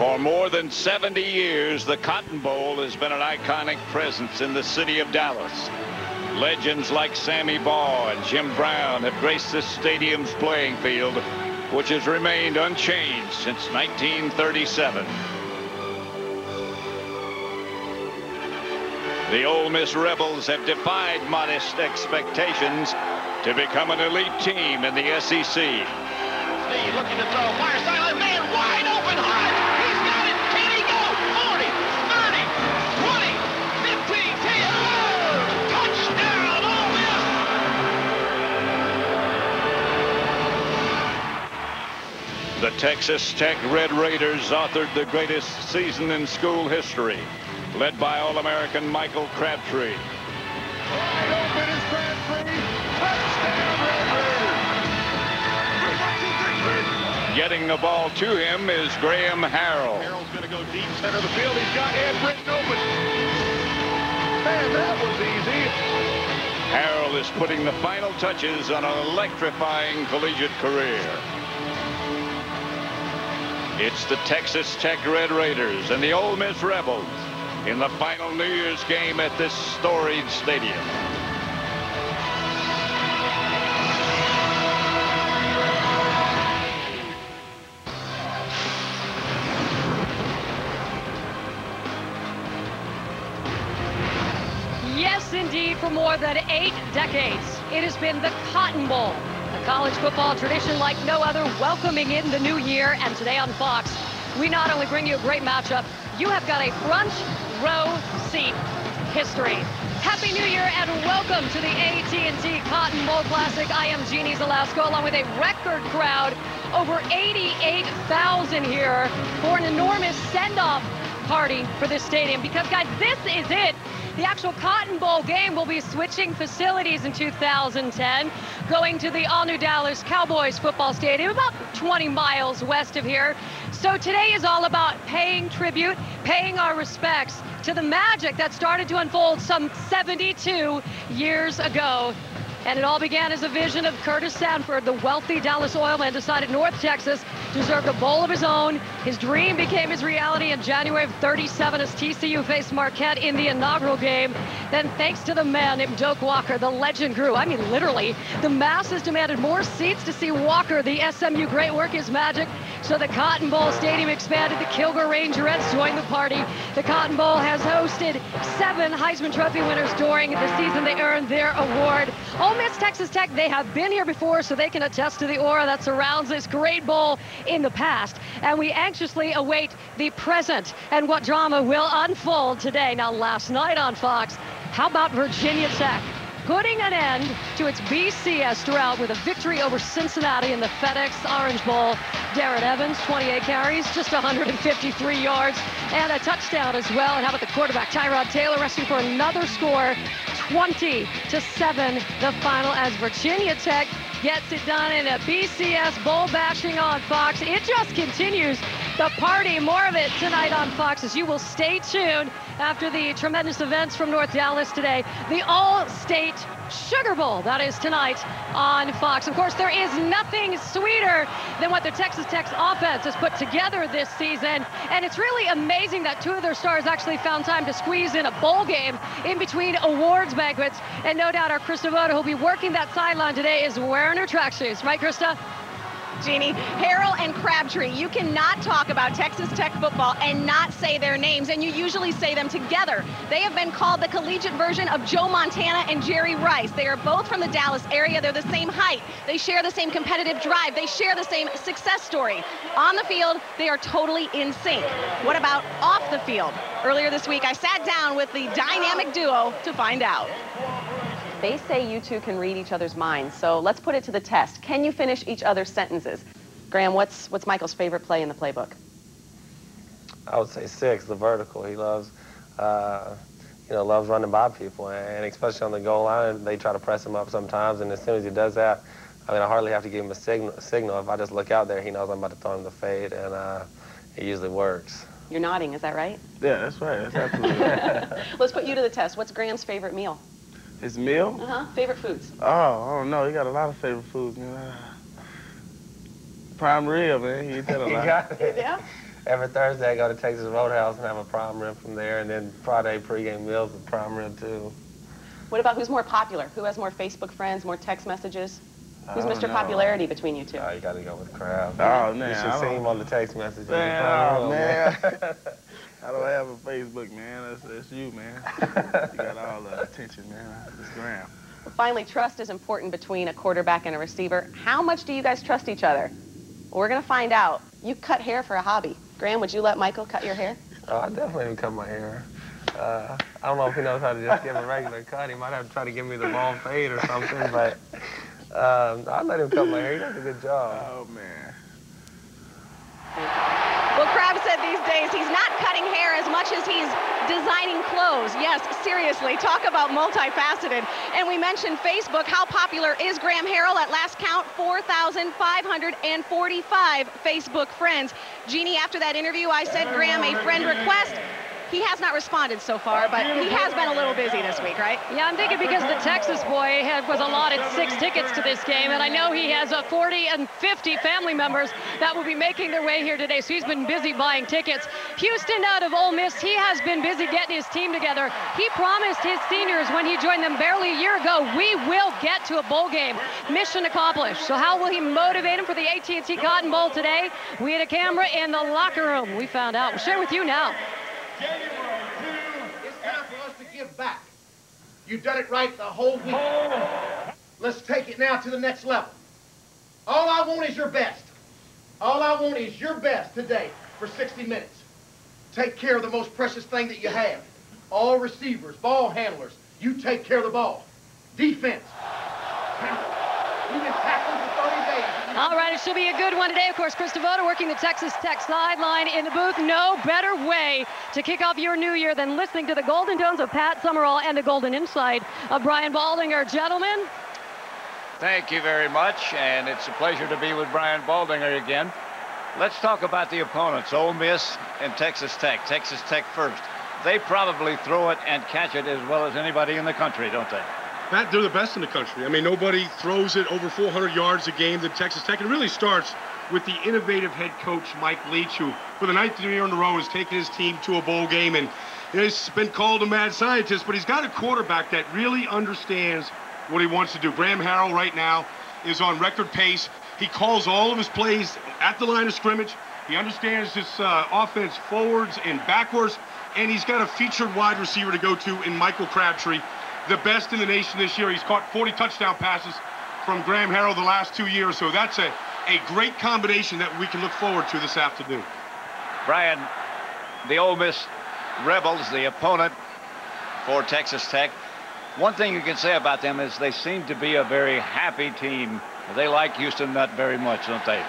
For more than 70 years, the Cotton Bowl has been an iconic presence in the city of Dallas. Legends like Sammy Baugh and Jim Brown have graced this stadium's playing field, which has remained unchanged since 1937. The Ole Miss Rebels have defied modest expectations to become an elite team in the SEC. Steve looking to throw, fire sideline, man wide open, Hart. He's got it. Can he go? 40, 30, 20, 15, 10. Touchdown, Ole Miss. The Texas Tech Red Raiders authored the greatest season in school history, led by All-American Michael Crabtree. Wide open is Crabtree. Touchdown, Red Raiders. Getting the ball to him is Graham Harrell. Harrell's going to go deep center of the field. He's got Ed Britton open. Man, that was easy. Harrell is putting the final touches on an electrifying collegiate career. It's the Texas Tech Red Raiders and the Ole Miss Rebels in the final New Year's game at this storied stadium. Yes, indeed, for more than 8 decades, it has been the Cotton Bowl, a college football tradition like no other, welcoming in the new year. And today on Fox, we not only bring you a great matchup, you have got a front row seat history. Happy New Year and welcome to the AT&T Cotton Bowl Classic. I am Jeannie Zalasko, along with a record crowd, over 88,000 here for an enormous send-off party for this stadium. Because, guys, this is it. The actual Cotton Bowl game will be switching facilities in 2010, going to the all-new Dallas Cowboys football stadium, about 20 miles west of here. So today is all about paying tribute, paying our respects to the magic that started to unfold some 72 years ago. And it all began as a vision of Curtis Sanford, the wealthy Dallas oilman, decided North Texas deserved a bowl of his own. His dream became his reality in January of '37 as TCU faced Marquette in the inaugural game. Then, thanks to the man named Doak Walker, the legend grew. I mean, literally, the masses demanded more seats to see Walker, the SMU great, work his magic. So the Cotton Bowl Stadium expanded. The Kilgore Rangerettes joined the party. The Cotton Bowl has hosted 7 Heisman Trophy winners during the season they earned their award. Ole Miss, Texas Tech, they have been here before, so they can attest to the aura that surrounds this great bowl in the past. And we anxiously await the present and what drama will unfold today. Now, last night on Fox, how about Virginia Tech putting an end to its BCS drought with a victory over Cincinnati in the FedEx Orange Bowl? Darren Evans, 28 carries, just 153 yards, and a touchdown as well. And how about the quarterback, Tyrod Taylor, rushing for another score, 20-7, the final, as Virginia Tech gets it done in a BCS bowl bashing on Fox. It just continues the party. More of it tonight on Fox, as you will stay tuned after the tremendous events from North Dallas today. The All-State Sugar Bowl, that is tonight on Fox. Of course, there is nothing sweeter than what the Texas Tech's offense has put together this season. And it's really amazing that 2 of their stars actually found time to squeeze in a bowl game in between awards banquets. And no doubt our Krista Voda, who'll be working that sideline today, is wearing her tracksuits. Right, Krista? Jeannie, Harrell and Crabtree, you cannot talk about Texas Tech football and not say their names, and you usually say them together. They have been called the collegiate version of Joe Montana and Jerry Rice. They are both from the Dallas area. They're the same height. They share the same competitive drive. They share the same success story. On the field, they are totally in sync. What about off the field? Earlier this week, I sat down with the dynamic duo to find out. They say you two can read each other's minds, so let's put it to the test. Can you finish each other's sentences? Graham, what's Michael's favorite play in the playbook? I would say 6, the vertical. He loves, loves running by people, and especially on the goal line, they try to press him up sometimes, and as soon as he does that, I hardly have to give him a signal. If I just look out there, he knows I'm about to throw him the fade, and it usually works. You're nodding, is that right? Yeah, that's right. That's absolutely right. Let's put you to the test. What's Graham's favorite meal? His meal? Favorite foods? Oh, I don't know. He got a lot of favorite foods, man. Prime rib, man. He eat that a lot. Got it. Yeah? every Thursday I go to Texas Roadhouse and have a prime rib from there, and then Friday pregame meals with prime rib too. What about who's more popular? Who has more Facebook friends, more text messages? Who's Mr. know. Popularity between you two? Oh, you got to go with Crab. Oh, man. You should see him on the text messages. Man, oh, man. I don't have a Facebook, man. That's you, man. You got all the attention, man. It's Graham. Finally, trust is important between a quarterback and a receiver. How much do you guys trust each other? Well, we're going to find out. You cut hair for a hobby. Graham, would you let Michael cut your hair? Oh, I definitely would cut my hair. I don't know if he knows how to just give a regular cut. He might have to try to give me the bald fade or something, but I'd let him cut my hair. He does a good job. Oh, man. Well, Crab said these days he's not cutting hair as much as he's designing clothes. Yes, seriously, talk about multifaceted. And we mentioned Facebook. How popular is Graham Harrell? At last count, 4,545 Facebook friends. Jeannie, after that interview, I said, Graham, a friend request. He has not responded so far, but he has been a little busy this week, right? Yeah, I'm thinking because the Texas boy was allotted 6 tickets to this game, and I know he has 40 and 50 family members that will be making their way here today, so he's been busy buying tickets. Houston out of Ole Miss, he has been busy getting his team together. He promised his seniors when he joined them barely a year ago, we will get to a bowl game. Mission accomplished. So how will he motivate him for the AT&T Cotton Bowl today? We had a camera in the locker room. We found out. We'll share with you now. It's time for us to give back. You've done it right the whole week. Let's take it now to the next level. All I want is your best. All I want is your best today for 60 minutes. Take care of the most precious thing that you have. All receivers, ball handlers, you take care of the ball. Defense. You've been tackling for 30 days. All right, it should be a good one today. Of course, Chris Devoto working the Texas Tech sideline in the booth. No better way to kick off your new year than listening to the Golden Tones of Pat Summerall and the Golden Insight of Brian Baldinger. Gentlemen. Thank you very much, and it's a pleasure to be with Brian Baldinger again. Let's talk about the opponents, Ole Miss and Texas Tech. Texas Tech first. They probably throw it and catch it as well as anybody in the country, don't they? Pat, they're the best in the country. I mean, nobody throws it over 400 yards a game than Texas Tech. It really starts with the innovative head coach, Mike Leach, who for the 9th year in a row has taken his team to a bowl game. And he's been called a mad scientist, but he's got a quarterback that really understands what he wants to do. Graham Harrell right now is on record pace. He calls all of his plays at the line of scrimmage. He understands this offense forwards and backwards. And he's got a featured wide receiver to go to in Michael Crabtree, the best in the nation this year. He's caught 40 touchdown passes from Graham Harrell the last 2 years. So that's a great combination that we can look forward to this afternoon. Brian, the Ole Miss Rebels, the opponent for Texas Tech, one thing you can say about them is they seem to be a very happy team. They like Houston Nutt very much, don't they?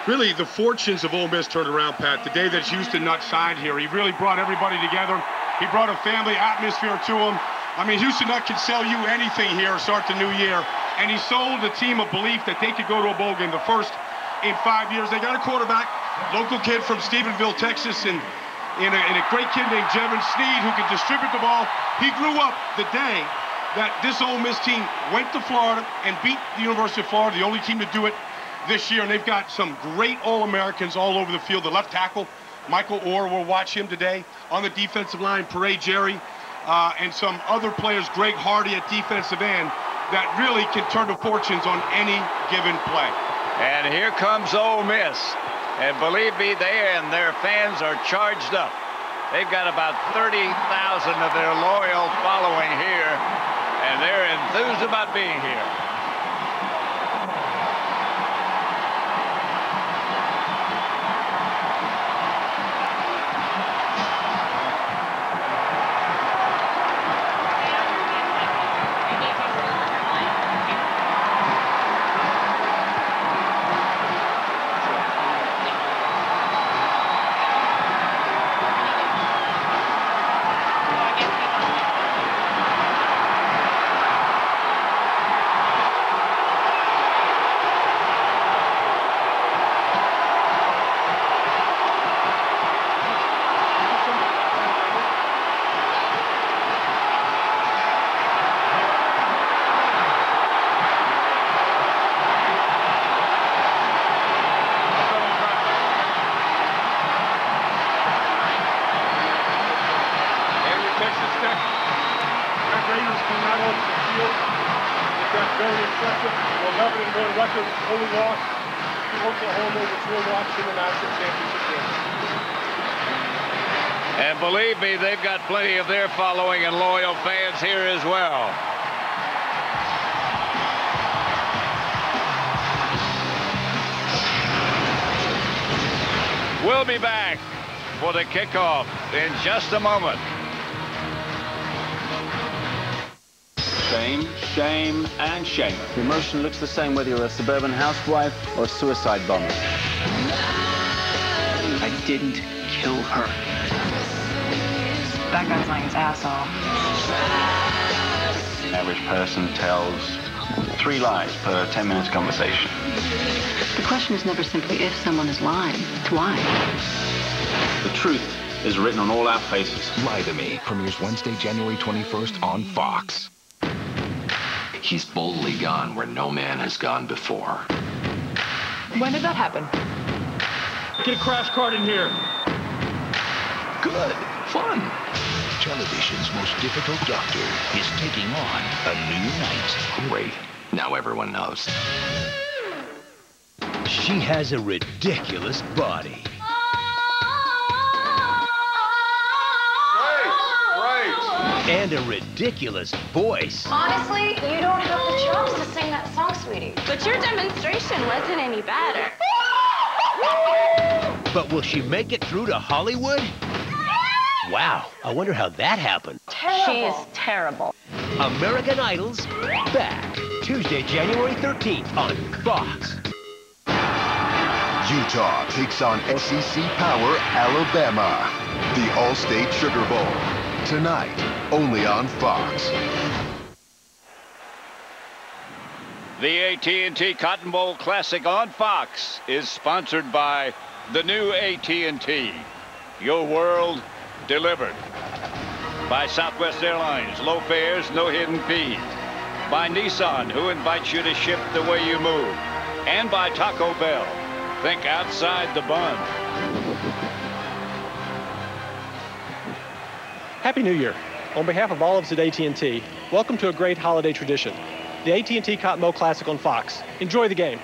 Really, the fortunes of Ole Miss turned around, Pat. The day that Houston Nutt signed here, he really brought everybody together. He brought a family atmosphere to them. I mean, Houston Nutt can sell you anything here, start the new year. And he sold the team a belief that they could go to a bowl game, the first in 5 years. They got a quarterback, local kid from Stephenville, Texas, and a great kid named Jevin Sneed who can distribute the ball. He grew up the day that this Ole Miss team went to Florida and beat the University of Florida, the only team to do it this year. And they've got some great All-Americans all over the field. The left tackle, Michael Oher, we'll watch him today. On the defensive line, Parade Jerry, and some other players, Greg Hardy at defensive end, that really can turn the fortunes on any given play. And here comes Ole Miss. And believe me, they and their fans are charged up. They've got about 30,000 of their loyal following here, and they're enthused about being here. field. That's very impressive. 11-1 record, only loss to Oklahoma, which we'll watch in the national championship game. And believe me, they've got plenty of their following and loyal fans here as well. We'll be back for the kickoff in just a moment. Shame, shame, and shame. The emotion looks the same whether you're a suburban housewife or a suicide bomber. I didn't kill her. That guy's lying his ass off. An average person tells 3 lies per 10 minutes conversation. The question is never simply if someone is lying, it's why. The truth is written on all our faces. Lie to Me premieres Wednesday, January 21st on Fox. He's boldly gone where no man has gone before. When did that happen? Get a crash cart in here. Good. Fun. Television's most difficult doctor is taking on a new night. Great. Now everyone knows. She has a ridiculous body. And a ridiculous voice. Honestly, you don't have the chops to sing that song, sweetie. But your demonstration wasn't any better. But will she make it through to Hollywood? Wow, I wonder how that happened. Terrible. She is terrible. American Idol's back. Tuesday, January 13th on Fox. Utah takes on SEC Power Alabama. The All-State Sugar Bowl. Tonight, only on Fox. The AT&T Cotton Bowl Classic on Fox is sponsored by the new AT&T. Your world delivered. By Southwest Airlines, low fares, no hidden fees. By Nissan, who invites you to ship the way you move. And by Taco Bell. Think outside the bun. Happy New Year. On behalf of all of us at AT&T, welcome to a great holiday tradition, the AT&T Cotton Bowl Classic on Fox. Enjoy the game.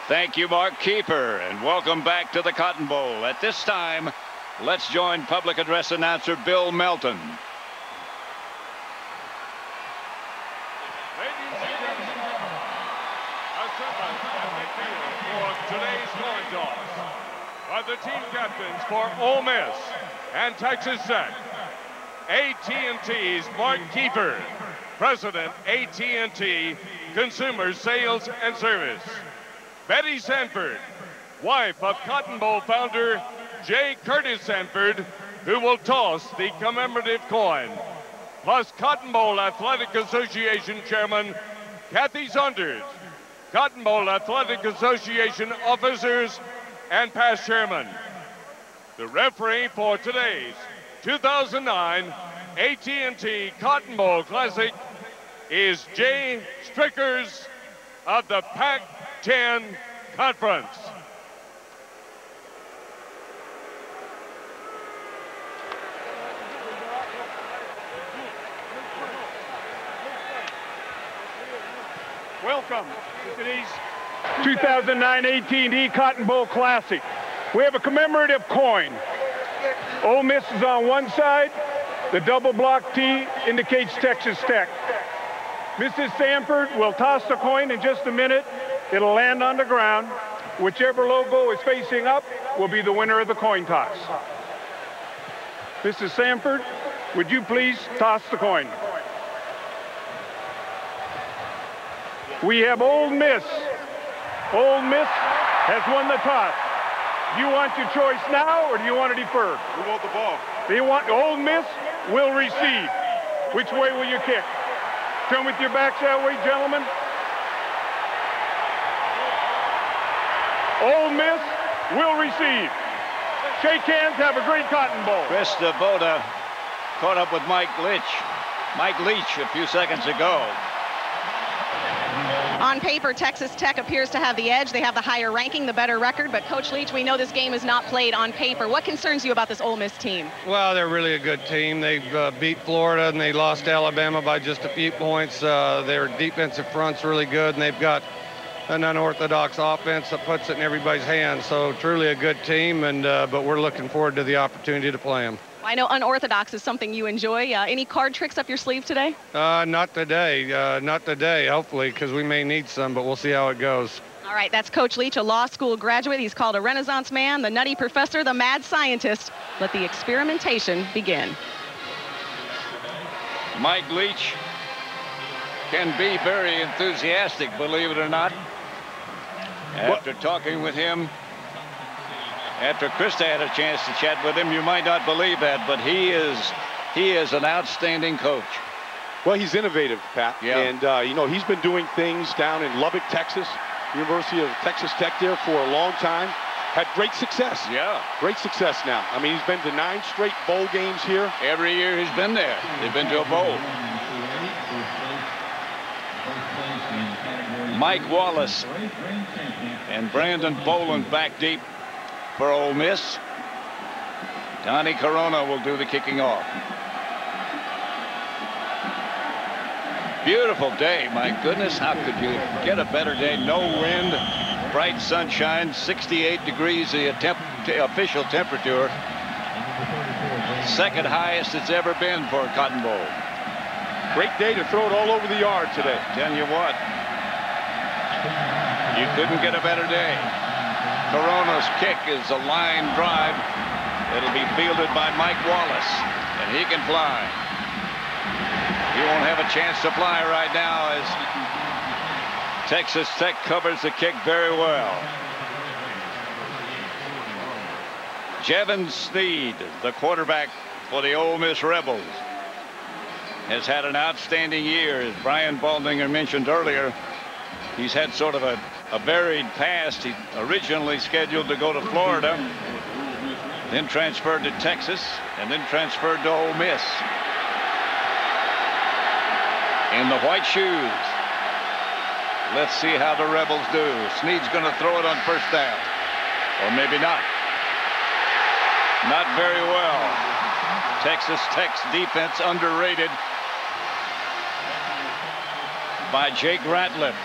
Thank you, Mark Keeper, and welcome back to the Cotton Bowl. At this time, let's join public address announcer Bill Melton. Ladies and gentlemen, assembled at midfield for today's coin toss are the team captains for Ole Miss and Texas Tech. AT&T's Mark Keefer, President, AT&T Consumer Sales and Service. Betty Sanford, wife of Cotton Bowl founder J. Curtis Sanford, who will toss the commemorative coin. Plus Cotton Bowl Athletic Association Chairman Kathy Saunders, Cotton Bowl Athletic Association officers, and past chairman. The referee for today's 2009 AT&T Cotton Bowl Classic is Jay Strickers of the Pac-10 Conference. Welcome to today's 2009 AT&T Cotton Bowl Classic. We have a commemorative coin. Ole Miss is on one side. The double block T indicates Texas Tech. Mrs. Sanford will toss the coin in just a minute. It'll land on the ground. Whichever logo is facing up will be the winner of the coin toss. Mrs. Sanford, would you please toss the coin? We have Ole Miss. Ole Miss has won the toss. Do you want your choice now, or do you want to defer? We want the ball. They want Ole Miss will receive. Which way will you kick? Turn with your backs that way, gentlemen. Ole Miss will receive. Shake hands. Have a great Cotton Bowl. Chris DeVota caught up with Mike Leach a few seconds ago. On paper, Texas Tech appears to have the edge. They have the higher ranking, the better record. But Coach Leach, we know this game is not played on paper. What concerns you about this Ole Miss team? Well, they're really a good team. They've beat Florida and they lost Alabama by just a few points. Their defensive front's really good, and they've got an unorthodox offense that puts it in everybody's hands. So truly a good team, and but we're looking forward to the opportunity to play them. I know unorthodox is something you enjoy. Any card tricks up your sleeve today? Not today. Not today, hopefully, because we may need some, but we'll see how it goes. All right, that's Coach Leach, a law school graduate. He's called a Renaissance man, the nutty professor, the mad scientist. Let the experimentation begin. Mike Leach can be very enthusiastic, believe it or not. After talking with him, after Krista had a chance to chat with him, you might not believe that, but he is an outstanding coach. Well, he's innovative, Pat. Yeah. And, you know, he's been doing things down in Lubbock, Texas, University of Texas Tech there for a long time. Had great success. Yeah. Great success now. I mean, he's been to 9 straight bowl games here. Every year he's been there. They've been to a bowl. Mike Wallace and Brandon Boland back deep for Ole Miss. Donnie Corona will do the kicking off. Beautiful day, my goodness. How could you get a better day? No wind, bright sunshine, 68 degrees the official temperature. Second highest it's ever been for a Cotton Bowl. Great day to throw it all over the yard today. Tell you what, you couldn't get a better day. Corona's kick is a line drive. It'll be fielded by Mike Wallace, and he can fly. He won't have a chance to fly right now as Texas Tech covers the kick very well. Jevin Sneed, the quarterback for the Ole Miss Rebels, has had an outstanding year. As Brian Baldinger mentioned earlier, he's had sort of a varied past. He originally scheduled to go to Florida, then transferred to Texas, and then transferred to Ole Miss. In the white shoes. Let's see how the Rebels do. Sneed's going to throw it on first down. Or maybe not. Not very well. Texas Tech's defense underrated by Jake Ratliff.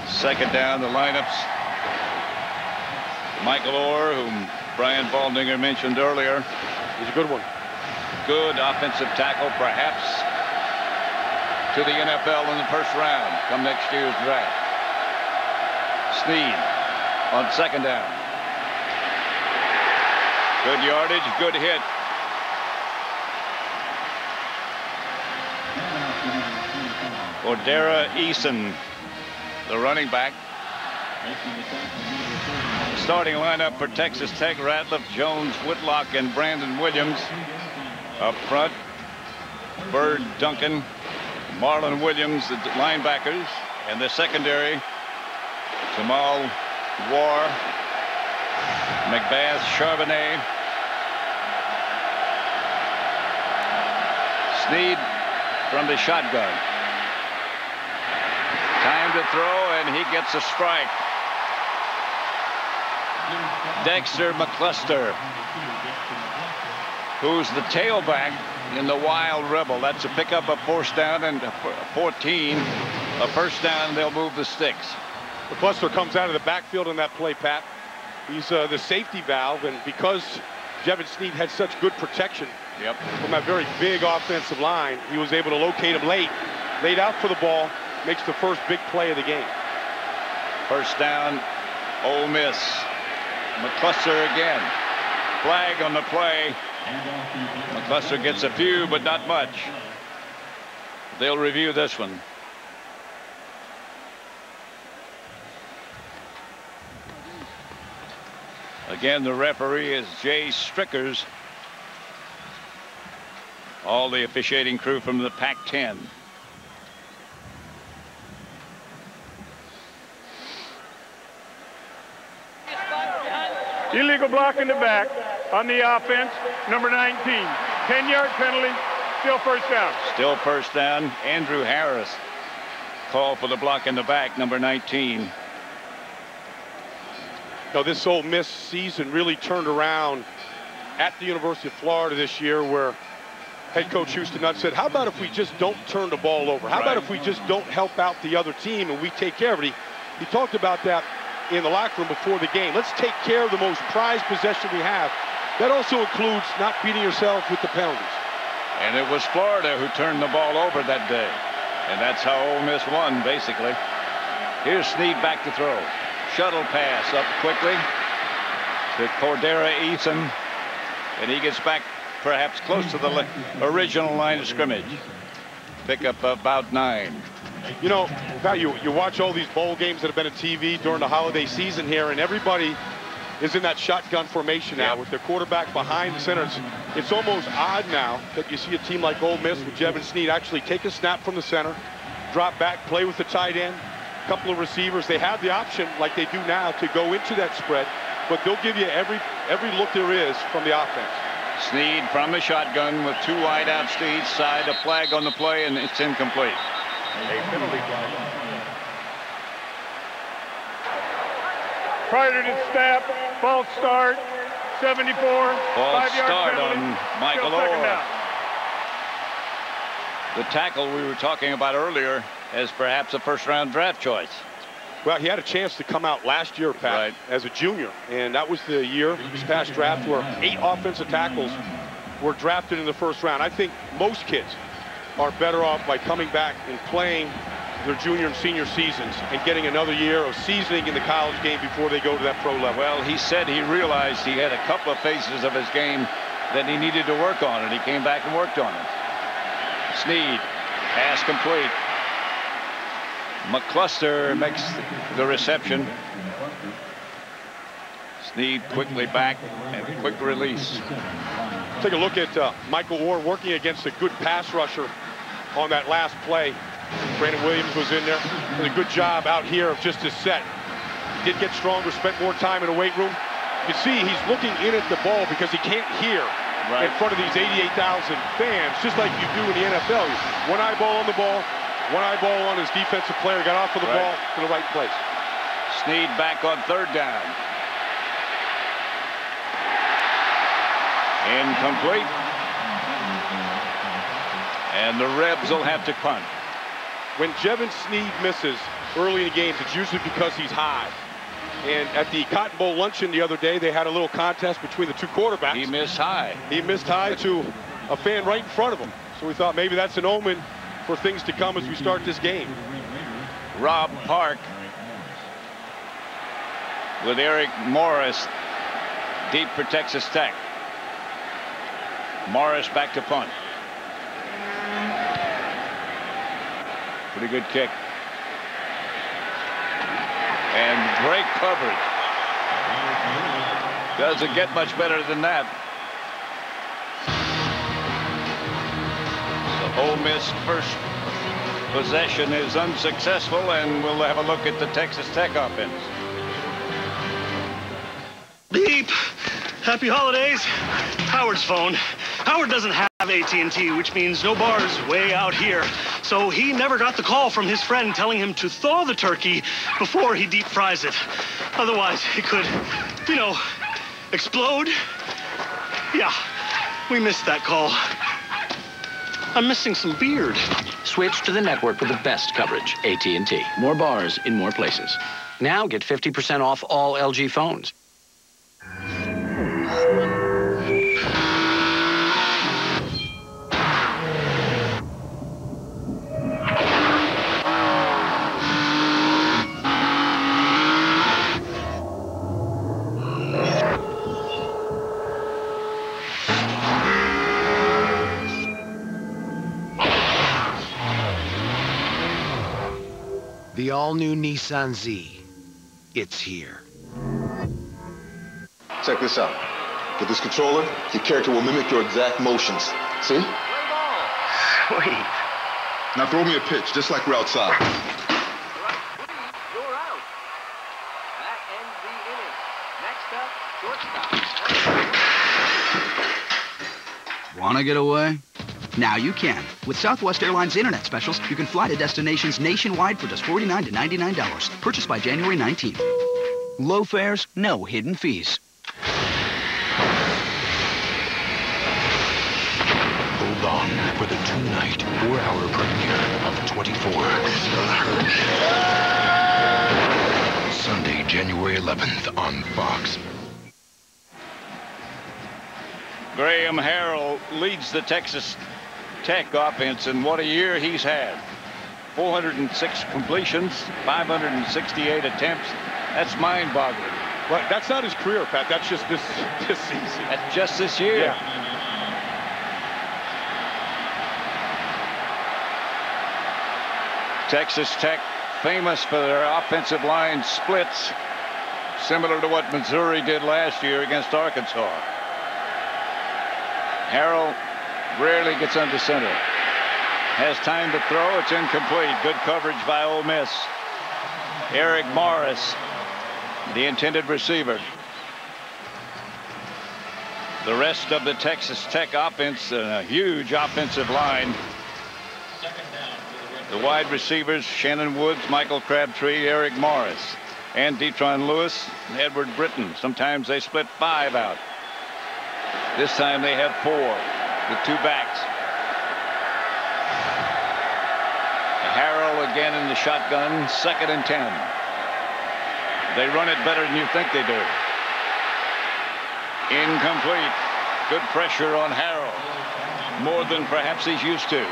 Second down, the lineups. Michael Oher, whom Brian Baldinger mentioned earlier. He's a good one. Good offensive tackle, perhaps to the NFL in the first round come next year's draft. Sneed on second down. Good yardage, good hit. Cordera Eason, the running back. Starting lineup for Texas Tech: Ratliff, Jones, Whitlock, and Brandon Williams. Up front, Bird, Duncan, Marlon Williams, the linebackers, and the secondary, Jamal War, McBath, Charbonnet. Sneed from the shotgun. Time to throw, and he gets a strike. Dexter McCluster, who's the tailback in the Wild Rebel. That's a pickup of first down, and 14. A first down, they'll move the sticks. McCluster comes out of the backfield on that play, Pat. He's the safety valve, and because Jevin Sneed had such good protection from that very big offensive line, he was able to locate him late, laid out for the ball, makes the first big play of the game. First down, Ole Miss. McCluster again. Flag on the play. McCluster gets a few, but not much. They'll review this one. Again, the referee is Jay Strickers. All the officiating crew from the Pac-10. Illegal block in the back on the offense, number 19. 10-yard penalty, still first down. Still first down. Andrew Harris called for the block in the back, number 19. Now, this Ole Miss season really turned around at the University of Florida this year, where head coach Houston Nutt said, how about if we just don't turn the ball over? How about if we just don't help out the other team and we take care of it? He talked about that in the locker room before the game. Let's take care of the most prized possession we have. That also includes not beating yourself with the penalties. And it was Florida who turned the ball over that day. And that's how Ole Miss won, basically. Here's Snead back to throw. Shuttle pass up quickly to Cordera Eason. And he gets back perhaps close to the original line of scrimmage. Pickup of about 9. You know, Pat, you watch all these bowl games that have been on TV during the holiday season here, and everybody is in that shotgun formation now with their quarterback behind the center. It's almost odd now that you see a team like Ole Miss with Jevin Snead actually take a snap from the center, drop back, play with the tight end, a couple of receivers. They have the option, like they do now, to go into that spread, but they'll give you every look there is from the offense. Snead from the shotgun with 2 wideouts to each side. A flag on the play, and it's incomplete. A penalty flag. Prior to the snap, false start, 74. False 5-yard start penalty, on Michael Oher. The tackle we were talking about earlier as perhaps a first-round draft choice. Well, he had a chance to come out last year, Pat, as a junior, and that was the year, this past draft, where 8 offensive tackles were drafted in the first round. I think most kids are better off by coming back and playing their junior and senior seasons and getting another year of seasoning in the college game before they go to that pro level. Well, he said he realized he had a couple of phases of his game that he needed to work on, and he came back and worked on it. Snead, pass complete. McCluster makes the reception. Snead quickly back and quick release. Take a look at Michael Oher working against a good pass rusher on that last play. Brandon Williams was in there. Did a good job out here of just his set. He did get stronger, spent more time in the weight room. You see he's looking in at the ball because he can't hear in front of these 88,000 fans, just like you do in the NFL. One eyeball on the ball, one eyeball on his defensive player, got off of the ball to the right place. Snead back on 3rd down. Incomplete. And the Rebs will have to punt. When Jevin Snead misses early in the games, it's usually because he's high. And at the Cotton Bowl luncheon the other day, they had a little contest between the 2 quarterbacks. He missed high. He missed high to a fan right in front of him. So we thought maybe that's an omen for things to come as we start this game. Rob Park with Eric Morris deep for Texas Tech. Morris back to punt. Pretty good kick. And great coverage. Doesn't get much better than that. So Ole Miss first possession is unsuccessful, and we'll have a look at the Texas Tech offense. Beep. Happy holidays. Howard's phone. Howard doesn't have AT&T, which means no bars way out here. So he never got the call from his friend telling him to thaw the turkey before he deep fries it. Otherwise, it could, you know, explode. Yeah, we missed that call. I'm missing some beard. Switch to the network with the best coverage, AT&T. More bars in more places. Now get 50% off all LG phones. The all-new Nissan Z. It's here. Check this out. With this controller, your character will mimic your exact motions. See? Sweet. Now throw me a pitch, just like we're outside. You're out. That ends the inning. Next up, short Want to get away? Now you can. With Southwest Airlines Internet Specials, you can fly to destinations nationwide for just $49 to $99. Purchased by January 19th. Low fares, no hidden fees. Hold on for the two-night, 4-hour premiere of 24. Sunday, January 11th on Fox. Graham Harrell leads the Texas Tech offense, and what a year he's had. 406 completions, 568 attempts. That's mind-boggling. Well, that's not his career, Pat. That's just this season. That's just this year. Yeah. Texas Tech famous for their offensive line splits, similar to what Missouri did last year against Arkansas. Harrell rarely gets under center. Has time to throw. It's incomplete. Good coverage by Ole Miss. Eric Morris, the intended receiver. The rest of the Texas Tech offense, a huge offensive line. The wide receivers, Shannon Woods, Michael Crabtree, Eric Morris, and Detron Lewis and Edward Britton. Sometimes they split 5 out. This time they have 4 with 2 backs. Harrell again in the shotgun, 2nd and 10. They run it better than you think they do. Incomplete. Good pressure on Harrell. More than perhaps he's used to.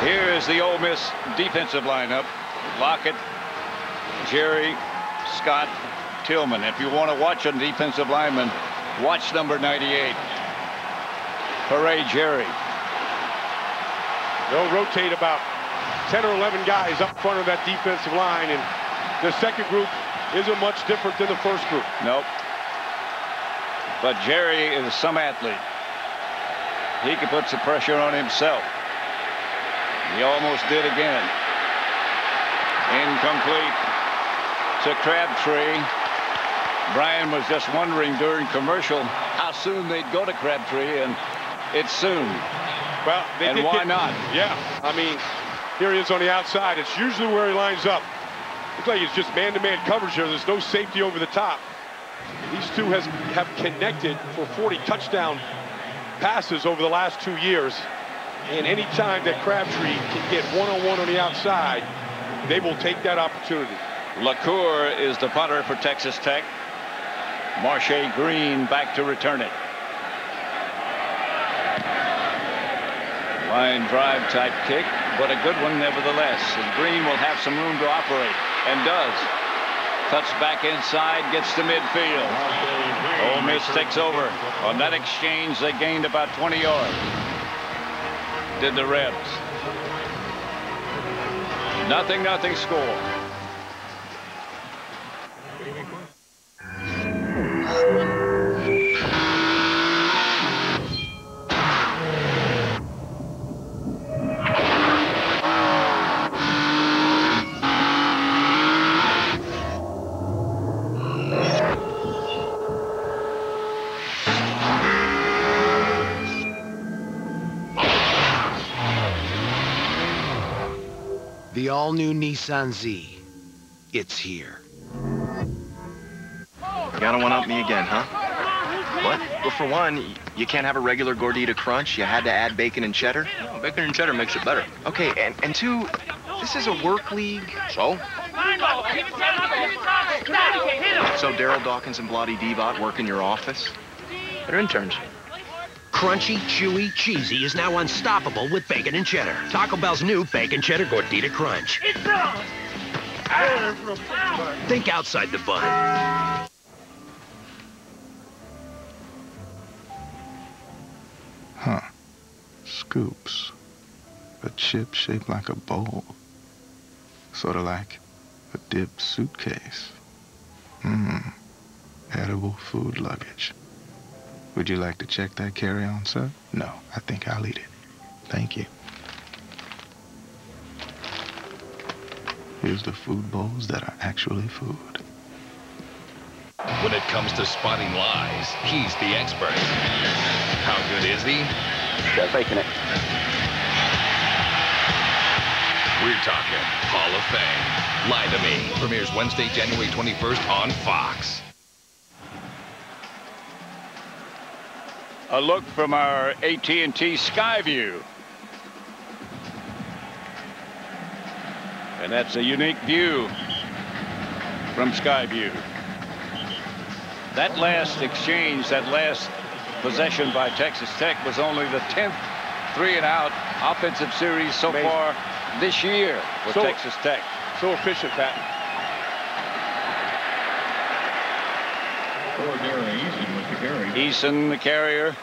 Here is the Ole Miss defensive lineup. Lockett, Jerry, Scott, Tillman. If you want to watch a defensive lineman, watch number 98. Hooray, Jerry. They'll rotate about 10 or 11 guys up front of that defensive line, and the second group isn't much different than the first group. Nope. But Jerry is some athlete. He can put some pressure on himself. He almost did again. Incomplete to Crabtree. Brian was just wondering during commercial how soon they'd go to Crabtree, and it's soon. Well, and why not? Yeah, I mean, here he is on the outside. It's usually where he lines up. Looks like it's just man-to-man coverage here. There's no safety over the top. These two have connected for 40 touchdown passes over the last 2 years. And any time that Crabtree can get one-on-one on the outside, they will take that opportunity. LaCour is the punter for Texas Tech. Marche Green back to return it. Line drive type kick, but a good one nevertheless. And Green will have some room to operate, and does. Cuts back inside, gets to midfield. Ole Miss takes over. On that exchange, they gained about 20 yards. Did the Rebs. 0-0 score. The all-new Nissan Z. It's here. You gotta one-up me again, huh? What? Well, for one, you can't have a regular gordita crunch. You had to add bacon and cheddar. No, bacon and cheddar makes it better. Okay, and two, this is a work league. So? So Daryl Dawkins and Bloody Devot work in your office? They're interns. Crunchy, chewy, cheesy is now unstoppable with bacon and cheddar. Taco Bell's new Bacon Cheddar Gordita Crunch. Think outside the bun. Huh. Scoops. A chip shaped like a bowl. Sort of like a dip suitcase. Edible food luggage. Would you like to check that carry-on, sir? No, I think I'll eat it. Thank you. Here's the food bowls that are actually food. When it comes to spotting lies, he's the expert. How good is he? They're faking it. We're talking Hall of Fame. Lie to Me premieres Wednesday, January 21st on Fox. A look from our AT&T Skyview. And that's a unique view from Skyview. That last exchange, that last possession by Texas Tech was only the 10th 3-and-out offensive series so far this year for Texas Tech. So efficient, Pat. Eason, the carrier,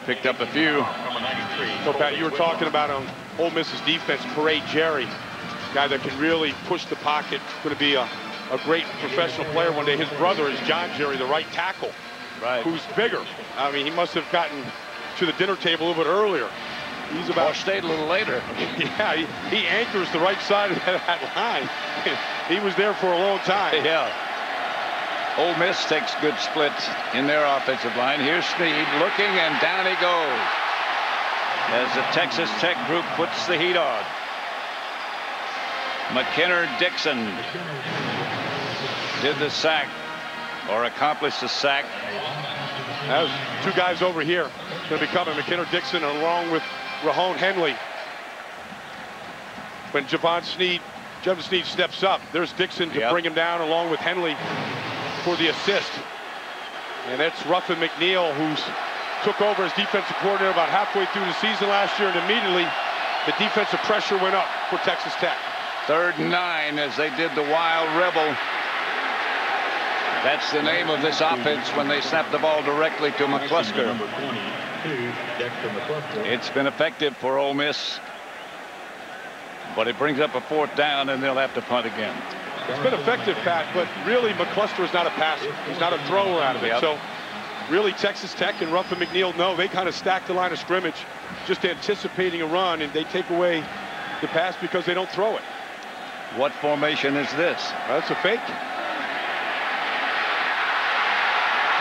picked up a few. So, Pat, you were talking about on Ole Miss's defense, Parade Jerry, guy that can really push the pocket. Going to be a great professional player one day. His brother is John Jerry, the right tackle, who's bigger. I mean, he must have gotten to the dinner table a little bit earlier. He's about... Or stayed a little later. Yeah, he anchors the right side of that line. He was there for a long time. Yeah. Ole Miss takes good splits in their offensive line. Here's Snead looking, and down he goes as the Texas Tech group puts the heat on. McKinnon-Dixon did the sack, or accomplished the sack. That was two guys over here. Going to be coming, McKinnon-Dixon along with Rahone Henley. When Javon Snead steps up, there's Dixon to bring him down along with Henley for the assist. And that's Ruffin McNeil, who's took over as defensive coordinator about halfway through the season last year, and immediately the defensive pressure went up for Texas Tech. 3rd and 9 as they did the Wild Rebel. That's the name of this offense when they snap the ball directly to McClusker. It's been effective for Ole Miss, but it brings up a 4th down, and they'll have to punt again. It's been effective, Pat, but really McCluster is not a passer. He's not a thrower out of it. So really Texas Tech and Ruffin McNeil know they kind of stack the line of scrimmage, just anticipating a run, and they take away the pass because they don't throw it. What formation is this? That's a fake.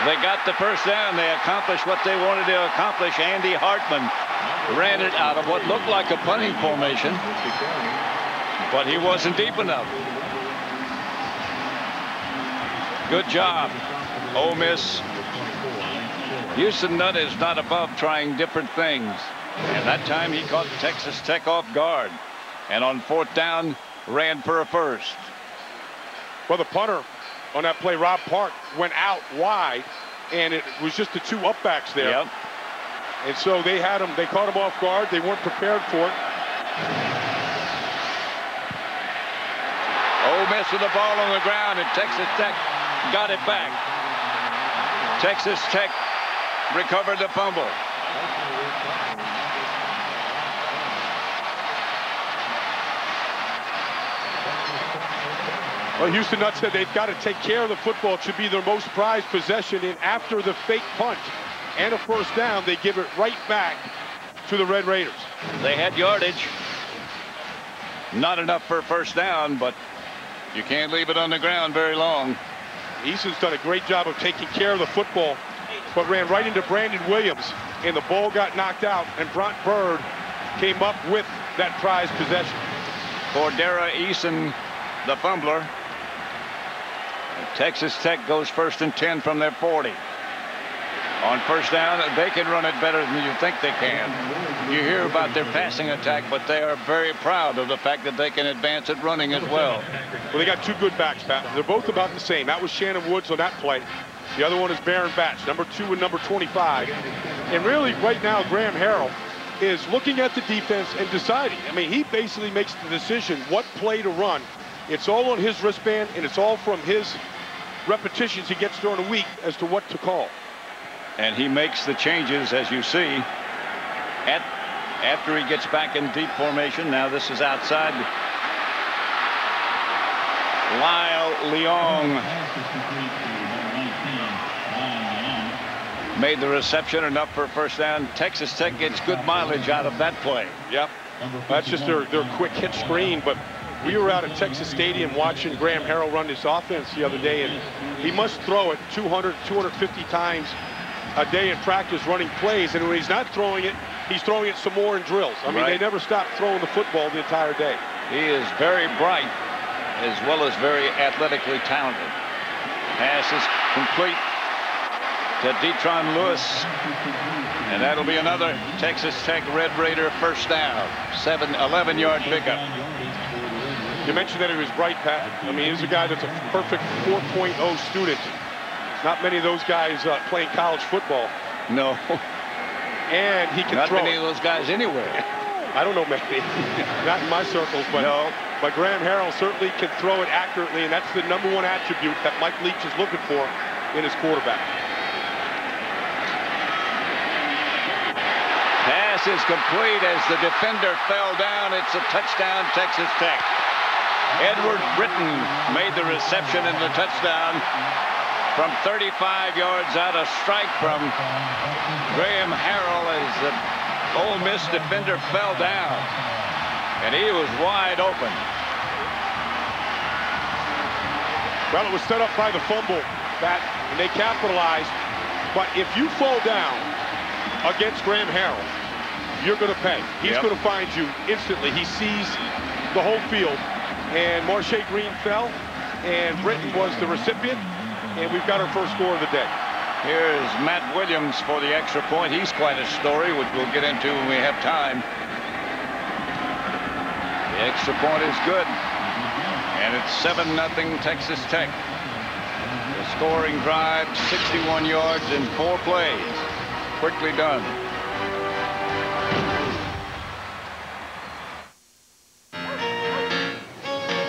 They got the first down. They accomplished what they wanted to accomplish. Andy Hartman ran it out of what looked like a punting formation, but he wasn't deep enough. Good job, Ole Miss. Houston Nutt is not above trying different things, and that time he caught Texas Tech off guard, and on 4th down ran for a first. Well, the punter on that play, Rob Park, went out wide, and it was just the 2 upbacks there. Yep. And so they had him, they caught him off guard. They weren't prepared for it. Ole Miss with the ball on the ground, and Texas Tech got it back. Texas Tech recovered the fumble. Well, Houston Nutt said they've got to take care of the football. It should be their most prized possession. And after the fake punt and a first down, they give it right back to the Red Raiders. They had yardage. Not enough for a first down, but you can't leave it on the ground very long. Eason's done a great job of taking care of the football, but ran right into Brandon Williams, and the ball got knocked out, and Bront Bird came up with that prized possession. Cordera Eason, the fumbler. Texas Tech goes 1st and 10 from their 40. On first down, they can run it better than you think they can. You hear about their passing attack, but they are very proud of the fact that they can advance at running as well. Well, they got 2 good backs, Pat. They're both about the same. That was Shannon Woods on that play. The other one is Baron Batch, number 2 and number 25. And really, right now, Graham Harrell is looking at the defense and deciding. I mean, he basically makes the decision what play to run. It's all on his wristband, and it's all from his repetitions he gets during a week as to what to call. And he makes the changes, as you see, after he gets back in deep formation. Now this is outside. Lyle Leong made the reception, enough for a first down. Texas Tech gets good mileage out of that play. Yep. That's just their quick hit screen, but We were out at Texas Stadium watching Graham Harrell run this offense the other day, and he must throw it 200, 250 times a day in practice running plays, and when he's not throwing it, he's throwing it some more in drills. I mean, they never stop throwing the football the entire day. He is very bright as well as very athletically talented. Pass is complete to Detron Lewis, and that'll be another Texas Tech Red Raider first down. 11-yard pickup. You mentioned that he was bright, Pat. I mean, he's a guy that's a perfect 4.0 student. Not many of those guys playing college football. No. And he can throw. Not many of those guys anywhere. I don't know, maybe. Not in my circles, but no. But Graham Harrell certainly can throw it accurately, and that's the #1 attribute that Mike Leach is looking for in his quarterback. Pass is complete as the defender fell down. It's a touchdown, Texas Tech. Edward Britton made the reception in the touchdown from 35 yards out. A strike from Graham Harrell as the Ole Miss defender fell down, and he was wide open. Well, it was set up by the fumble, Pat, and they capitalized. But if you fall down against Graham Harrell, you're going to pay. He's going to find you instantly. He sees the whole field, and Marche Green fell, and Britton was the recipient, and we've got our first score of the day. Here's Matt Williams for the extra point. He's quite a story, which we'll get into when we have time. The extra point is good, and it's 7-0 Texas Tech. The scoring drive, 61 yards in 4 plays. Quickly done.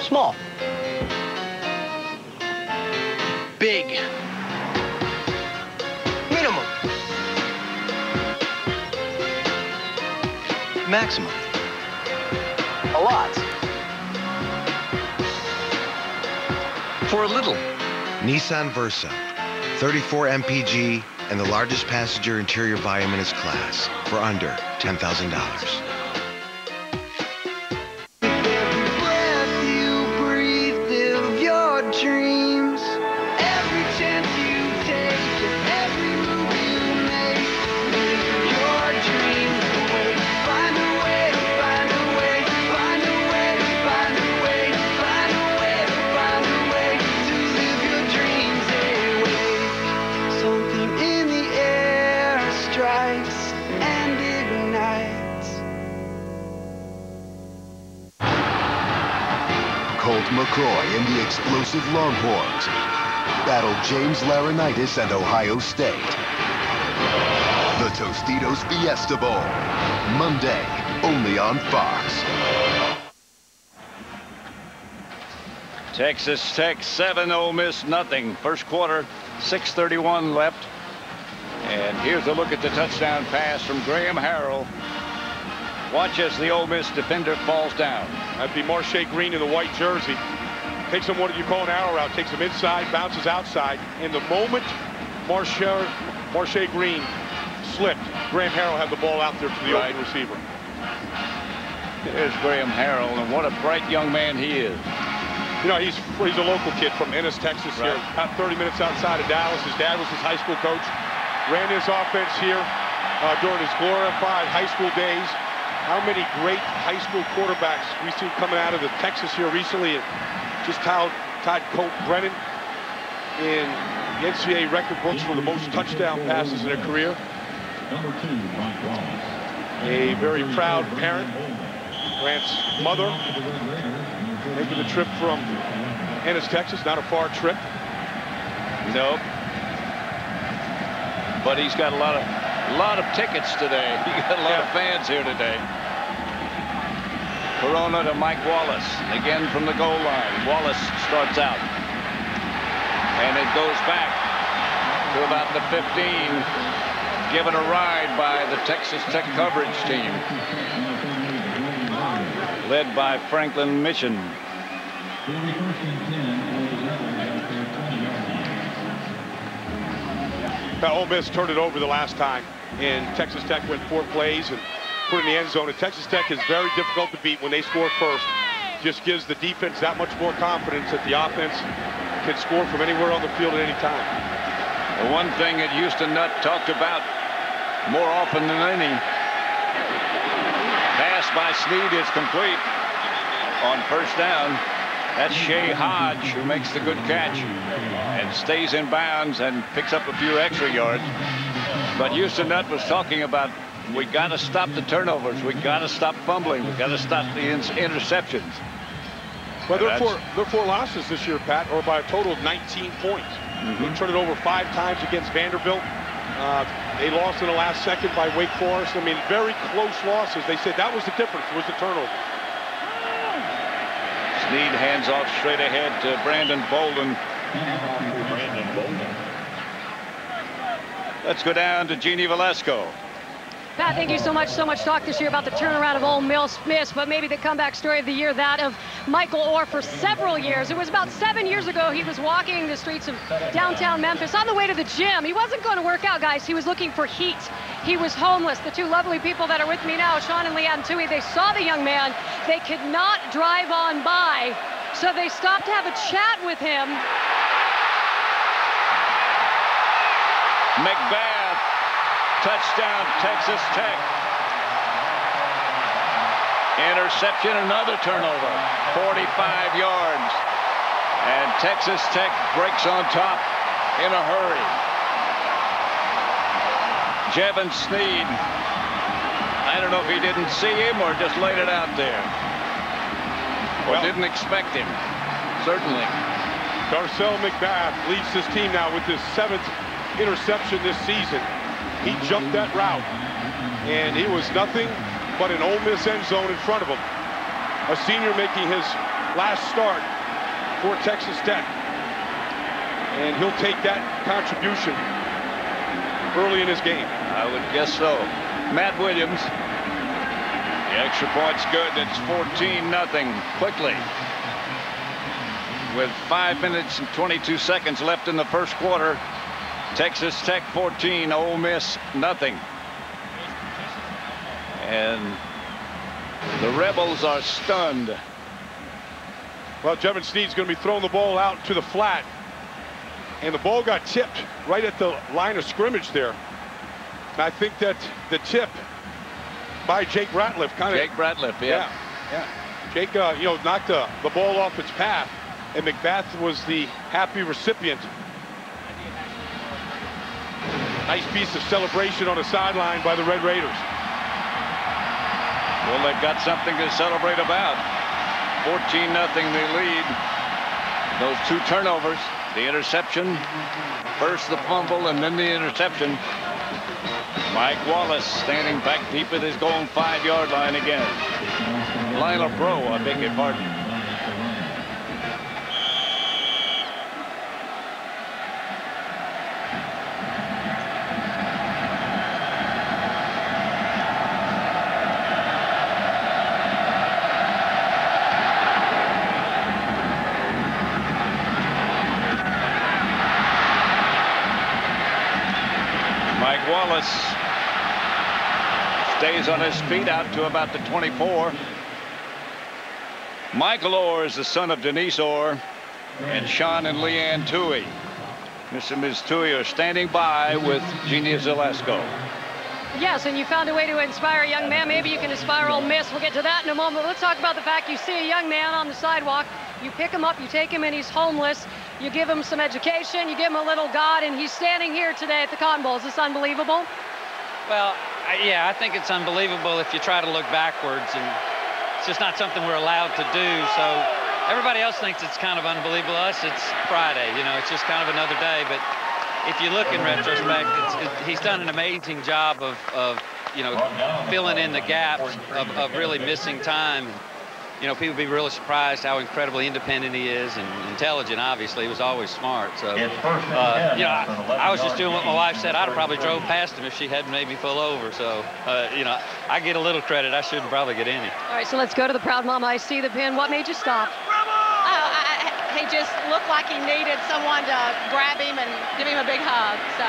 Small. Big. Minimum. Maximum. A lot. For a little. Nissan Versa. 34 mpg and the largest passenger interior volume in its class for under $10,000. McCoy and the explosive Longhorns battle James Laurinaitis and Ohio State. The Tostitos Fiesta Bowl, Monday, only on Fox. Texas Tech 7, Ole Miss nothing. First quarter, 6:31 left. And here's a look at the touchdown pass from Graham Harrell. Watch as the Ole Miss defender falls down. That'd be Marche Green in the white jersey. Takes him what you call an arrow route. Takes him inside, bounces outside. And the moment Marche Green slipped, Graham Harrell had the ball out there to the open receiver. There's Graham Harrell, and what a bright young man he is. You know, he's a local kid from Ennis, Texas, here, about 30 minutes outside of Dallas. His dad was his high school coach. Ran his offense here during his glorified high school days. How many great high school quarterbacks we've seen coming out of the Texas here recently. Just Todd Colt Brennan in the NCAA record books for the most touchdown passes in a career. A very proud parent, Grant's mother, making the trip from Ennis, Texas. Not a far trip. Nope. But he's got a lot of tickets today. He got a lot of fans here today. Corona to Mike Wallace. Again from the goal line. Wallace starts out. And it goes back to about the 15. Given a ride by the Texas Tech coverage team. Led by Franklin Mission. Ole Miss turned it over the last time, and Texas Tech went 4 plays and put it in the end zone. And Texas Tech is very difficult to beat when they score first. just gives the defense that much more confidence that the offense can score from anywhere on the field at any time. The one thing that Houston Nutt talked about more often than any, pass by Snead is complete on first down. That's Shea Hodge who makes the good catch and stays in bounds and picks up a few extra yards. But Houston Nutt was talking about, we got to stop the turnovers. We got to stop fumbling. We got to stop the interceptions. Well, they're 4 losses this year, Pat, or by a total of 19 points. They turned it over 5 times against Vanderbilt. They lost in the last second by Wake Forest. I mean, very close losses. They said that was the difference, was the turnover. Snead hands off straight ahead to Brandon Bolden. Let's go down to Jeannie Velasco. Pat, thank you so much. So much talk this year about the turnaround of Ole Miss, but maybe the comeback story of the year, that of Michael Oher for several years. It was about 7 years ago. He was walking the streets of downtown Memphis on the way to the gym. He wasn't going to work out, guys. He was looking for heat. He was homeless. The 2 lovely people that are with me now, Sean and Leanne Tui, they saw the young man. They could not drive on by, so they stopped to have a chat with him. McBath, touchdown, Texas Tech. Interception, another turnover, 45 yards. And Texas Tech breaks on top in a hurry. Jevin Snead, I don't know if he didn't see him or just laid it out there. Or didn't expect him, certainly. Darcel McBath leads his team now with his 7th interception this season. He jumped that route, and he was nothing but an Ole Miss end zone in front of him. A senior making his last start for Texas Tech. And he'll take that contribution early in his game. I would guess so. Matt Williams. The extra point's good. It's 14-0 quickly. With 5 minutes and 22 seconds left in the first quarter. Texas Tech 14, Ole Miss nothing. And the Rebels are stunned. Well, Jevin Snead's going to be throwing the ball out to the flat. And the ball got tipped right at the line of scrimmage there. And I think that the tip by Jake Ratliff kind of... Jake Ratliff, yeah. Jake, knocked the ball off its path. And McBath was the happy recipient. Nice piece of celebration on the sideline by the Red Raiders. Well, they've got something to celebrate about. 14-0 they lead. Those 2 turnovers, the interception, first the fumble and then the interception. Mike Wallace standing back deep at his goal 5-yard line again. Lionel Bro, I beg your pardon. Wallace stays on his feet out to about the 24. Michael Oher is the son of Denise Oher and Sean and Leanne Tui. Mr. and Ms. Tui are standing by with Jeannie Velasco. Yes, and you found a way to inspire a young man. Maybe you can inspire Ole Miss. We'll get to that in a moment. Let's talk about the fact you see a young man on the sidewalk. You pick him up, you take him, and he's homeless. You give him some education, you give him a little God, and he's standing here today at the Cotton Bowl. Is this unbelievable? Well, yeah, I think it's unbelievable if you try to look backwards, and it's just not something we're allowed to do. So everybody else thinks it's kind of unbelievable. Us, it's Friday, it's just kind of another day. But if you look in retrospect, he's done an amazing job of filling in the gaps of really missing time. People be really surprised how incredibly independent he is and intelligent. Obviously, he was always smart. So, I was just doing what my wife said. I'd have probably drove past him if she hadn't made me pull over. So, I get a little credit. I shouldn't probably get any. All right, so let's go to the proud mama. I see the pin. What made you stop? He just looked like he needed someone to grab him and give him a big hug. So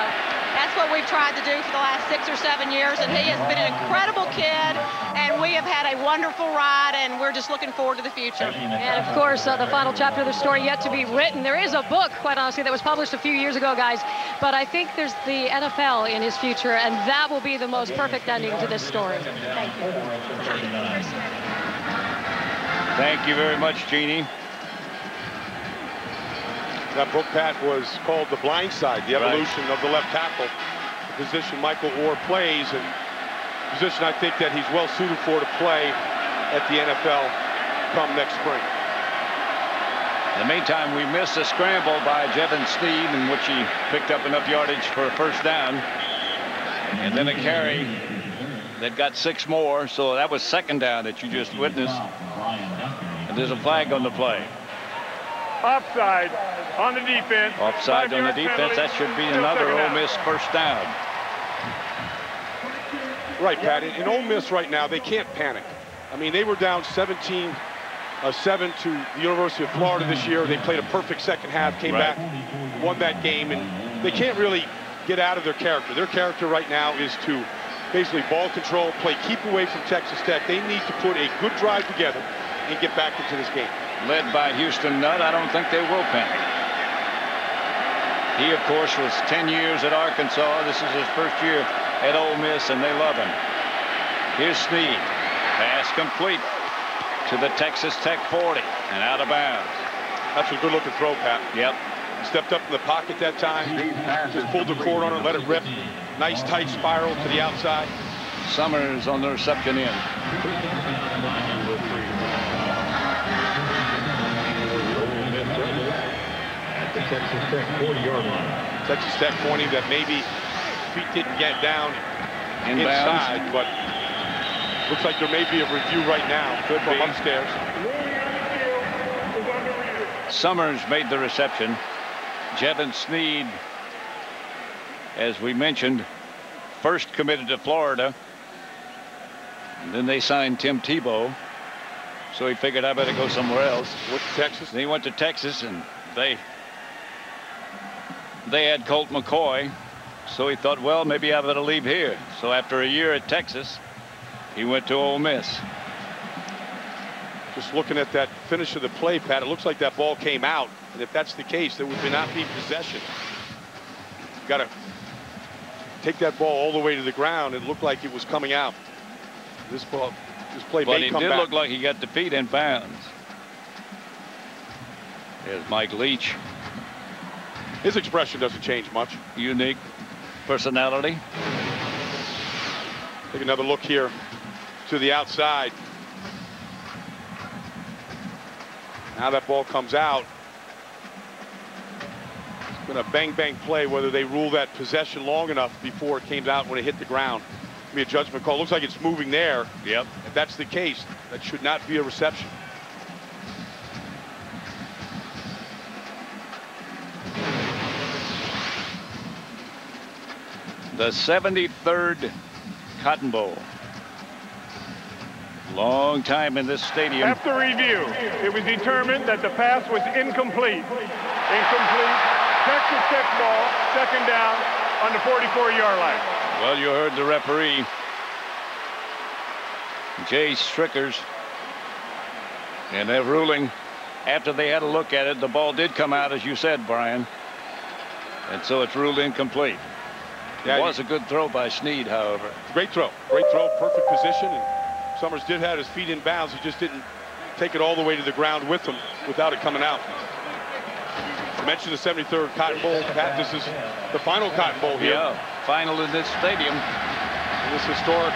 That's what we've tried to do for the last 6 or 7 years, and he has been an incredible kid, and we have had a wonderful ride, and we're just looking forward to the future. And of course, the final chapter of the story yet to be written. There is a book, quite honestly, that was published a few years ago, guys, but I think there's the NFL in his future, and that will be the most perfect ending to this story. Thank you. Thank you very much, Jeannie. That book, Pat, was called The Blind Side, the evolution of the left tackle, the position Michael Oher plays, and a position I think that he's well suited for to play at the NFL come next spring. In the meantime, we missed a scramble by Jevin Sneed, in which he picked up enough yardage for a first down. And then a carry that got 6 more, so that was second down that you just witnessed. And there's a flag on the play. Offside on the defense. Offside on the defense. That should be another Ole Miss first down. Right, Pat. In Ole Miss right now, they can't panic. I mean, they were down 17-7 to the University of Florida this year. They played a perfect second half, came back, won that game, and they can't really get out of their character. Their character right now is to basically ball control, play keep away from Texas Tech. They need to put a good drive together and get back into this game. Led by Houston Nutt, I don't think they will panic. He, of course, was 10 years at Arkansas. This is his first year at Ole Miss, and they love him. Here's Sneed. Pass complete to the Texas Tech 40 and out of bounds. That's a good-looking throw, Pat. Yep. Stepped up in the pocket that time. Just pulled the cord on it, let it rip. Nice tight spiral to the outside. Summers on the reception end. At the Texas Tech 40-yard line. Texas Tech 40 that maybe feet didn't get down inside, but looks like there may be a review right now. Could from be upstairs. Summers made the reception. Jevin Sneed, as we mentioned, first committed to Florida. And then they signed Tim Tebow. So he figured I better go somewhere else. Went to Texas? Then he went to Texas, and they had Colt McCoy. So he thought, well, maybe I better leave here. So after a year at Texas, he went to Ole Miss. Just looking at that finish of the play, Pat, it looks like that ball came out. And if that's the case, there would not be possession. You've got to take that ball all the way to the ground. It looked like it was coming out. This play may come back. But it did look like he got the feet in bounds. There's Mike Leach. His expression doesn't change much. Unique personality. Take another look here to the outside. Now that ball comes out. It's been a bang-bang play, whether they rule that possession long enough before it came out when it hit the ground. Be a judgment call. Looks like it's moving there. Yep. If that's the case, that should not be a reception. The 73rd Cotton Bowl. Long time in this stadium. After review, it was determined that the pass was incomplete. Incomplete. Texas Tech ball, second down on the 44-yard line. Well, you heard the referee, Jay Strickers, and their ruling, after they had a look at it, the ball did come out, as you said, Brian, and so it's ruled incomplete. Yeah, it was a good throw by Sneed, however. Great throw, perfect position, and Summers did have his feet in bounds. He just didn't take it all the way to the ground with him without it coming out. I mentioned the 73rd Cotton Bowl. Pat, this is the final Cotton Bowl here. Yeah, final in this stadium. In this historic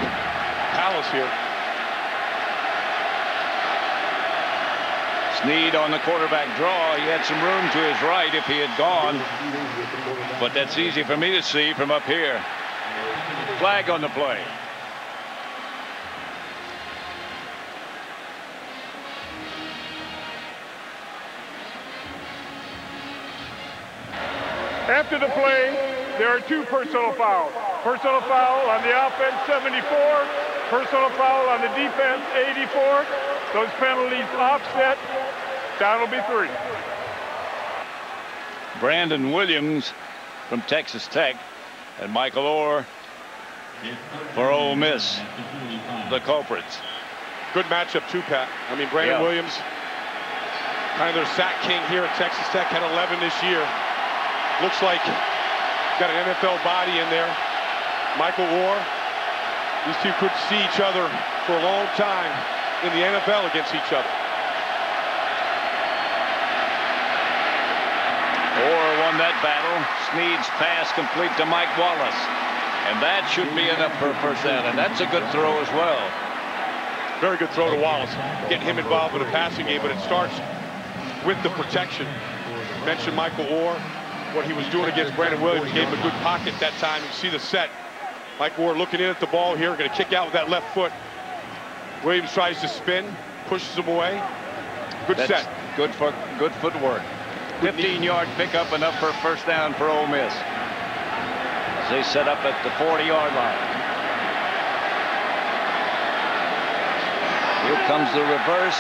palace here. Sneed on the quarterback draw. He had some room to his right if he had gone. But that's easy for me to see from up here. Flag on the play. After the play, there are 2 personal fouls. Personal foul on the offense, 74. Personal foul on the defense, 84. Those penalties offset. Down will be 3. Brandon Williams from Texas Tech And Michael Oher for Ole Miss, the culprits. Good matchup too, Pat. I mean, Brandon Williams, kind of their sack king here at Texas Tech, had 11 this year. Looks like got an NFL body in there. Michael Oher. These two could see each other for a long time in the NFL against each other. Oher won that battle. Snead's pass complete to Mike Wallace. And that should be enough for a first down. And that's a good throw as well. Very good throw to Wallace. Getting him involved in a passing game, but it starts with the protection. You mentioned Michael Oher, what he was doing against Brandon Williams. Gave him a good pocket that time. You see the set. Mike Oher looking in at the ball here. Going to kick out with that left foot. Williams tries to spin. Pushes him away. Good set. Good footwork. 15-yard pickup, enough for a first down for Ole Miss. As they set up at the 40-yard line. Here comes the reverse,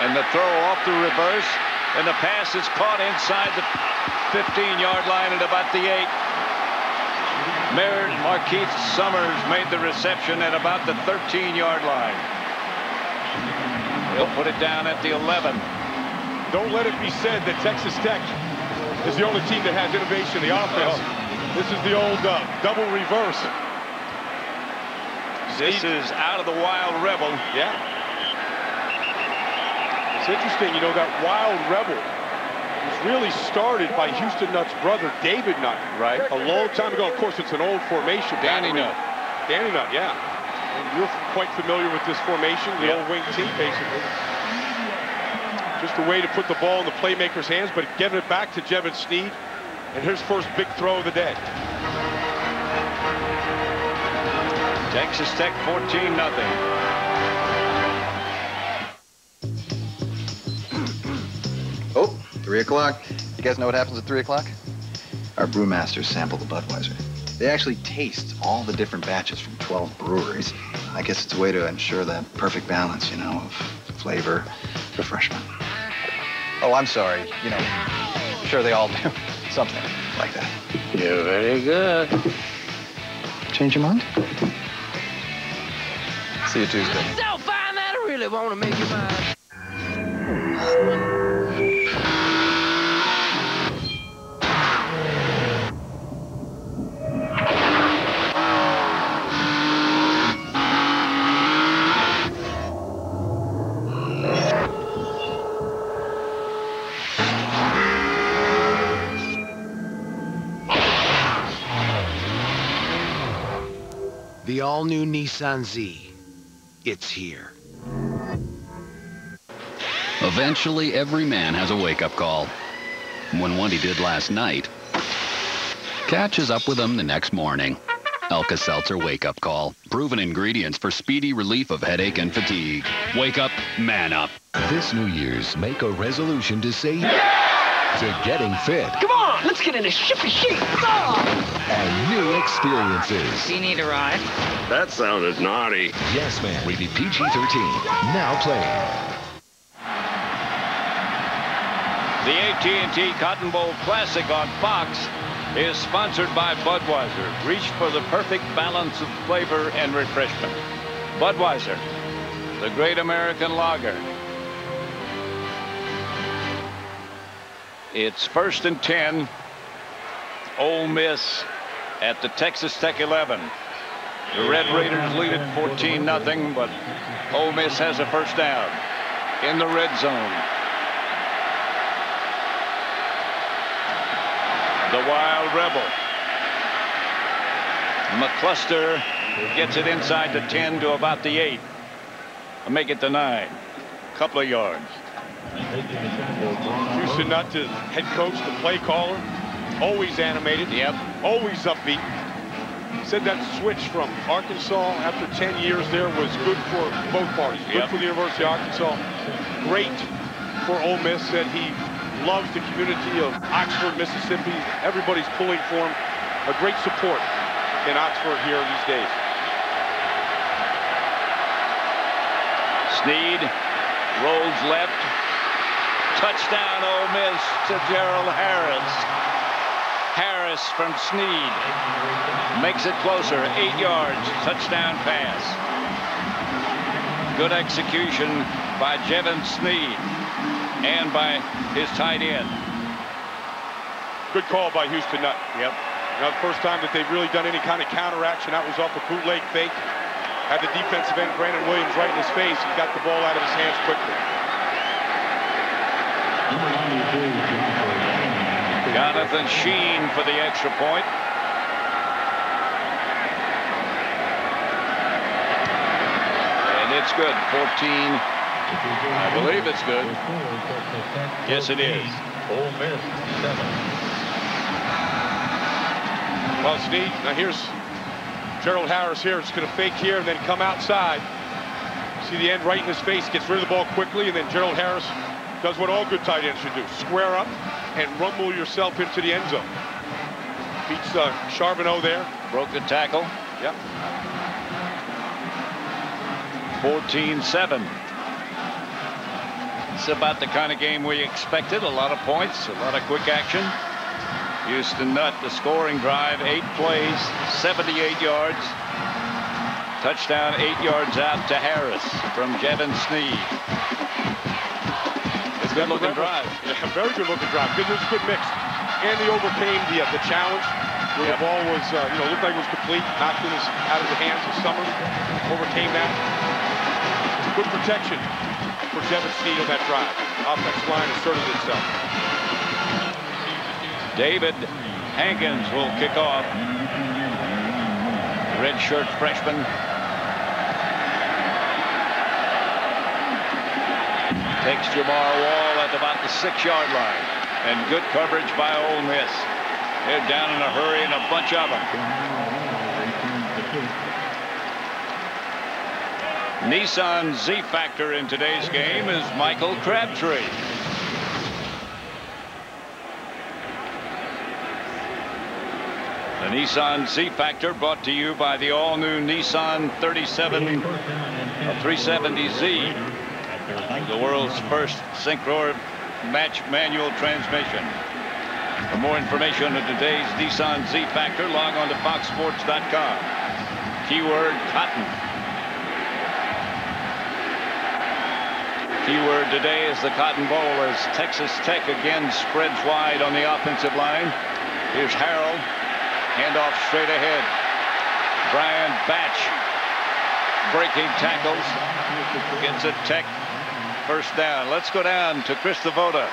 and the throw off the reverse, and the pass is caught inside the 15-yard line at about the 8. Marquise Summers made the reception at about the 13-yard line. He'll put it down at the 11. Don't let it be said that Texas Tech is the only team that has innovation in the offense. This is the old double reverse. This is out of the Wild Rebel. Yeah. It's interesting, you know, that Wild Rebel was really started by Houston Nutt's brother, David Nutt. Right. A long time ago. Of course, it's an old formation. Danny Nutt. Danny Nutt, yeah. And you're quite familiar with this formation, the old wing team, basically. Just a way to put the ball in the playmaker's hands, but giving it back to Jevin Snead. And here's first big throw of the day. Texas Tech 14-0. Oh, 3 o'clock. You guys know what happens at 3 o'clock? Our brewmasters sample the Budweiser. They actually taste all the different batches from 12 breweries. I guess it's a way to ensure that perfect balance, you know, of flavor, refreshment. Oh, I'm sorry. You know, I'm sure they all do something like that. You're very good. Change your mind? See you Tuesday. So fine that I really want to make you mine. The all-new Nissan Z. It's here. Eventually, every man has a wake-up call. When what he did last night catches up with him the next morning. Alka-Seltzer wake-up call. Proven ingredients for speedy relief of headache and fatigue. Wake up, man up. This New Year's, make a resolution to say yes to getting fit. Come on, let's get in a shippy sheet. And new experiences. Do you need a ride? That sounded naughty. Yes, man. Rated PG-13. Now playing. The AT&T Cotton Bowl Classic on Fox is sponsored by Budweiser. Reach for the perfect balance of flavor and refreshment. Budweiser, the great American lager. It's 1st and 10. Ole Miss at the Texas Tech 11. The Red Raiders lead it 14-0, but Ole Miss has a first down in the red zone. The Wild Rebel. McCluster gets it inside the 10 to about the 8. Make it the 9. Couple of yards. Houston Nutt, the head coach, the play caller, always animated. Yep. Always upbeat. Said that switch from Arkansas after 10 years there was good for both parties. Good for the University of Arkansas. Great for Ole Miss. Said he loves the community of Oxford, Mississippi. Everybody's pulling for him. A great support in Oxford here these days. Snead rolls left. Touchdown Ole Miss to Gerald Harris. Harris from Snead makes it closer. 8 yards. Touchdown pass. Good execution by Jevin Snead and by his tight end. Good call by Houston Nutt. Yep. Now, the first time that they've really done any kind of counteraction, that was off a bootleg fake. Had the defensive end, Brandon Williams, right in his face. He got the ball out of his hands quickly. Jonathan Sheen for the extra point. And it's good. 14. I believe it's good. Yes, it is. Ole Miss 7. Well, Snead, now here's Gerald Harris here. It's going to fake here and then come outside. See the end right in his face, gets rid of the ball quickly, and then Gerald Harris does what all good tight ends should do. Square up and rumble yourself into the end zone. Beats Charbonneau there. Broke the tackle. Yep. 14-7. It's about the kind of game we expected. A lot of points, a lot of quick action. Houston Nutt, the scoring drive, 8 plays, 78 yards. Touchdown 8 yards out to Harris from Jevin Snead. It's a good looking drive. Yeah, very good looking drive. Good, there's a good mix. And they overcame the challenge where the ball was, looked like it was complete, knocked out of the hands of Summers. Overcame that. Good protection for Jevin Snead on that drive. Offensive line asserted itself. David Hankins will kick off. Redshirt freshman. Takes Jamar Wall at about the 6-yard line. And good coverage by Ole Miss. They're down in a hurry and a bunch of them. Nissan Z-Factor in today's game is Michael Crabtree. The Nissan Z-Factor brought to you by the all-new Nissan 370Z, the world's first synchro match manual transmission. For more information on today's Nissan Z-Factor, log on to foxsports.com. Keyword cotton. Keyword today is the Cotton Bowl as Texas Tech again spreads wide on the offensive line. Here's Harrell. Handoff straight ahead. Brian Batch breaking tackles. Gets a Tech first down. Let's go down to Chris Devoda.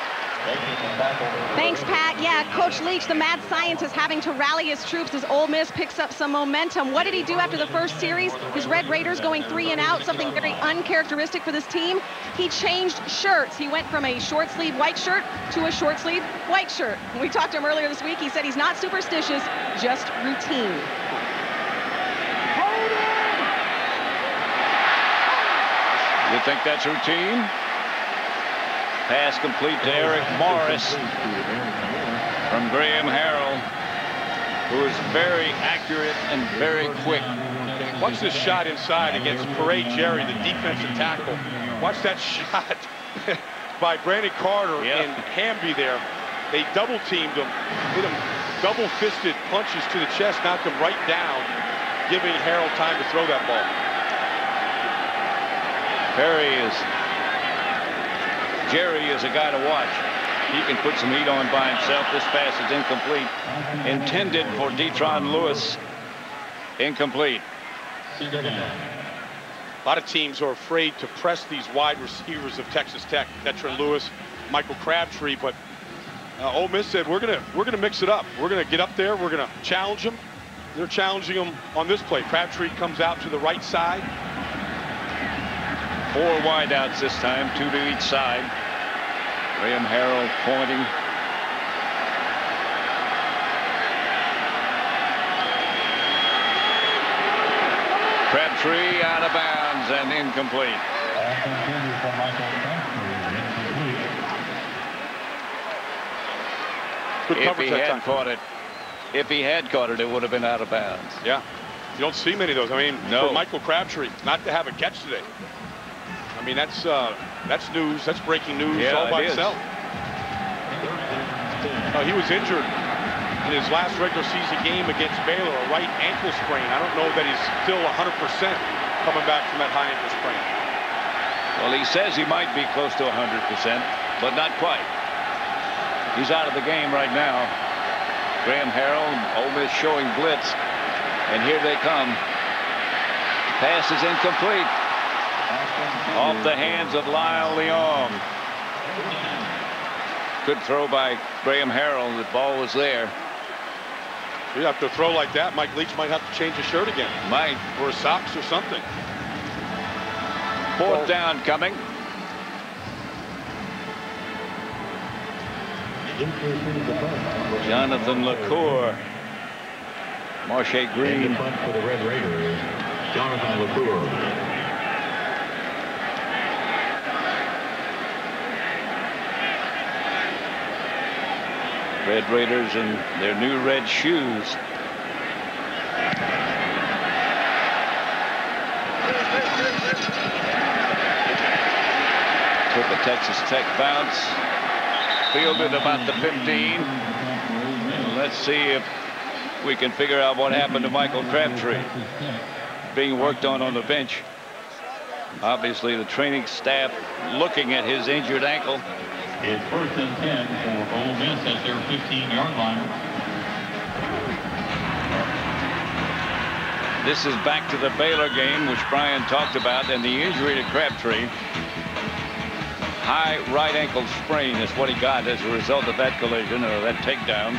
Thanks, Pat. Yeah, Coach Leach, the mad scientist, having to rally his troops as Ole Miss picks up some momentum. What did he do after the first series? His Red Raiders going 3 and out, something very uncharacteristic for this team. He changed shirts. He went from a short sleeve white shirt to a short sleeve white shirt. When we talked to him earlier this week, he said he's not superstitious, just routine. You think that's routine? Pass complete to Eric Morris from Graham Harrell, who is very accurate and very quick. Watch this shot inside against Parade Jerry, the defensive tackle. Watch that shot by Brandon Carter and Hamby there. They double teamed him, hit him double-fisted punches to the chest, knocked him right down, giving Harrell time to throw that ball. Jerry is a guy to watch. He can put some heat on by himself. This pass is incomplete. Intended for Detron Lewis. Incomplete. A lot of teams are afraid to press these wide receivers of Texas Tech. Detron Lewis, Michael Crabtree, but Ole Miss said we're gonna mix it up. We're gonna get up there. We're gonna challenge them. They're challenging them on this play. Crabtree comes out to the right side. 4 wideouts this time, 2 to each side. Graham Harrell pointing. Crabtree out of bounds and incomplete. If he had caught it, it would have been out of bounds. Yeah, you don't see many of those. I mean, for Michael Crabtree not to have a catch today. I mean, that's news. That's breaking news all by itself. He was injured in his last regular season game against Baylor, a right ankle sprain. I don't know that he's still 100% coming back from that high ankle sprain. Well, he says he might be close to 100%, but not quite. He's out of the game right now. Graham Harrell, Ole Miss showing blitz, and here they come. Pass is incomplete. Off the hands of Lyle Leong. Good throw by Graham Harrell. The ball was there. You have to throw like that, Mike Leach might have to change his shirt again. Might. Or his socks or something. Fourth down coming. Jonathan LaCour. Marche Green. For the Red Raiders, Jonathan LaCour. Red Raiders in their new red shoes. Took a Texas Tech bounce. Fielded about the 15. Let's see if we can figure out what happened to Michael Crabtree. Being worked on the bench. Obviously the training staff looking at his injured ankle. It's 1st and 10 for Ole Miss at their 15-yard line. This is back to the Baylor game, which Brian talked about, and the injury to Crabtree. High right ankle sprain is what he got as a result of that collision or that takedown.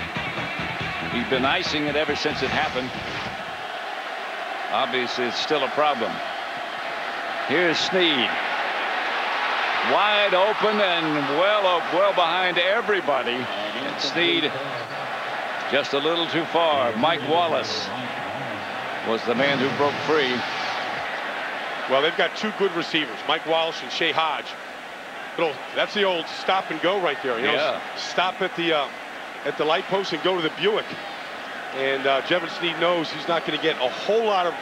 He's been icing it ever since it happened. Obviously, it's still a problem. Here's Snead. Wide open and well behind everybody. And Snead just a little too far. Mike Wallace was the man who broke free. Well, they've got two good receivers, Mike Wallace and Shea Hodge. That's the old stop and go right there. You know, stop at the light post and go to the Buick. And Jevon Snead knows he's not going to get a whole lot of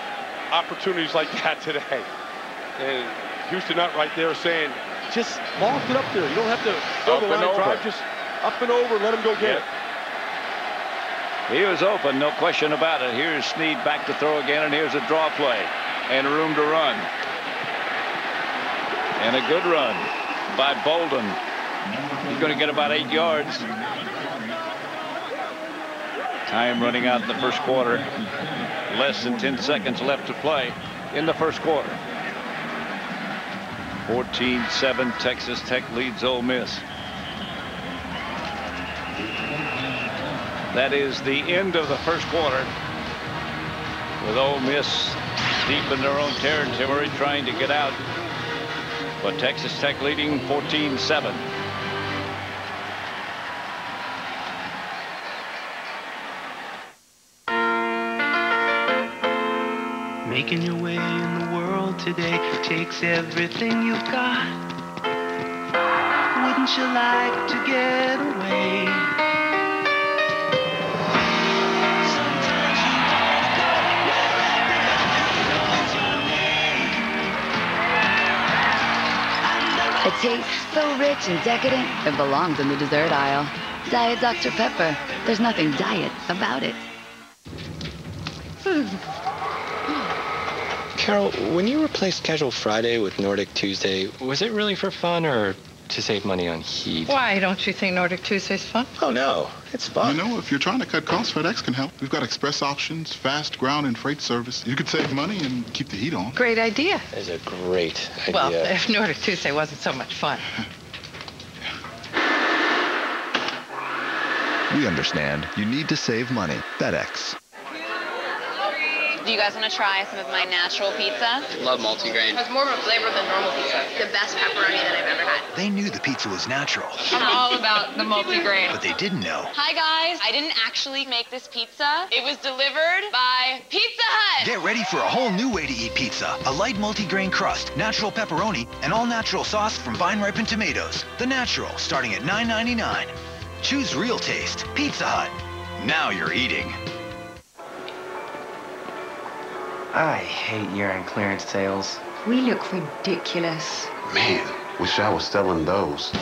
opportunities like that today. And Houston Nutt right there saying, just loft it up there. You don't have to go the line drive, just up and over and let him go get it. He was open, no question about it. Here's Snead back to throw again, and here's a draw play and room to run. And a good run by Bolden. He's going to get about 8 yards. Time running out in the first quarter. Less than 10 seconds left to play in the first quarter. 14-7, Texas Tech leads Ole Miss. That is the end of the first quarter, with Ole Miss deep in their own territory trying to get out. But Texas Tech leading 14-7. Making your way in the world today takes everything you've got. Wouldn't you like to get away? A taste so rich and decadent, it belongs in the dessert aisle. Diet Dr. Pepper. There's nothing diet about it. Carol, when you replaced Casual Friday with Nordic Tuesday, was it really for fun or to save money on heat? Why, don't you think Nordic Tuesday's fun? Oh, no. It's fun. You know, if you're trying to cut costs, FedEx can help. We've got express options, fast ground and freight service. You could save money and keep the heat on. Great idea. It's a great idea. Well, if Nordic Tuesday wasn't so much fun. We understand. You need to save money. FedEx. Do you guys want to try some of my natural pizza? Love multigrain. It has more of a flavor than normal pizza. The best pepperoni that I've ever had. They knew the pizza was natural. I'm all about the multigrain. But they didn't know. Hi, guys. I didn't actually make this pizza. It was delivered by Pizza Hut. Get ready for a whole new way to eat pizza. A light multigrain crust, natural pepperoni, and all-natural sauce from vine-ripened tomatoes. The Natural, starting at $9.99. Choose real taste. Pizza Hut. Now you're eating. I hate year-end clearance sales. We look ridiculous. Man, wish I was selling those.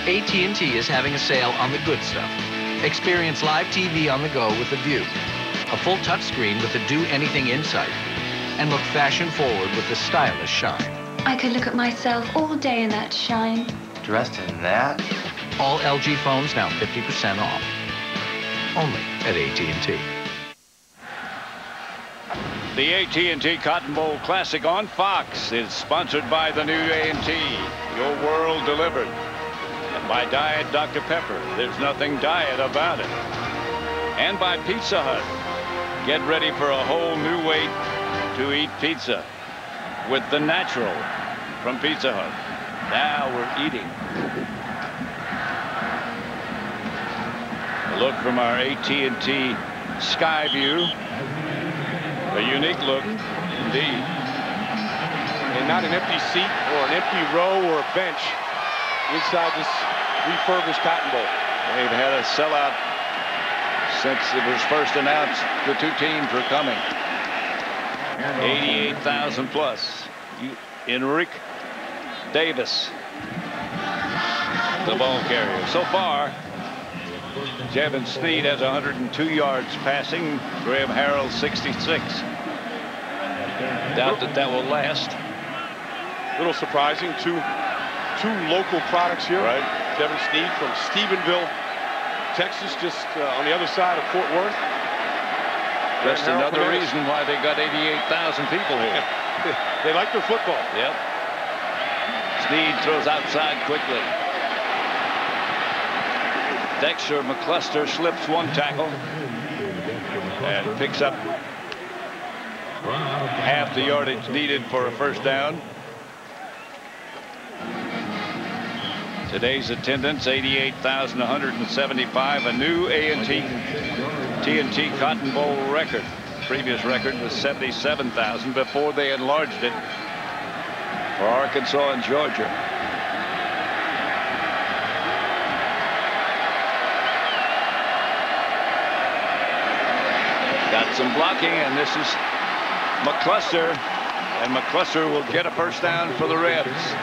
AT&T is having a sale on the good stuff. Experience live TV on the go with the View, a full touchscreen with the Do Anything Insight, and look fashion-forward with the stylish Shine. I could look at myself all day in that Shine. Dressed in that? All LG phones now 50% off. Only at AT&T. The AT&T Cotton Bowl Classic on Fox is sponsored by the new A&T, Your World Delivered, and by Diet Dr. Pepper. There's nothing diet about it. And by Pizza Hut. Get ready for a whole new way to eat pizza with the natural from Pizza Hut. Now we're eating. A look from our AT&T Sky View. A unique look, indeed. And not an empty seat or an empty row or a bench inside this refurbished Cotton Bowl. They've had a sellout since it was first announced the two teams were coming. 88,000 plus. Enrique Davis, the ball carrier. So far, Jevin Sneed has 102 yards passing. Graham Harrell 66. Doubt that will last. A little surprising. Two local products here. Right. Jevin Sneed from Stephenville, Texas, just on the other side of Fort Worth. Just another reason why they got 88,000 people here. They like their football. Yep. Sneed throws outside quickly. Dexter McCluster slips one tackle and picks up half the yardage needed for a first down. Today's attendance, 88,175, a new A&T TNT Cotton Bowl record. Previous record was 77,000 before they enlarged it for Arkansas and Georgia. Got some blocking, and this is McCluster, and McCluster will get a first down for the Rebs.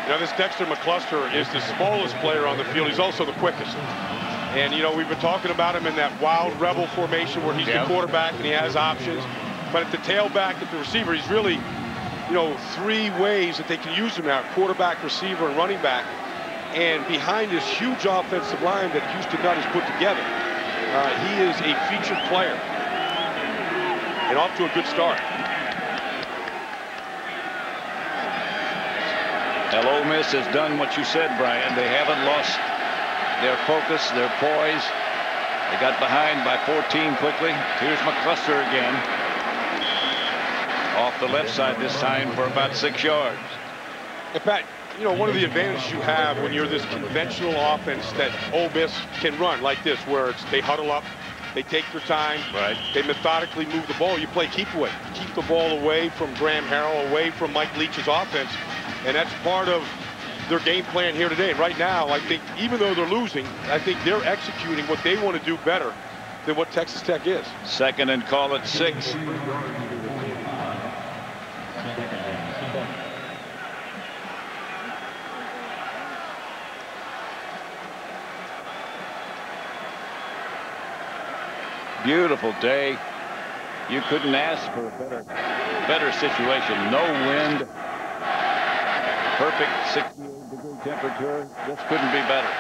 You know, this Dexter McCluster is the smallest player on the field. He's also the quickest. And, you know, we've been talking about him in that wild rebel formation where he's the quarterback and he has options. But at the tailback, at the receiver, he's really, you know, three ways that they can use him now: quarterback, receiver, and running back. And behind this huge offensive line that Houston Nutt has put together, he is a featured player and off to a good start. Ole Miss has done what you said, Brian. They haven't lost their focus, their poise. They got behind by 14 quickly. Here's McCluster again. Off the left side this time for about 6 yards. In fact, you know, one of the advantages you have when you're this conventional offense that Ole Miss can run like this, where they huddle up, they take their time, they methodically move the ball. You play keep away. Keep the ball away from Graham Harrell, away from Mike Leach's offense. And that's part of their game plan here today. And right now, I think even though they're losing, I think they're executing what they want to do better than what Texas Tech is. Second and call it 6. Beautiful day. You couldn't ask for a better situation. No wind. Perfect 68-degree temperature. This couldn't be better.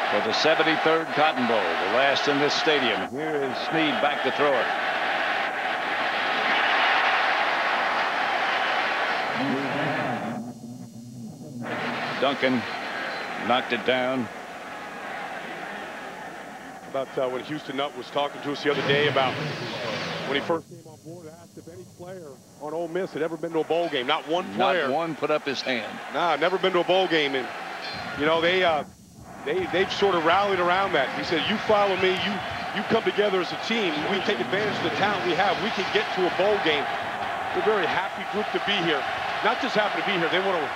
For the 73rd Cotton Bowl, the last in this stadium. Here is Sneed back to throw it. Duncan knocked it down. About when Houston Nutt was talking to us the other day about when he first came on board, asked if any player on Ole Miss had ever been to a bowl game. Not one player. Not one put up his hand. Nah, never been to a bowl game. And, you know, they've sort of rallied around that. He said, you follow me, you come together as a team, we take advantage of the talent we have, we can get to a bowl game. They're a very happy group to be here. Not just happy to be here, they want to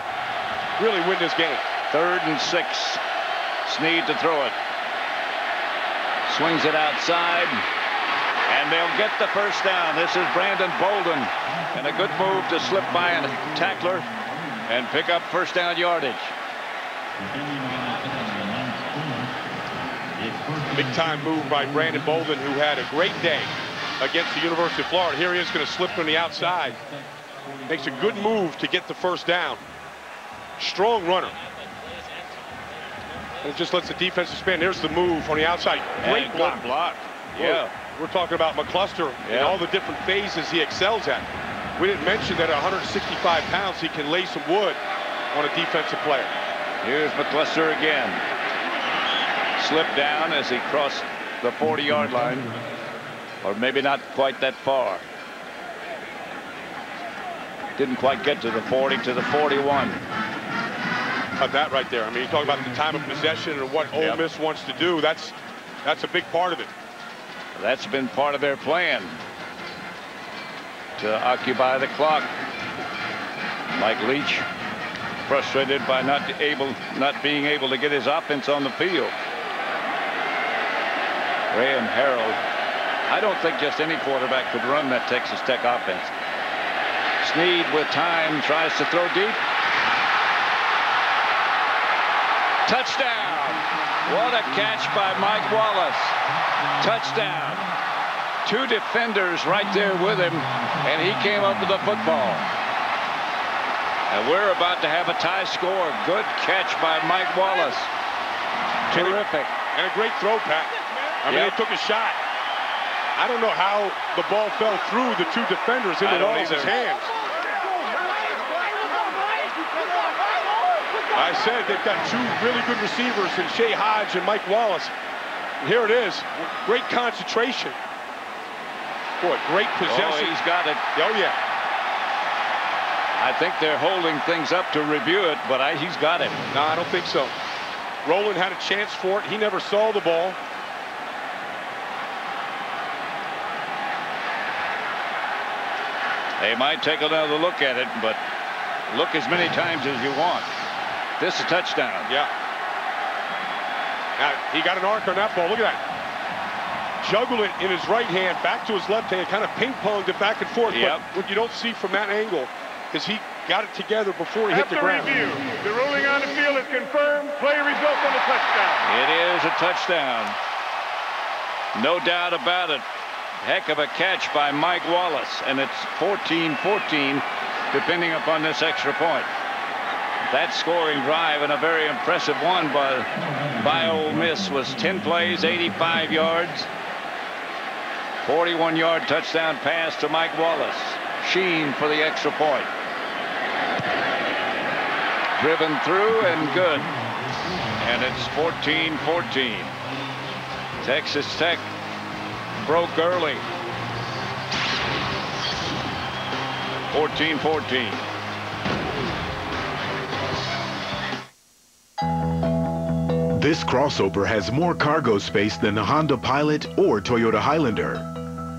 really win this game. 3rd and 6. Sneed to throw it. Swings it outside, and they'll get the first down. This is Brandon Bolden, and a good move to slip by a tackler and pick up first down yardage. Big-time move by Brandon Bolden, who had a great day against the University of Florida. Here he is going to slip on the outside. Makes a good move to get the first down. Strong runner. And it just lets the defense spin. There's the move on the outside. Great block. Yeah. We're talking about McCluster and all the different phases he excels at. We didn't mention that at 165 pounds, he can lay some wood on a defensive player. Here's McCluster again. Slipped down as he crossed the 40-yard line, or maybe not quite that far. Didn't quite get to the 40, to the 41. That right there. I mean, you talk about the time of possession and what Ole Miss wants to do. That's a big part of it. That's been part of their plan, to occupy the clock. Mike Leach frustrated by not being able to get his offense on the field. Ray and Harold. I don't think just any quarterback could run that Texas Tech offense. Snead with time tries to throw deep. Touchdown! What a catch by Mike Wallace. Touchdown. Two defenders right there with him, and he came up with the football. And we're about to have a tie score. Good catch by Mike Wallace. Terrific. And a great throw, Pat. I mean, he took a shot. I don't know how the ball fell through the two defenders into Wallace's hands. I said they've got two really good receivers in Shea Hodge and Mike Wallace. And here it is. Great concentration. Boy, great possession. Oh, he's got it. Oh, yeah. I think they're holding things up to review it, but he's got it. No, I don't think so. Rowland had a chance for it. He never saw the ball. They might take another look at it, but look as many times as you want. This is a touchdown. Yeah. Now, he got an arc on that ball. Look at that. Juggled it in his right hand, back to his left hand, kind of ping-ponged it back and forth. But what you don't see from that angle is he got it together before he hit the ground. Review. The ruling on the field is confirmed. Play result on the touchdown. It is a touchdown. No doubt about it. Heck of a catch by Mike Wallace, and it's 14-14, depending upon this extra point. That scoring drive, and a very impressive one by Ole Miss, was 10 plays, 85 yards, 41-yard touchdown pass to Mike Wallace. Sheen for the extra point. Driven through and good. And it's 14-14. Texas Tech broke early. 14-14. This crossover has more cargo space than the Honda Pilot or Toyota Highlander.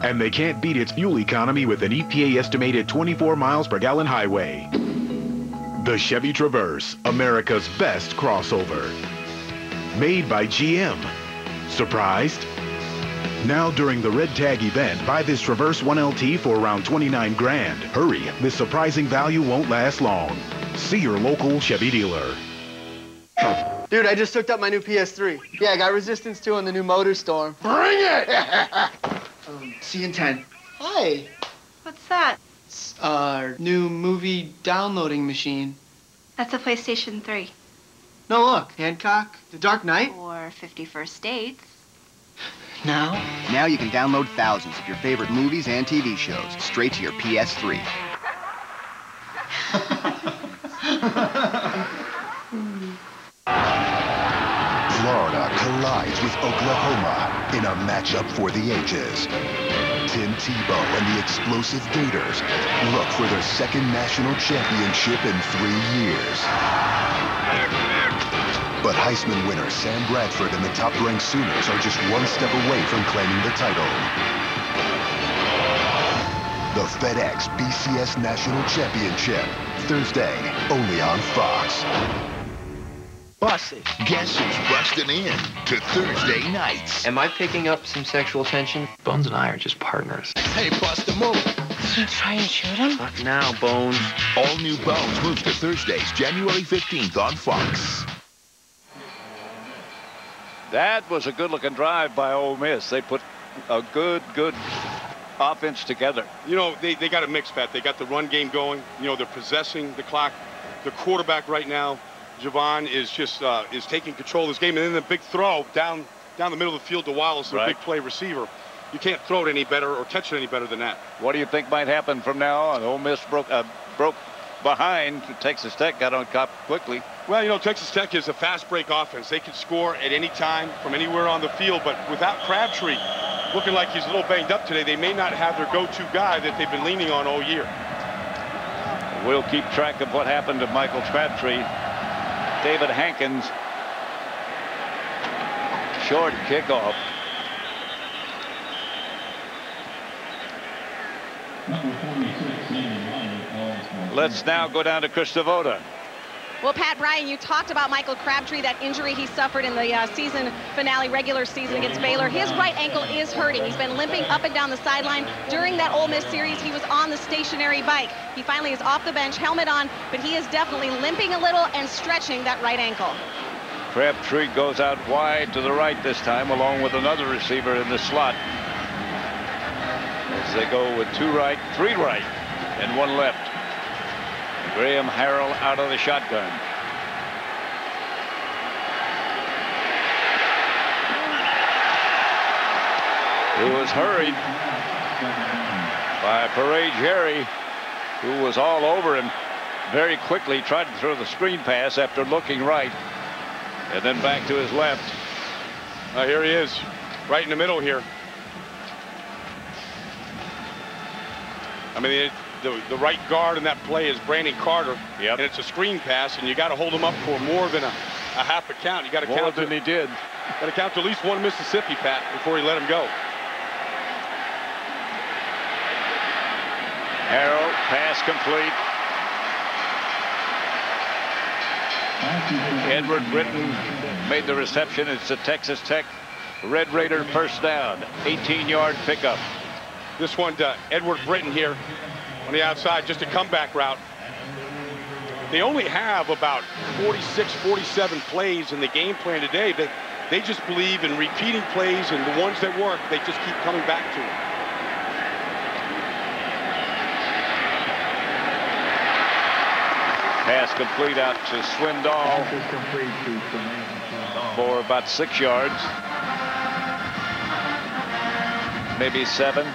And they can't beat its fuel economy with an EPA-estimated 24 miles per gallon highway. The Chevy Traverse, America's best crossover. Made by GM. Surprised? Now during the Red Tag event, buy this Traverse 1LT for around $29 grand. Hurry, this surprising value won't last long. See your local Chevy dealer. Dude, I just hooked up my new PS3. Yeah, I got Resistance 2 on the new Motor Storm. Bring it! See you in 10. Hi. What's that? It's our new movie downloading machine. That's a PlayStation 3. No, look. Hancock, The Dark Knight. Or 50 First Dates. Now you can download thousands of your favorite movies and TV shows straight to your PS3. Florida collides with Oklahoma in a matchup for the ages. Tim Tebow and the explosive Gators look for their second national championship in 3 years. But Heisman winner Sam Bradford and the top-ranked Sooners are just one step away from claiming the title. The FedEx BCS National Championship, Thursday, only on Fox. Busted. Guess who's busting in to Thursday nights? Am I picking up some sexual tension? Bones and I are just partners. Hey, Buster, move. Did you try and shoot him? Not now, Bones. All new Bones moves to Thursdays, January 15th on Fox. That was a good-looking drive by Ole Miss. They put a good offense together. You know, they got a mix, Pat. They got the run game going. You know, they're possessing the clock. The quarterback right now, Javon, is just is taking control of this game. And then the big throw down the middle of the field to Wallace, the big play receiver. You can't throw it any better or catch it any better than that. What do you think might happen from now on? Ole Miss broke behind. Texas Tech got on top quickly. Well, you know, Texas Tech is a fast break offense. They can score at any time from anywhere on the field, but without Crabtree looking like he's a little banged up today, they may not have their go-to guy that they've been leaning on all year. We'll keep track of what happened to Michael Crabtree. David Hankins, short kickoff. Let's now go down to Chris Devoda. Well, Pat Bryan, you talked about Michael Crabtree, that injury he suffered in the season finale, regular season against Baylor. His right ankle is hurting. He's been limping up and down the sideline. During that Ole Miss series, he was on the stationary bike. He finally is off the bench, helmet on, but he is definitely limping a little and stretching that right ankle. Crabtree goes out wide to the right this time, along with another receiver in the slot. As they go with 2 right, 3 right, and 1 left. Graham Harrell out of the shotgun. He was hurried by Parade Jerry, who was all over him very quickly, tried to throw the screen pass after looking right, and then back to his left. Here he is, right in the middle here. I mean, the right guard in that play is Brandon Carter, and it's a screen pass, and you got to hold him up for more than a half a count. You got to count more than he did. Got to count to at least 1 Mississippi, Pat, before he let him go. Harrell, pass complete. Edward Britton made the reception. It's a Texas Tech Red Raider first down, 18-yard pickup. This one to Edward Britton here on the outside, just a comeback route. They only have about 46, 47 plays in the game plan today. They just believe in repeating plays, and the ones that work, they just keep coming back to them. Pass complete out to Swindoll for about 6 yards. Maybe 7.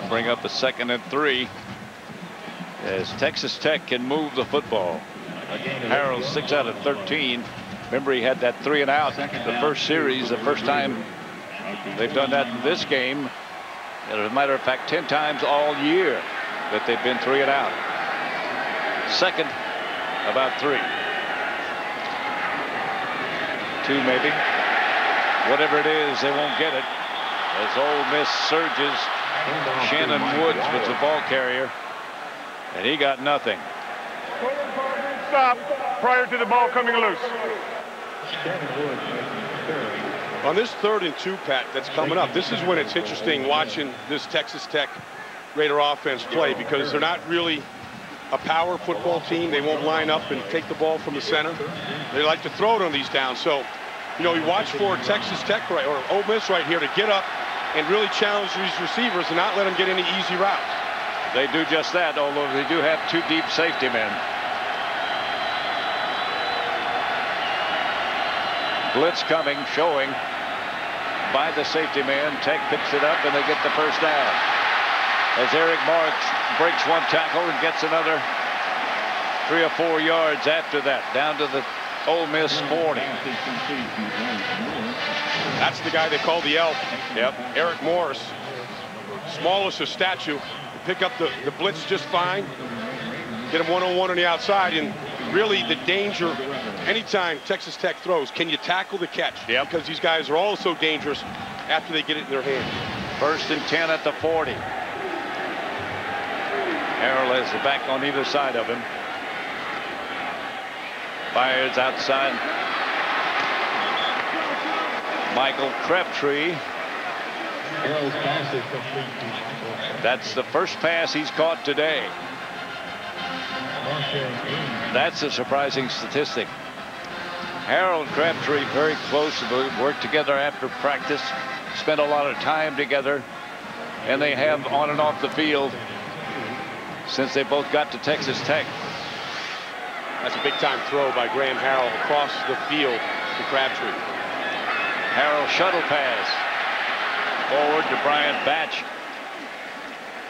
Bring up a 2nd and 3 as Texas Tech can move the football. Harrell 6 out of 13. Remember, he had that 3 and out the first series, the first time they've done that in this game. As a matter of fact, 10 times all year that they've been 3 and out. 2nd, about 3. 2 maybe. Whatever it is, they won't get it. As Ole Miss surges, Shannon Woods was the ball carrier, and he got nothing. Stop prior to the ball coming loose. On this 3rd and 2, Pat, that's coming up, this is when it's interesting watching this Texas Tech Raider offense play, because they're not really a power football team. They won't line up and take the ball from the center. They like to throw it on these downs. So, you know, you watch for Texas Tech or Ole Miss right here to get up and really challenge these receivers and not let them get any easy routes. They do just that, although they do have 2 deep safety men. Blitz coming, showing by the safety man. Tech picks it up, and they get the first down. As Eric Marks breaks 1 tackle and gets another 3 or 4 yards after that, down to the Ole Miss 40. That's the guy they call the elf. Yep. Eric Morris, smallest of stature, pick up the blitz just fine, get him one-on-one on the outside, and really the danger anytime Texas Tech throws, can you tackle the catch? Yep. Because these guys are all so dangerous after they get it in their hand. 1st and 10 at the 40. Harrell has the back on either side of him. Fires outside. Michael Crabtree. That's the first pass he's caught today. That's a surprising statistic. Harold Crabtree very close. They worked together after practice, spent a lot of time together, and they have on and off the field since they both got to Texas Tech. That's a big-time throw by Graham Harrell across the field to Crabtree. Harrell shuttle pass forward to Brian Batch.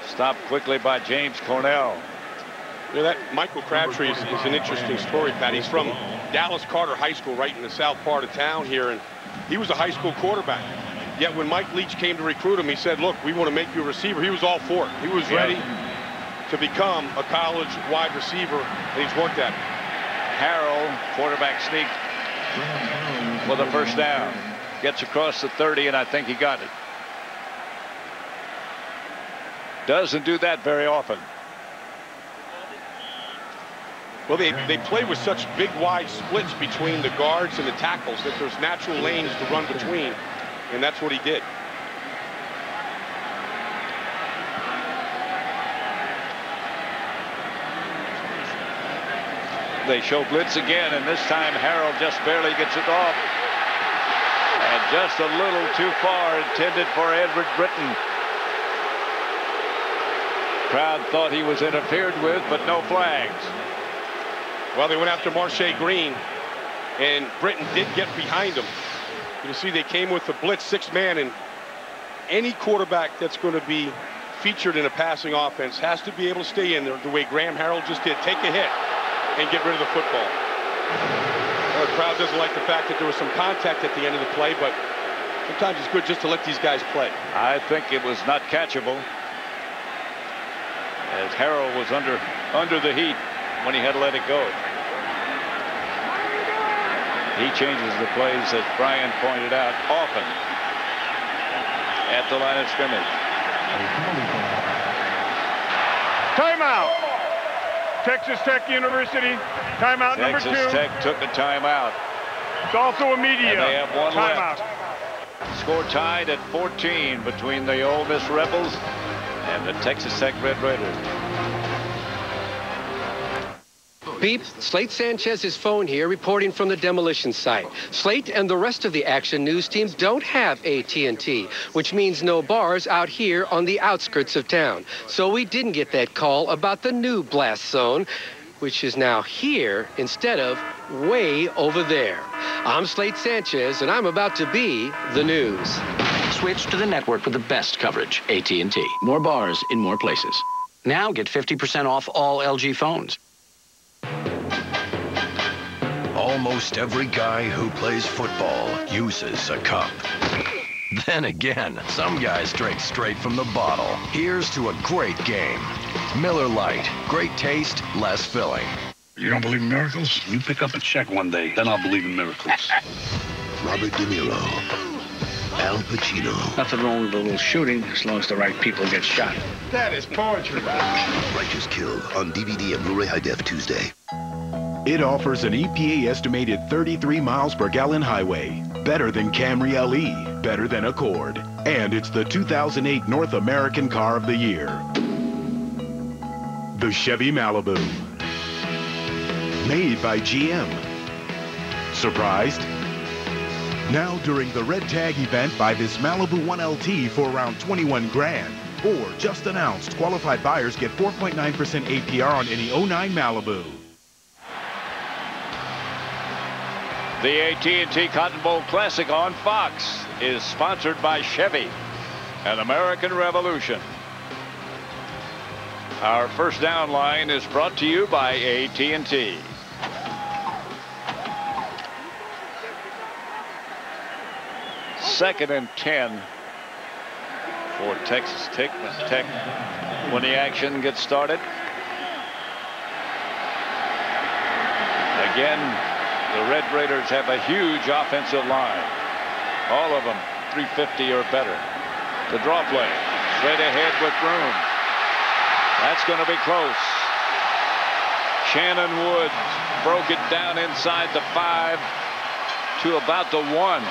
Stopped quickly by James Cornell. You know, that Michael Crabtree is an interesting story, Pat. He's from Dallas Carter High School, right in the south part of town here, and he was a high school quarterback. Yet when Mike Leach came to recruit him, he said, look, we want to make you a receiver. He was all for it. He was ready to become a college wide receiver, and he's worked at it. Harrell, quarterback sneak for the first down. Gets across the 30, and I think he got it. Doesn't do that very often. Well, they play with such big, wide splits between the guards and the tackles that there's natural lanes to run between, and that's what he did. They show blitz again, and this time Harrell just barely gets it off. And just a little too far, intended for Edward Britton. Crowd thought he was interfered with, but no flags. Well, they went after Marche Green, and Britton did get behind him. You can see they came with the blitz 6-man, and any quarterback that's going to be featured in a passing offense has to be able to stay in there the way Graham Harrell just did. Take a hit and get rid of the football. Well, the crowd doesn't like the fact that there was some contact at the end of the play, but sometimes it's good just to let these guys play. I think it was not catchable, as Harrell was under the heat when he had to let it go. He changes the plays, as Brian pointed out, often at the line of scrimmage. Timeout. Texas Tech University. Timeout number 2. Texas Tech took a timeout. It's also a media. And they have one timeout. left. Score tied at 14 between the Ole Miss Rebels and the Texas Tech Red Raiders. Beep, Slate Sanchez's phone here, reporting from the demolition site. Slate and the rest of the Action News team don't have AT&T, which means no bars out here on the outskirts of town. So we didn't get that call about the new blast zone, which is now here instead of way over there. I'm Slate Sanchez, and I'm about to be the news. Switch to the network with the best coverage, AT&T. More bars in more places. Now get 50% off all LG phones. Almost every guy who plays football uses a cup. Then again, some guys drink straight from the bottle. Here's to a great game. Miller Lite. Great taste, less filling. You don't believe in miracles? You pick up a check one day, then I'll believe in miracles. Robert De Niro. Al Pacino. Nothing wrong with a little shooting as long as the right people get shot. That is poetry. Righteous Kill on DVD and Blu-ray High Def Tuesday. It offers an EPA estimated 33 miles per gallon highway. Better than Camry LE. Better than Accord. And it's the 2008 North American Car of the Year. The Chevy Malibu. Made by GM. Surprised? Now during the Red Tag event, buy this Malibu 1LT for around 21 grand. Or just announced, qualified buyers get 4.9% APR on any 09 Malibu. The AT&T Cotton Bowl Classic on Fox is sponsored by Chevy, an American Revolution. Our first down line is brought to you by AT&T. Second and 10 for Texas Tech when the action gets started. Again, the Red Raiders have a huge offensive line. All of them 350 or better. The draw play, straight ahead with room. That's going to be close. Shannon Woods broke it down inside the 5 to about the 1.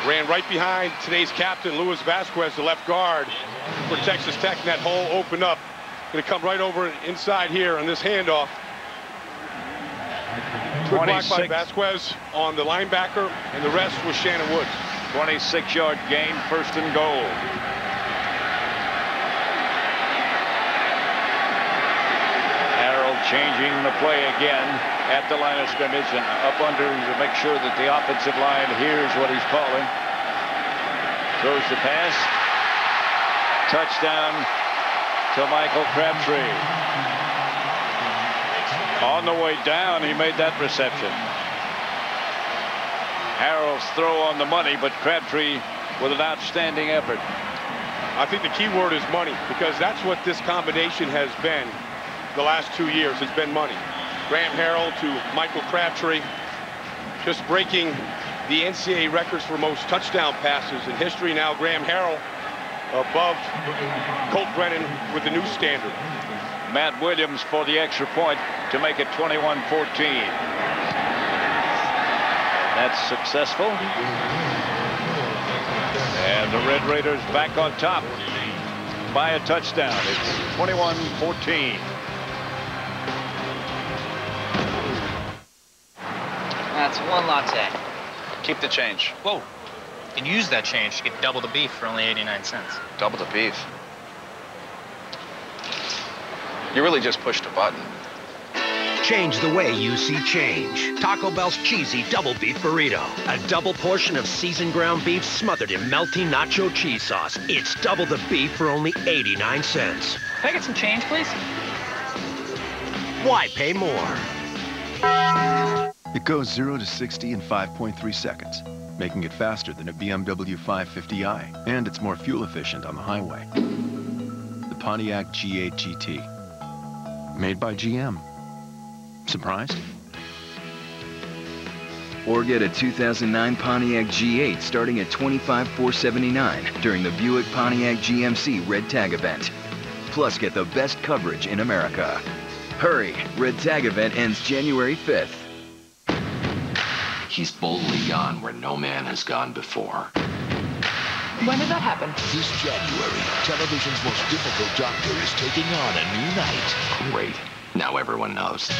Ran right behind today's captain, Luis Vasquez, the left guard for Texas Tech. And that hole opened up. Going to come right over inside here on this handoff. Good block by Vasquez on the linebacker, and the rest was Shannon Woods. 26-yard gain, 1st and goal. Harold changing the play again at the line of scrimmage and up under to make sure that the offensive line hears what he's calling. Throws the pass. Touchdown to Michael Crabtree. On the way down, he made that reception. Harold's throw on the money, but Crabtree with an outstanding effort. I think the key word is money, because that's what this combination has been the last 2 years. It's been money. Graham Harrell to Michael Crabtree, just breaking the NCAA records for most touchdown passes in history. Now Graham Harrell above Colt Brennan with the new standard. Matt Williams for the extra point to make it 21-14. That's successful. And the Red Raiders back on top by a touchdown. It's 21-14. That's 1 latte. Keep the change. Whoa. You can use that change to get double the beef for only 89 cents. Double the beef. You really just pushed a button. Change the way you see change. Taco Bell's cheesy double beef burrito. A double portion of seasoned ground beef smothered in melty nacho cheese sauce. It's double the beef for only 89 cents. Can I get some change, please? Why pay more? It goes 0 to 60 in 5.3 seconds, making it faster than a BMW 550i, and it's more fuel efficient on the highway. The Pontiac G8 GT. Made by GM. Surprised? Or get a 2009 Pontiac G8 starting at $25,479 during the Buick Pontiac GMC Red Tag event. Plus, get the best coverage in America. Hurry! Red Tag event ends January 5th. He's boldly gone where no man has gone before. When did that happen? This January, television's most difficult doctor is taking on a new night. Great. Now everyone knows.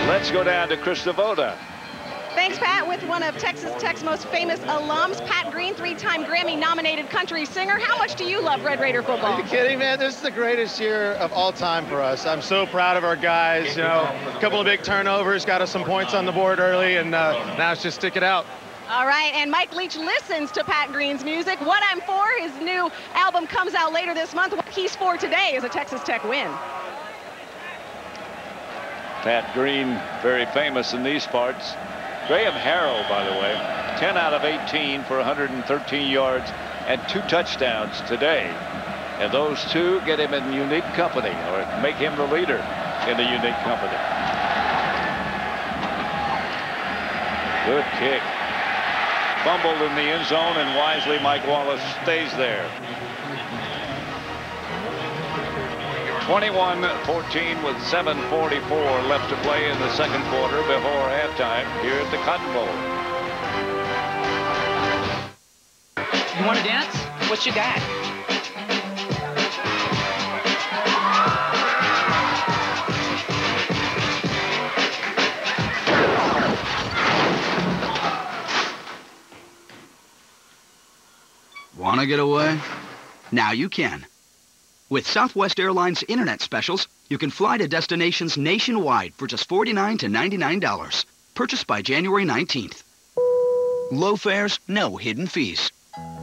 Let's go down to Chris Devoda. Thanks, Pat. With one of Texas Tech's most famous alums, Pat Green, 3-time Grammy-nominated country singer. How much do you love Red Raider football? Are you kidding, man? This is the greatest year of all time for us. I'm so proud of our guys. You know, a couple of big turnovers, got us some points on the board early, and now it's just stick it out. All right, and Mike Leach listens to Pat Green's music. What I'm For, his new album comes out later this month. What he's for today is a Texas Tech win. Pat Green, very famous in these parts. Graham Harrell, by the way, 10 out of 18 for 113 yards and 2 touchdowns today. And those 2 get him in unique company, or make him the leader in the unique company. Good kick. Fumbled in the end zone, and wisely Mike Wallace stays there. 21-14 with 7:44 left to play in the second quarter before halftime here at the Cotton Bowl. You want to dance? What you got? Want to get away? Now you can. With Southwest Airlines Internet Specials, you can fly to destinations nationwide for just $49 to $99. Purchased by January 19th. Low fares, no hidden fees.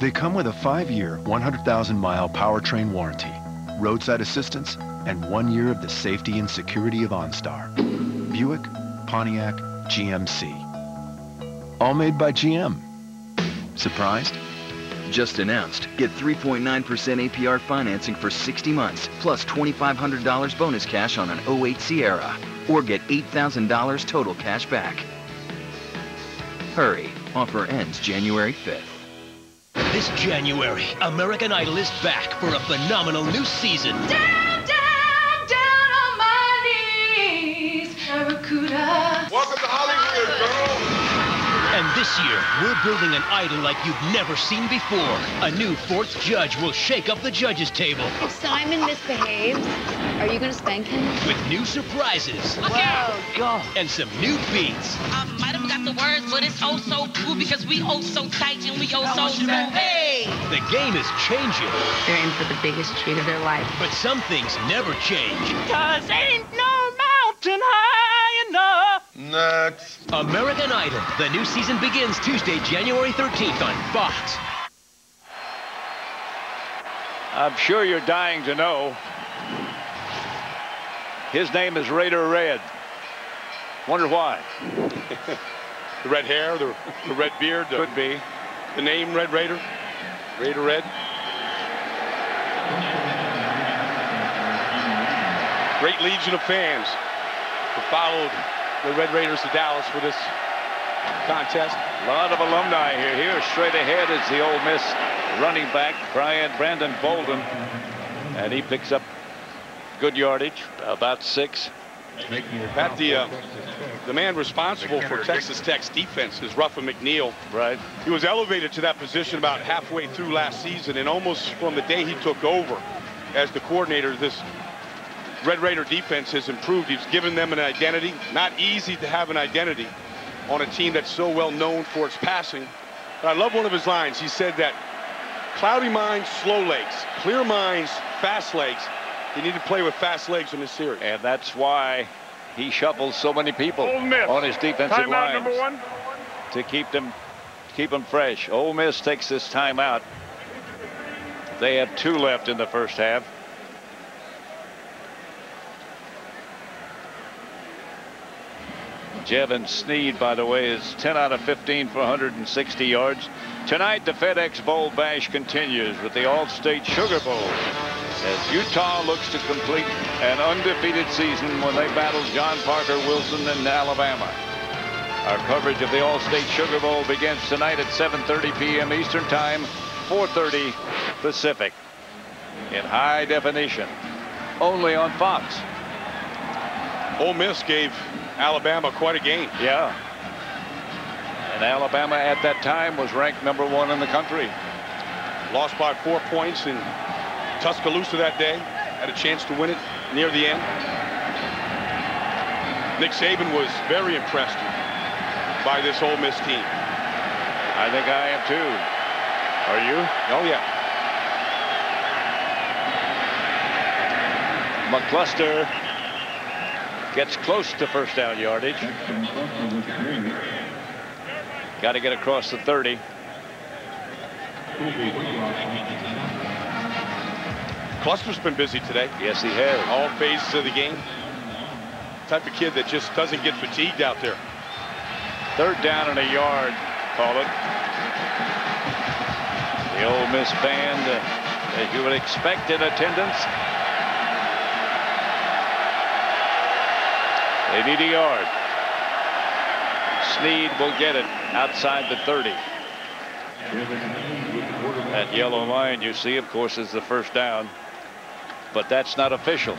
They come with a 5-year, 100,000-mile powertrain warranty, roadside assistance, and 1 year of the safety and security of OnStar. Buick, Pontiac, GMC. All made by GM. Surprised? Just announced. Get 3.9% APR financing for 60 months, plus $2,500 bonus cash on an 08 Sierra. Or get $8,000 total cash back. Hurry. Offer ends January 5th. This January, American Idol is back for a phenomenal new season. Down, down, down on my knees, Barracuda. Welcome to Hollywood, girl. And this year, we're building an idol like you've never seen before. A new fourth judge will shake up the judges' table. If Simon misbehaves, are you going to spank him? With new surprises. Look out! Go. And some new beats. I might have got the words, but it's oh so cool because we oh so tight and we oh so smooth. Hey! The game is changing. They're in for the biggest treat of their life. But some things never change. 'Cause ain't no mountain high enough. Next. American Idol. The new season begins Tuesday, January 13th on Fox. I'm sure you're dying to know. His name is Raider Red. Wonder why. The red hair, the red beard. Could be. The name Red Raider. Raider Red. Great legion of fans who followed the Red Raiders to Dallas for this contest. A lot of alumni here. Here straight ahead is the Ole Miss running back, Brandon Bolden. And he picks up good yardage, about 6. Pat, the man responsible for Texas Tech's defense is Ruffin McNeil. Right. He was elevated to that position about halfway through last season, and almost from the day he took over as the coordinator, this Red Raider defense has improved. He's given them an identity. Not easy to have an identity on a team that's so well known for its passing. But I love one of his lines. He said that cloudy minds, slow legs. Clear minds, fast legs. They need to play with fast legs in this series. And that's why he shuffles so many people on his defensive lines. Timeout number 1. To keep them fresh. Ole Miss takes this timeout. They have 2 left in the first half. Jevin Sneed, by the way, is 10 out of 15 for 160 yards. Tonight, the FedEx Bowl Bash continues with the All-State Sugar Bowl as Utah looks to complete an undefeated season when they battle John Parker Wilson in Alabama. Our coverage of the All-State Sugar Bowl begins tonight at 7:30 p.m. Eastern Time, 4:30 Pacific, in high definition, only on Fox. Ole Miss gave Alabama quite a game. Yeah. And Alabama at that time was ranked number 1 in the country. Lost by 4 points in Tuscaloosa that day. Had a chance to win it near the end. Nick Saban was very impressed by this Ole Miss team. I think I am too. Are you? Oh, yeah. McCluster gets close to first down yardage. Got to get across the 30. Cluster's been busy today. Yes, he has. All phases of the game. Type of kid that just doesn't get fatigued out there. 3rd down and a yard, call it. The Ole Miss band, as you would expect, in attendance. They need a yard. Sneed will get it outside the 30. That yellow line you see, of course, is the first down. But that's not official.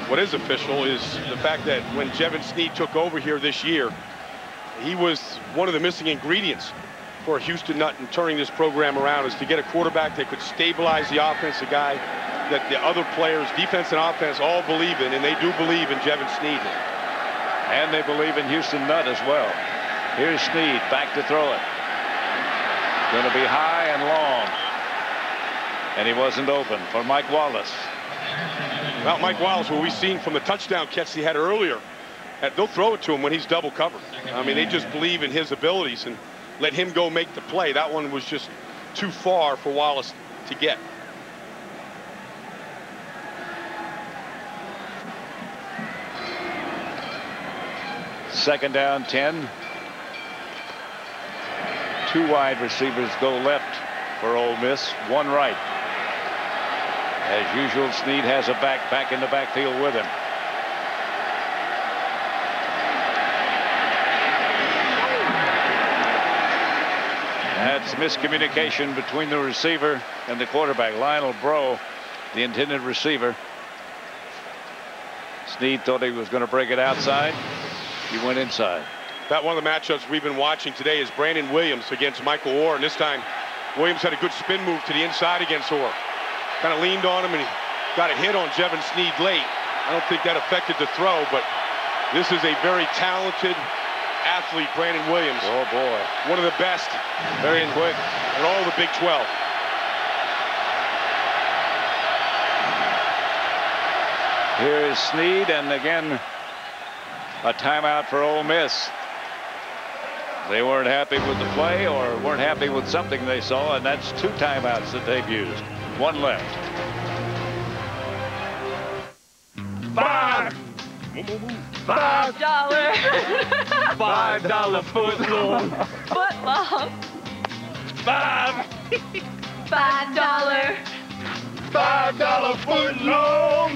What is official is the fact that when Jevin Sneed took over here this year, he was one of the missing ingredients for Houston Nutt in turning this program around, is to get a quarterback that could stabilize the offense, a guy that the other players, defense and offense, all believe in, and they do believe in Jevin Sneed. And they believe in Houston Nutt as well. Here's Sneed, back to throw it. Going to be high and long. And he wasn't open for Mike Wallace. Well, Mike Wallace, what we've seen from the touchdown catch he had earlier, they'll throw it to him when he's double covered. I mean, they just believe in his abilities and let him go make the play. That one was just too far for Wallace to get. Second down, 10. 2 wide receivers go left for Ole Miss, 1 right. As usual, Sneed has a back in the backfield with him. That's miscommunication between the receiver and the quarterback. Lionel Bro, the intended receiver. Snead thought he was going to break it outside. He went inside. That one of the matchups we've been watching today is Brandon Williams against Michael Oher. And this time, Williams had a good spin move to the inside against Oher. Kind of leaned on him and he got a hit on Jevin Snead late. I don't think that affected the throw, but this is a very talented athlete, Brandon Williams. Oh, boy. One of the best. Very quick. In all the Big 12. Here is Snead, and again, a timeout for Ole Miss. They weren't happy with the play or weren't happy with something they saw, and that's 2 timeouts that they've used. 1 left. $5. $5 footlong. Footlong. $5. $5 footlong.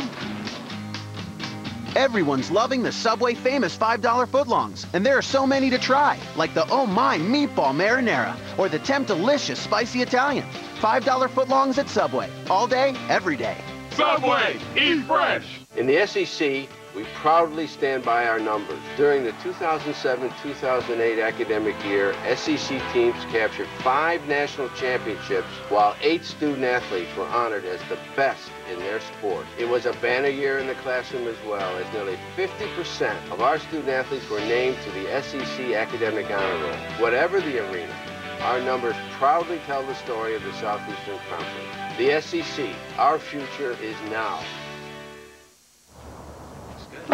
Everyone's loving the Subway famous $5 footlongs, and there are so many to try, like the Oh My Meatball Marinara or the Temp-Delicious Spicy Italian. $5 footlongs at Subway, all day, every day. Subway, eat fresh. In the SEC, we proudly stand by our numbers. During the 2007-2008 academic year, SEC teams captured 5 national championships, while 8 student athletes were honored as the best in their sport. It was a banner year in the classroom as well, as nearly 50% of our student athletes were named to the SEC Academic Honor Roll. Whatever the arena, our numbers proudly tell the story of the Southeastern Conference. The SEC, our future is now.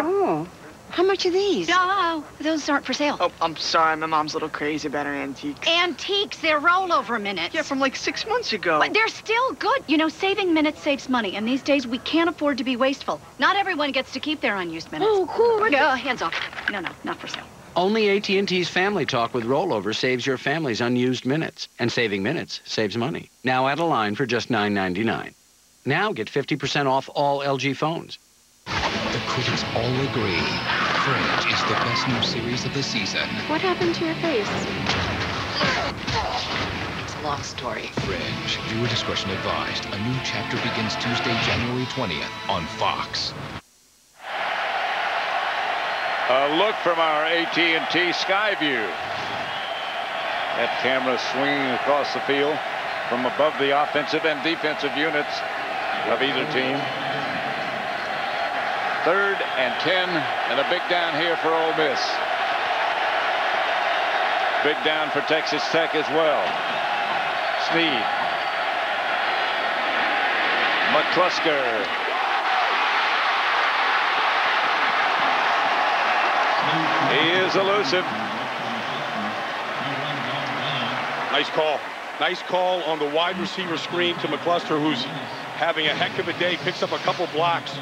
Oh, how much are these? No, those aren't for sale. Oh, I'm sorry. My mom's a little crazy about her antiques. Antiques, they're rollover minutes. Yeah, from like 6 months ago. But they're still good. You know, saving minutes saves money, and these days we can't afford to be wasteful. Not everyone gets to keep their unused minutes. Oh, cool. Hands off. No, not for sale. Only AT&T's Family Talk with Rollover saves your family's unused minutes. And saving minutes saves money. Now add a line for just $9.99. Now get 50% off all LG phones. The critics all agree Fringe is the best new series of the season. What happened to your face? It's a long story. Fringe. Viewer discretion advised. A new chapter begins Tuesday, January 20th on Fox. A look from our AT&T Sky View. That camera swinging across the field from above the offensive and defensive units of either team. 3rd and 10, and a big down here for Ole Miss. Big down for Texas Tech as well. Snead. McClusker. He is elusive. Nice call. Nice call on the wide receiver screen to McCluster, who's having a heck of a day. Picks up a couple blocks.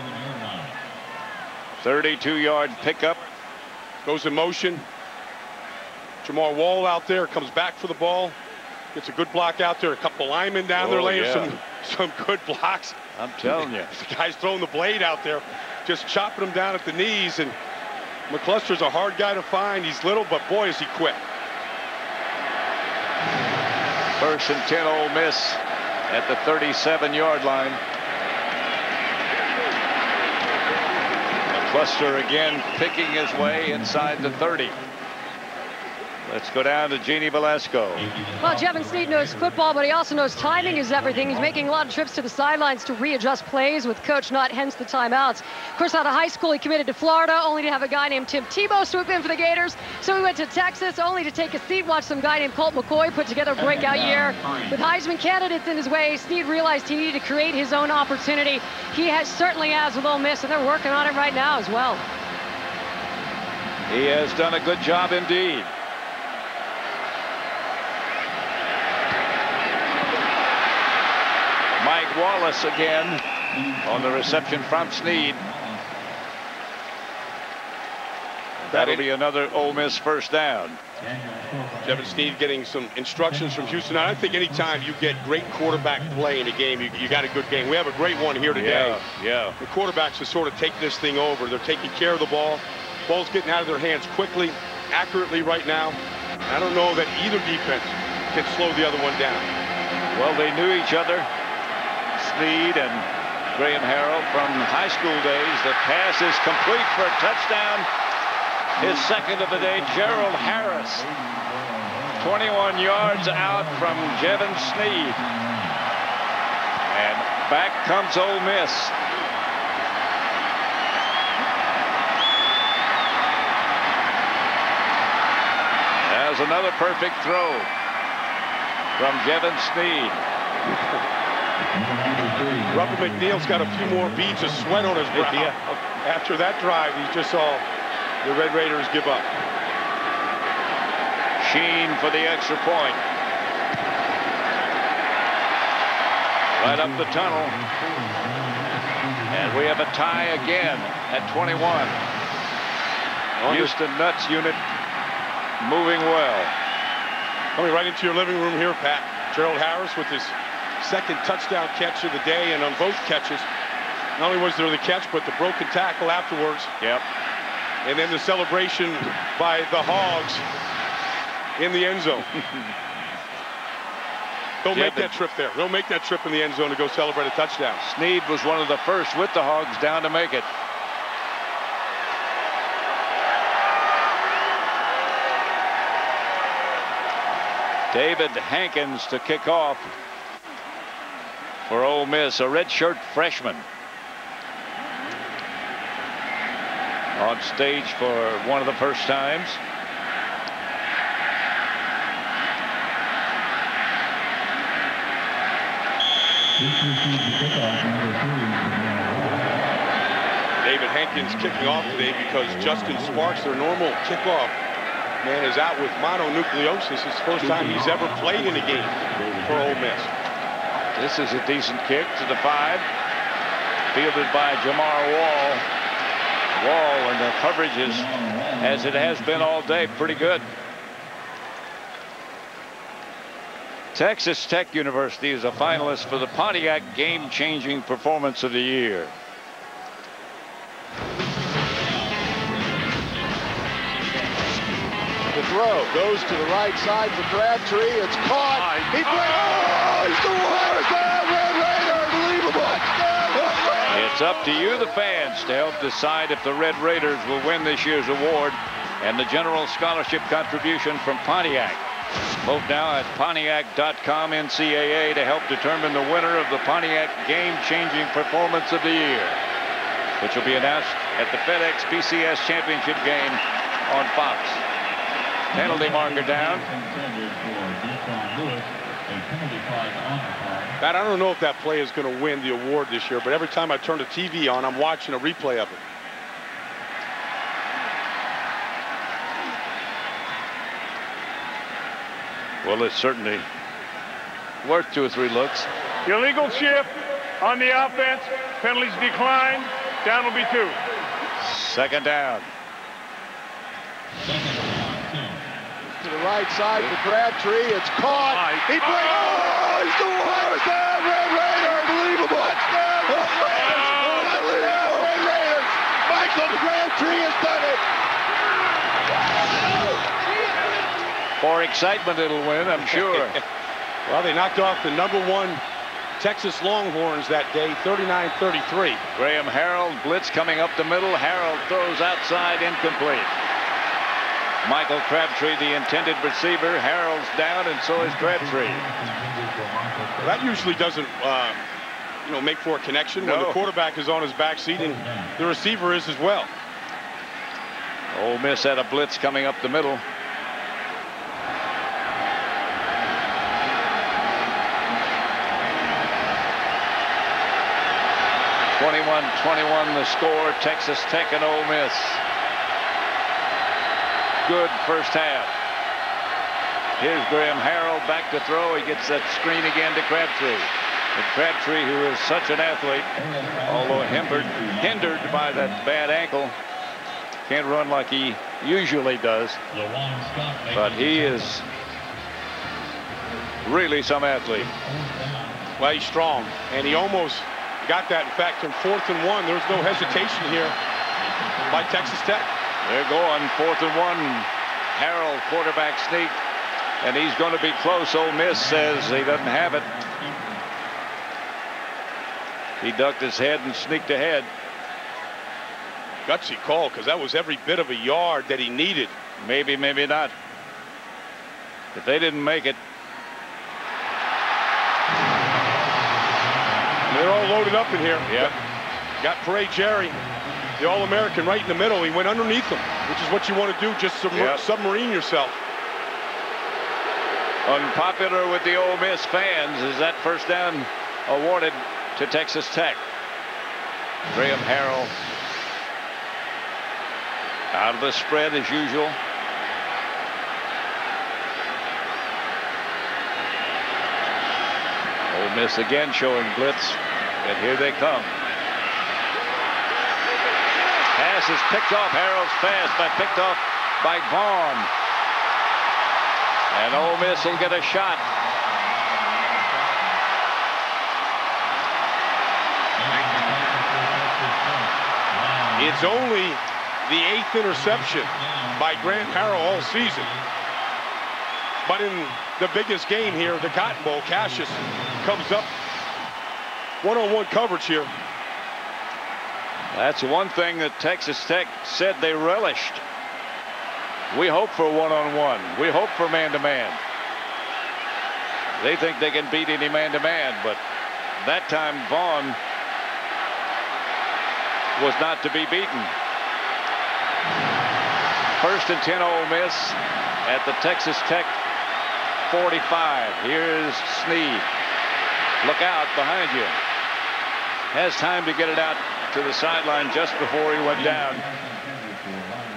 32-yard pickup. Goes in motion. Jamal Wall out there, comes back for the ball. Gets a good block out there. A couple linemen down there laying some good blocks. I'm telling you. The guy's throwing the blade out there, just chopping him down at the knees. And McCluster's a hard guy to find. He's little, but boy, is he quick. 1st and 10, Ole Miss at the 37-yard line. McCluster again picking his way inside the 30. Let's go down to Jeannie Velasco. Well, Jevin Snead knows football, but he also knows timing is everything. He's making a lot of trips to the sidelines to readjust plays with Coach Nutt, hence the timeouts. Of course, out of high school, he committed to Florida, only to have a guy named Tim Tebow swoop in for the Gators. So he went to Texas, only to take a seat, watch some guy named Colt McCoy put together a breakout year. With Heisman candidates in his way, Snead realized he needed to create his own opportunity. He certainly has with Ole Miss, and they're working on it right now as well. He has done a good job indeed. Mike Wallace again on the reception from Snead. That'll be another Ole Miss first down. Jevin Snead getting some instructions from Houston. I think anytime you get great quarterback play in a game, you got a good game. We have a great one here today. Yeah. The quarterbacks just sort of take this thing over. They're taking care of the ball. Ball's getting out of their hands quickly, accurately right now. I don't know that either defense can slow the other one down. Well, they knew each other, Snead and Graham Harrell, from high school days. The pass is complete for a touchdown. His second of the day, Gerald Harris. 21 yards out from Jevin Snead. And back comes Ole Miss. There's another perfect throw from Jevin Snead. Rubber McNeil's got a few more beads of sweat on his brow. Yeah. After that drive, he just saw the Red Raiders give up. Sheen for the extra point. Right up the tunnel. And we have a tie again at 21. Houston Nuts unit moving well. Coming right into your living room here, Pat. Gerald Harris with his second touchdown catch of the day, and on both catches, not only was there the catch, but the broken tackle afterwards. Yep. And then the celebration by the Hogs in the end zone. They'll make that trip there. They'll make that trip in the end zone to go celebrate a touchdown. Snead was one of the first with the Hogs down to make it. David Hankins to kick off for Ole Miss, a redshirt freshman. On stage for one of the first times. David Hankins kicking off today because Justin Sparks, their normal kickoff man, is out with mononucleosis. It's the first time he's ever played in a game for Ole Miss. This is a decent kick to the 5. Fielded by Jamar Wall. Wall, and the coverage is, as it has been all day, pretty good. Texas Tech University is a finalist for the Pontiac Game-Changing Performance of the Year. The throw goes to the right side for Crabtree. It's caught. He he's the worst. Red Raider, unbelievable. It's up to you, the fans, to help decide if the Red Raiders will win this year's award and the general scholarship contribution from Pontiac. Vote now at Pontiac.com NCAA to help determine the winner of the Pontiac Game-Changing Performance of the Year, which will be announced at the FedEx PCS Championship game on Fox. Penalty marker down. Pat, I don't know if that play is going to win the award this year, but every time I turn the TV on, I'm watching a replay of it. Well, it's certainly worth 2 or 3 looks. Illegal shift on the offense. Penalties declined. Down will be 2. Second down. To the right side for Crabtree. It's caught. He he's the worst. Red Raider, unbelievable. Red Raiders. Michael Crabtree has done it. For excitement, it'll win, I'm sure. Well, they knocked off the #1 Texas Longhorns that day, 39-33. Graham Harrell, blitz coming up the middle. Harrell throws outside, incomplete. Michael Crabtree, the intended receiver. Harrell's down, and so is Crabtree. Well, that usually doesn't, make for a connection when the quarterback is on his back seat and the receiver is as well. Ole Miss had a blitz coming up the middle. (21-21) the score. Texas Tech and Ole Miss. Good first half. Here's Graham Harrell back to throw. He gets that screen again to Crabtree. But Crabtree, who is such an athlete, although hindered by that bad ankle, can't run like he usually does. But he is really some athlete. Well, he's strong, and he almost got that. In fact, in 4th and 1, there's no hesitation here by Texas Tech. They're going 4th and 1. Harrell, quarterback sneak. And he's going to be close. Ole Miss says he doesn't have it. He ducked his head and sneaked ahead. Gutsy call, because that was every bit of a yard that he needed. Maybe, maybe not. If they didn't make it. They're all loaded up in here. Yeah. Got Parade Jerry, the All-American, right in the middle. He went underneath him, which is what you want to do, just submarine yourself. Unpopular with the Ole Miss fans is that first down awarded to Texas Tech. Graham Harrell out of the spread as usual. Ole Miss again showing blitz, and here they come. Pass is picked off. Harrell's fast, but picked off by Vaughn. And Ole Miss will get a shot. It's only the 8th interception by Graham Harrell all season. But in the biggest game here, the Cotton Bowl, Cassius comes up one-on-one coverage here. That's one thing that Texas Tech said they relished. We hope for one-on-one. We hope for man-to-man. They think they can beat any man-to-man, but that time Vaughn was not to be beaten. 1st and 10 Ole Miss at the Texas Tech 45. Here's Snead. Look out behind you. Has time to get it out to the sideline just before he went down.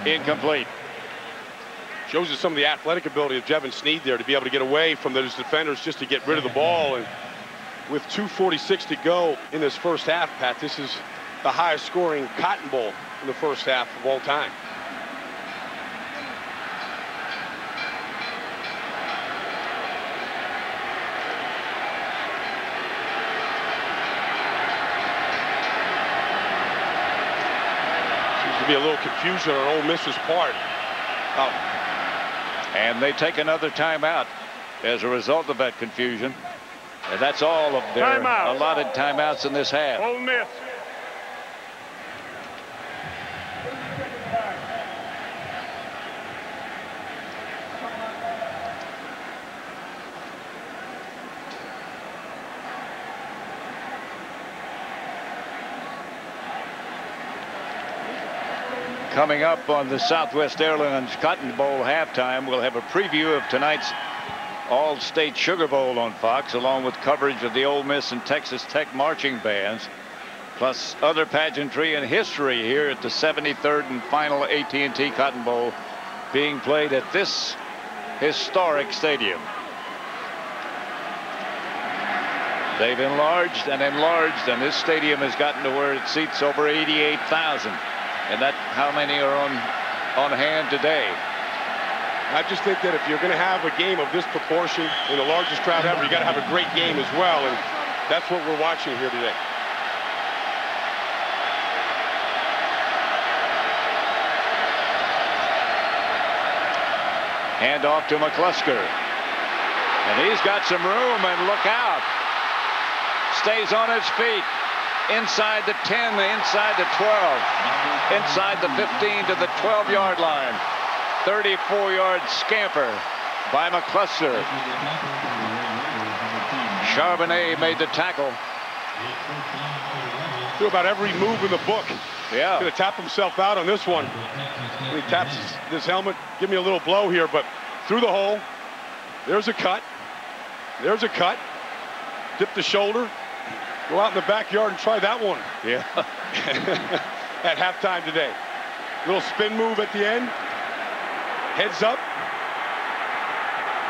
Incomplete. Shows us some of the athletic ability of Jevin Snead there to be able to get away from those defenders just to get rid of the ball. And with 2:46 to go in this first half, Pat, this is the highest scoring Cotton Bowl in the first half of all time. Seems to be a little confusion on Ole Miss's part. And they take another timeout as a result of that confusion. And that's all of their allotted timeouts in this half. Ole Miss. Coming up on the Southwest Airlines Cotton Bowl halftime, we'll have a preview of tonight's All-State Sugar Bowl on Fox, along with coverage of the Ole Miss and Texas Tech marching bands, plus other pageantry and history here at the 73rd and final AT&T Cotton Bowl being played at this historic stadium. They've enlarged and enlarged, and this stadium has gotten to where it seats over 88,000. And that's how many are on hand today. I just think that if you're going to have a game of this proportion in the largest crowd ever, you got to have a great game as well, and that's what we're watching here today. Hand off to McClusker, and he's got some room, and look out. Stays on his feet. Inside the 10, inside the 12, inside the 15 to the 12-yard line. 34-yard scamper by McCluster. Charbonnet made the tackle. Do about every move in the book. Yeah. Going to tap himself out on this one. When he taps this helmet, give me a little blow here, but through the hole. There's a cut. There's a cut. Dip the shoulder. Go out in the backyard and try that one. Yeah. At halftime today. Little spin move at the end. Heads up.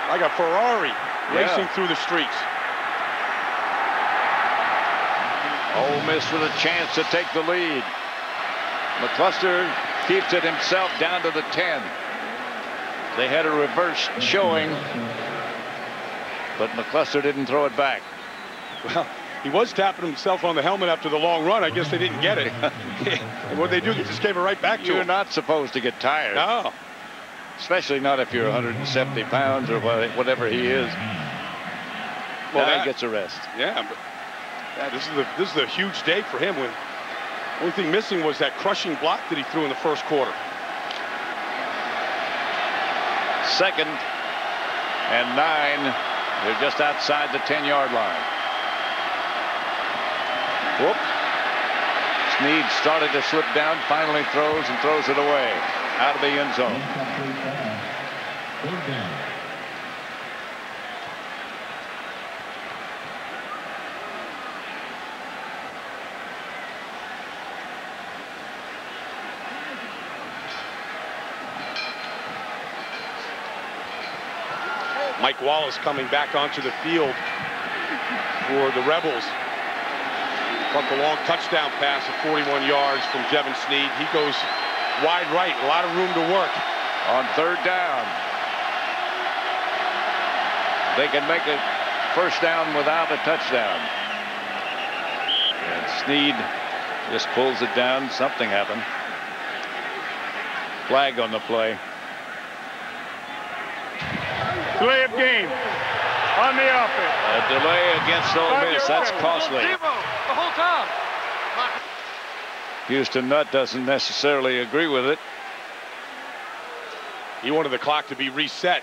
Like a Ferrari racing through the streets. Ole Miss with a chance to take the lead. McCluster keeps it himself down to the 10. They had a reverse showing, but McCluster didn't throw it back. Well, he was tapping himself on the helmet after the long run. I guess they didn't get it. And what they do, they just gave it right back to him. You're not supposed to get tired. No. especially not if you're 170 pounds or whatever he is. Well, now he gets a rest. Yeah, but this is a huge day for him. When the only thing missing was that crushing block that he threw in the first quarter. 2nd and 9. They're just outside the 10-yard line. Whoop. Snead started to slip down, finally throws and throws it away out of the end zone. Mike Wallace coming back onto the field for the Rebels. Caught the long touchdown pass of 41 yards from Jevin Snead. He goes wide right, a lot of room to work. On 3rd down. They can make a first down without a touchdown. And Snead just pulls it down. Something happened. Flag on the play. Delay of game on the offense. A delay against Ole Miss. That's costly. The whole time. Houston Nutt doesn't necessarily agree with it. He wanted the clock to be reset.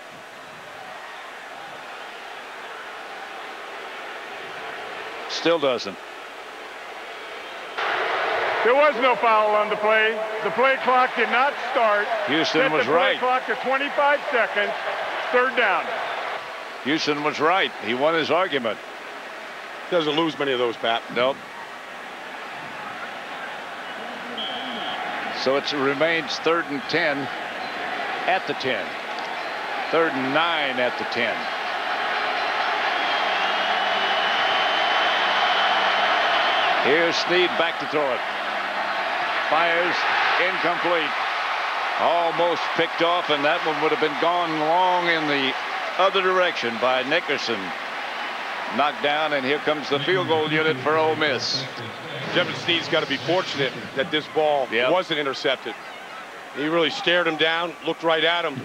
Still doesn't. There was no foul on the play. The play clock did not start. Houston was right. The play clock to 25 seconds. 3rd down. Houston was right. He won his argument. Doesn't lose many of those, Pat. Nope. So it remains 3rd and 10 at the 10. 3rd and 9 at the 10. Here's Snead back to throw it. Fires, incomplete. Almost picked off, and that one would have been gone long in the other direction by Nickerson. Knocked down, and here comes the field goal unit for Ole Miss. Jevin Snead's got to be fortunate that this ball wasn't intercepted. He really stared him down, looked right at him,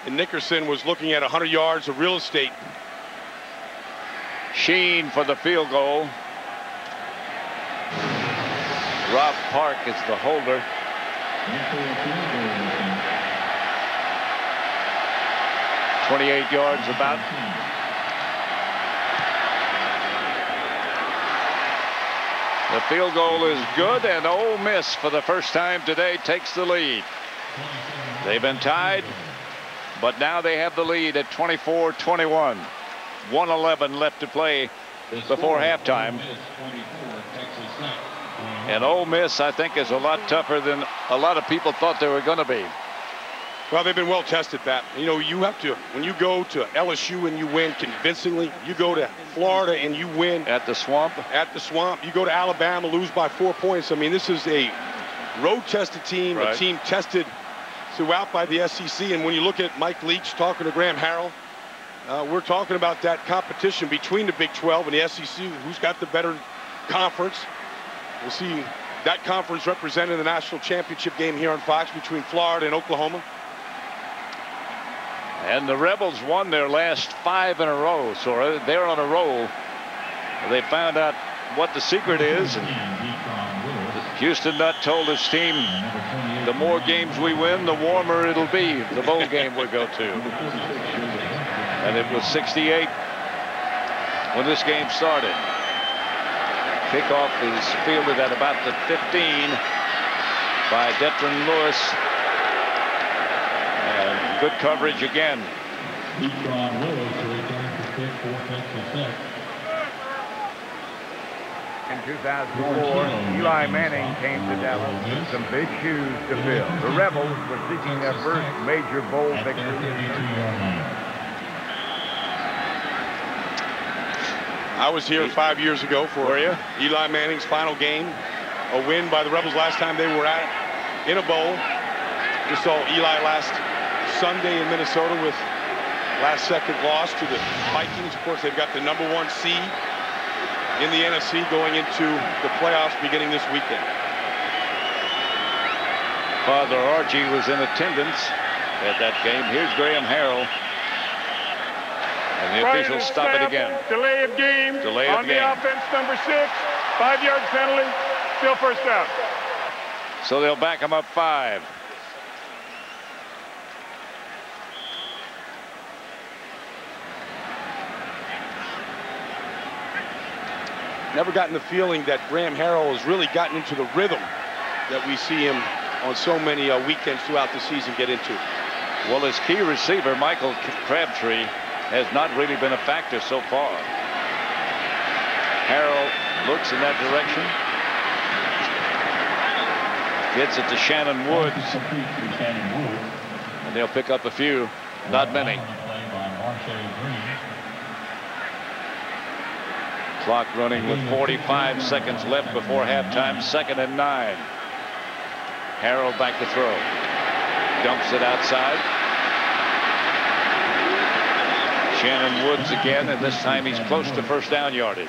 and Nickerson was looking at 100 yards of real estate. Sheen for the field goal. Rob Park is the holder. 28 yards about. The field goal is good, and Ole Miss for the first time today takes the lead. They've been tied, but now they have the lead at 24-21. 1:11 left to play before halftime. And Ole Miss, I think, is a lot tougher than a lot of people thought they were going to be. Well, they've been well tested, Pat. You know, you have to, when you go to LSU and you win convincingly, you go to Florida and you win. At the Swamp? At the Swamp. You go to Alabama, lose by 4 points. I mean, this is a road-tested team, a team tested throughout by the SEC. And when you look at Mike Leach talking to Graham Harrell, we're talking about that competition between the Big 12 and the SEC. Who's got the better conference? We'll see that conference represented in the national championship game here on Fox between Florida and Oklahoma. And the Rebels won their last 5 in a row, so they're on a roll. They found out what the secret is. And Houston Nutt told his team, the more games we win, the warmer it'll be, the bowl game we go to. And it was 68 when this game started. Kickoff is fielded at about the 15 by Detron Lewis. And good coverage again. In 2004, Eli Manning came to Dallas with some big shoes to fill. The Rebels were seeking their first major bowl victory. I was here 5 years ago for Eli Manning's final game. A win by the Rebels last time they were in a bowl. We saw Eli last Sunday in Minnesota with last-second loss to the Vikings. Of course, they've got the #1 seed in the NFC going into the playoffs beginning this weekend. Father Archie was in attendance at that game. Here's Graham Harrell. And the officials stop it again. Delay of game. Delay of on game. the offense, number 6. 5-yard penalty. Still first down. So they'll back him up 5. Never gotten the feeling that Graham Harrell has really gotten into the rhythm that we see him on so many weekends throughout the season get into. Well, his key receiver, Michael Crabtree, has not really been a factor so far. Harrell looks in that direction. Gets it to Shannon Woods. And they'll pick up a few, not many. Clock running with 45 seconds left before halftime. 2nd and 9. Harrell back to throw. Dumps it outside. Shannon Woods again, and this time he's close to first down yardage.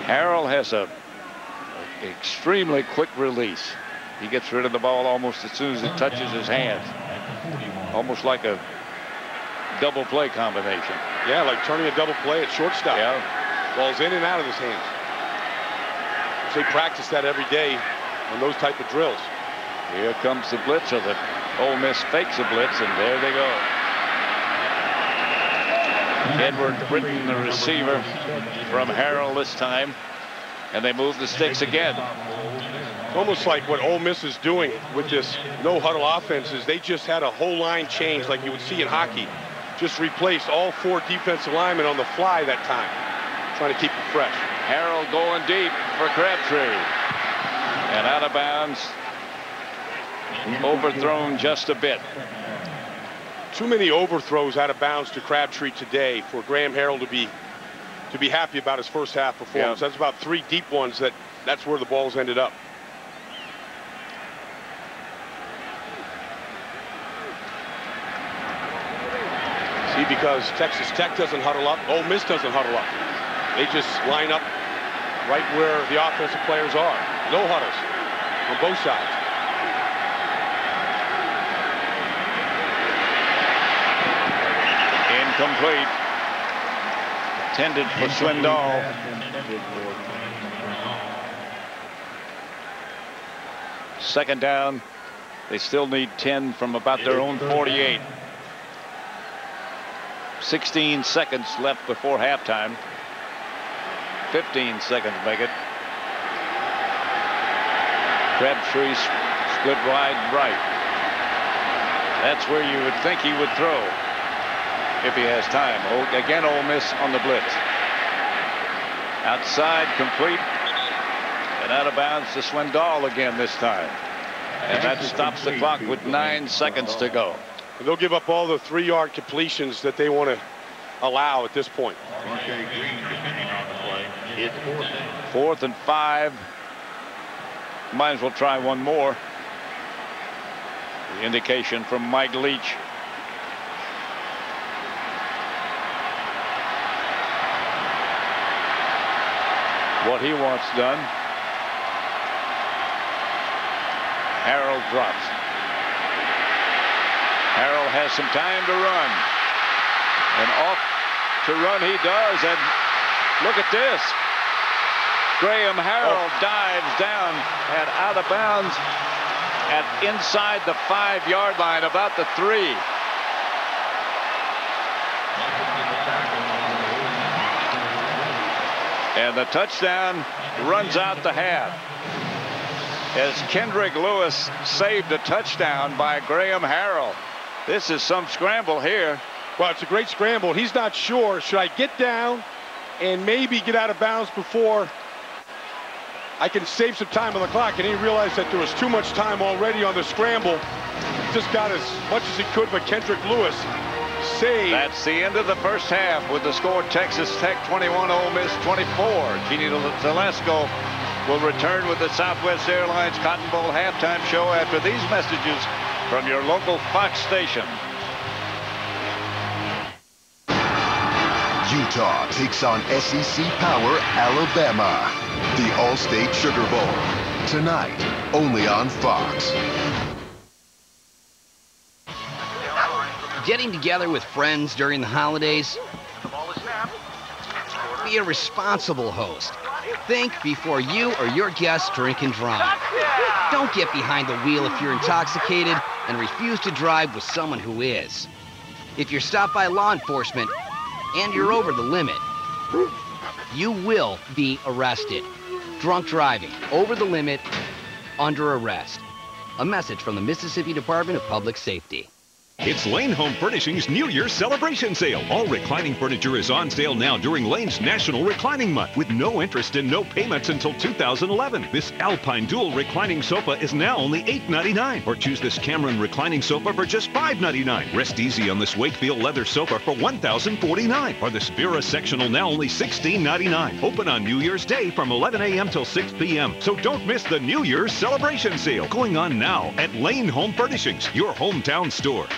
Harrell has a extremely quick release. He gets rid of the ball almost as soon as it touches his hands. Almost like a double play combination. Yeah, like turning a double play at shortstop. Yeah. Ball's in and out of his hands. They practice that every day on those type of drills. Here comes the blitz, so that Ole Miss fakes a blitz, and there they go. Edward Britton, the receiver from Harrell this time, and they move the sticks again. It's almost like what Ole Miss is doing with this no-huddle offense is they just had a whole line change like you would see in hockey. Just replaced all 4 defensive linemen on the fly that time, trying to keep it fresh. Harrell going deep for Crabtree. And out of bounds. Overthrown just a bit. Too many overthrows out of bounds to Crabtree today for Graham Harrell to be happy about his first half performance. Yeah. That's about 3 deep ones that's where the balls ended up. See, because Texas Tech doesn't huddle up, Ole Miss doesn't huddle up. They just line up right where the offensive players are. No huddles on both sides. Incomplete. Intended for Swindoll. Second down. They still need 10 from about their own 48. 16 seconds left before halftime. 15 seconds make it. Crabtree split wide right. That's where you would think he would throw if he has time. Again, Ole Miss on the blitz. Outside, complete. And out of bounds to Swindoll again this time. And that stops the clock with 9 seconds to go. And they'll give up all the 3-yard completions that they want to allow at this point. It's 4th and 5. Might as well try one more. The indication from Mike Leach. What he wants done. Harrell drops. Harrell has some time to run. And off to run he does. And look at this. Graham Harrell dives down and out of bounds at inside the 5-yard line, about the 3. And the touchdown runs out the half. As Kendrick Lewis saved a touchdown by Graham Harrell. This is some scramble here. Well, it's a great scramble. He's not sure. Should I get down and maybe get out of bounds before I can save some time on the clock? And he realized that there was too much time already on the scramble. He just got as much as he could, but Kendrick Lewis saved. That's the end of the first half with the score Texas Tech 21, Ole Miss 24. Jeannie Telesco will return with the Southwest Airlines Cotton Bowl halftime show after these messages from your local Fox station. Utah takes on SEC power Alabama. The All-State Sugar Bowl. Tonight, only on Fox. Getting together with friends during the holidays? Be a responsible host. Think before you or your guests drink and drive. Don't get behind the wheel if you're intoxicated and refuse to drive with someone who is. If you're stopped by law enforcement and you're over the limit, you will be arrested. Drunk driving, over the limit, under arrest. A message from the Mississippi Department of Public Safety. It's Lane Home Furnishings' New Year's celebration sale. All reclining furniture is on sale now during Lane's National Reclining Month with no interest and no payments until 2011. This Alpine Dual reclining sofa is now only $8.99. Or choose this Cameron reclining sofa for just $5.99. Rest easy on this Wakefield leather sofa for $1,049. Or this Vera sectional now only $16.99. Open on New Year's Day from 11 a.m. till 6 p.m. So don't miss the New Year's celebration sale going on now at Lane Home Furnishings, your hometown store.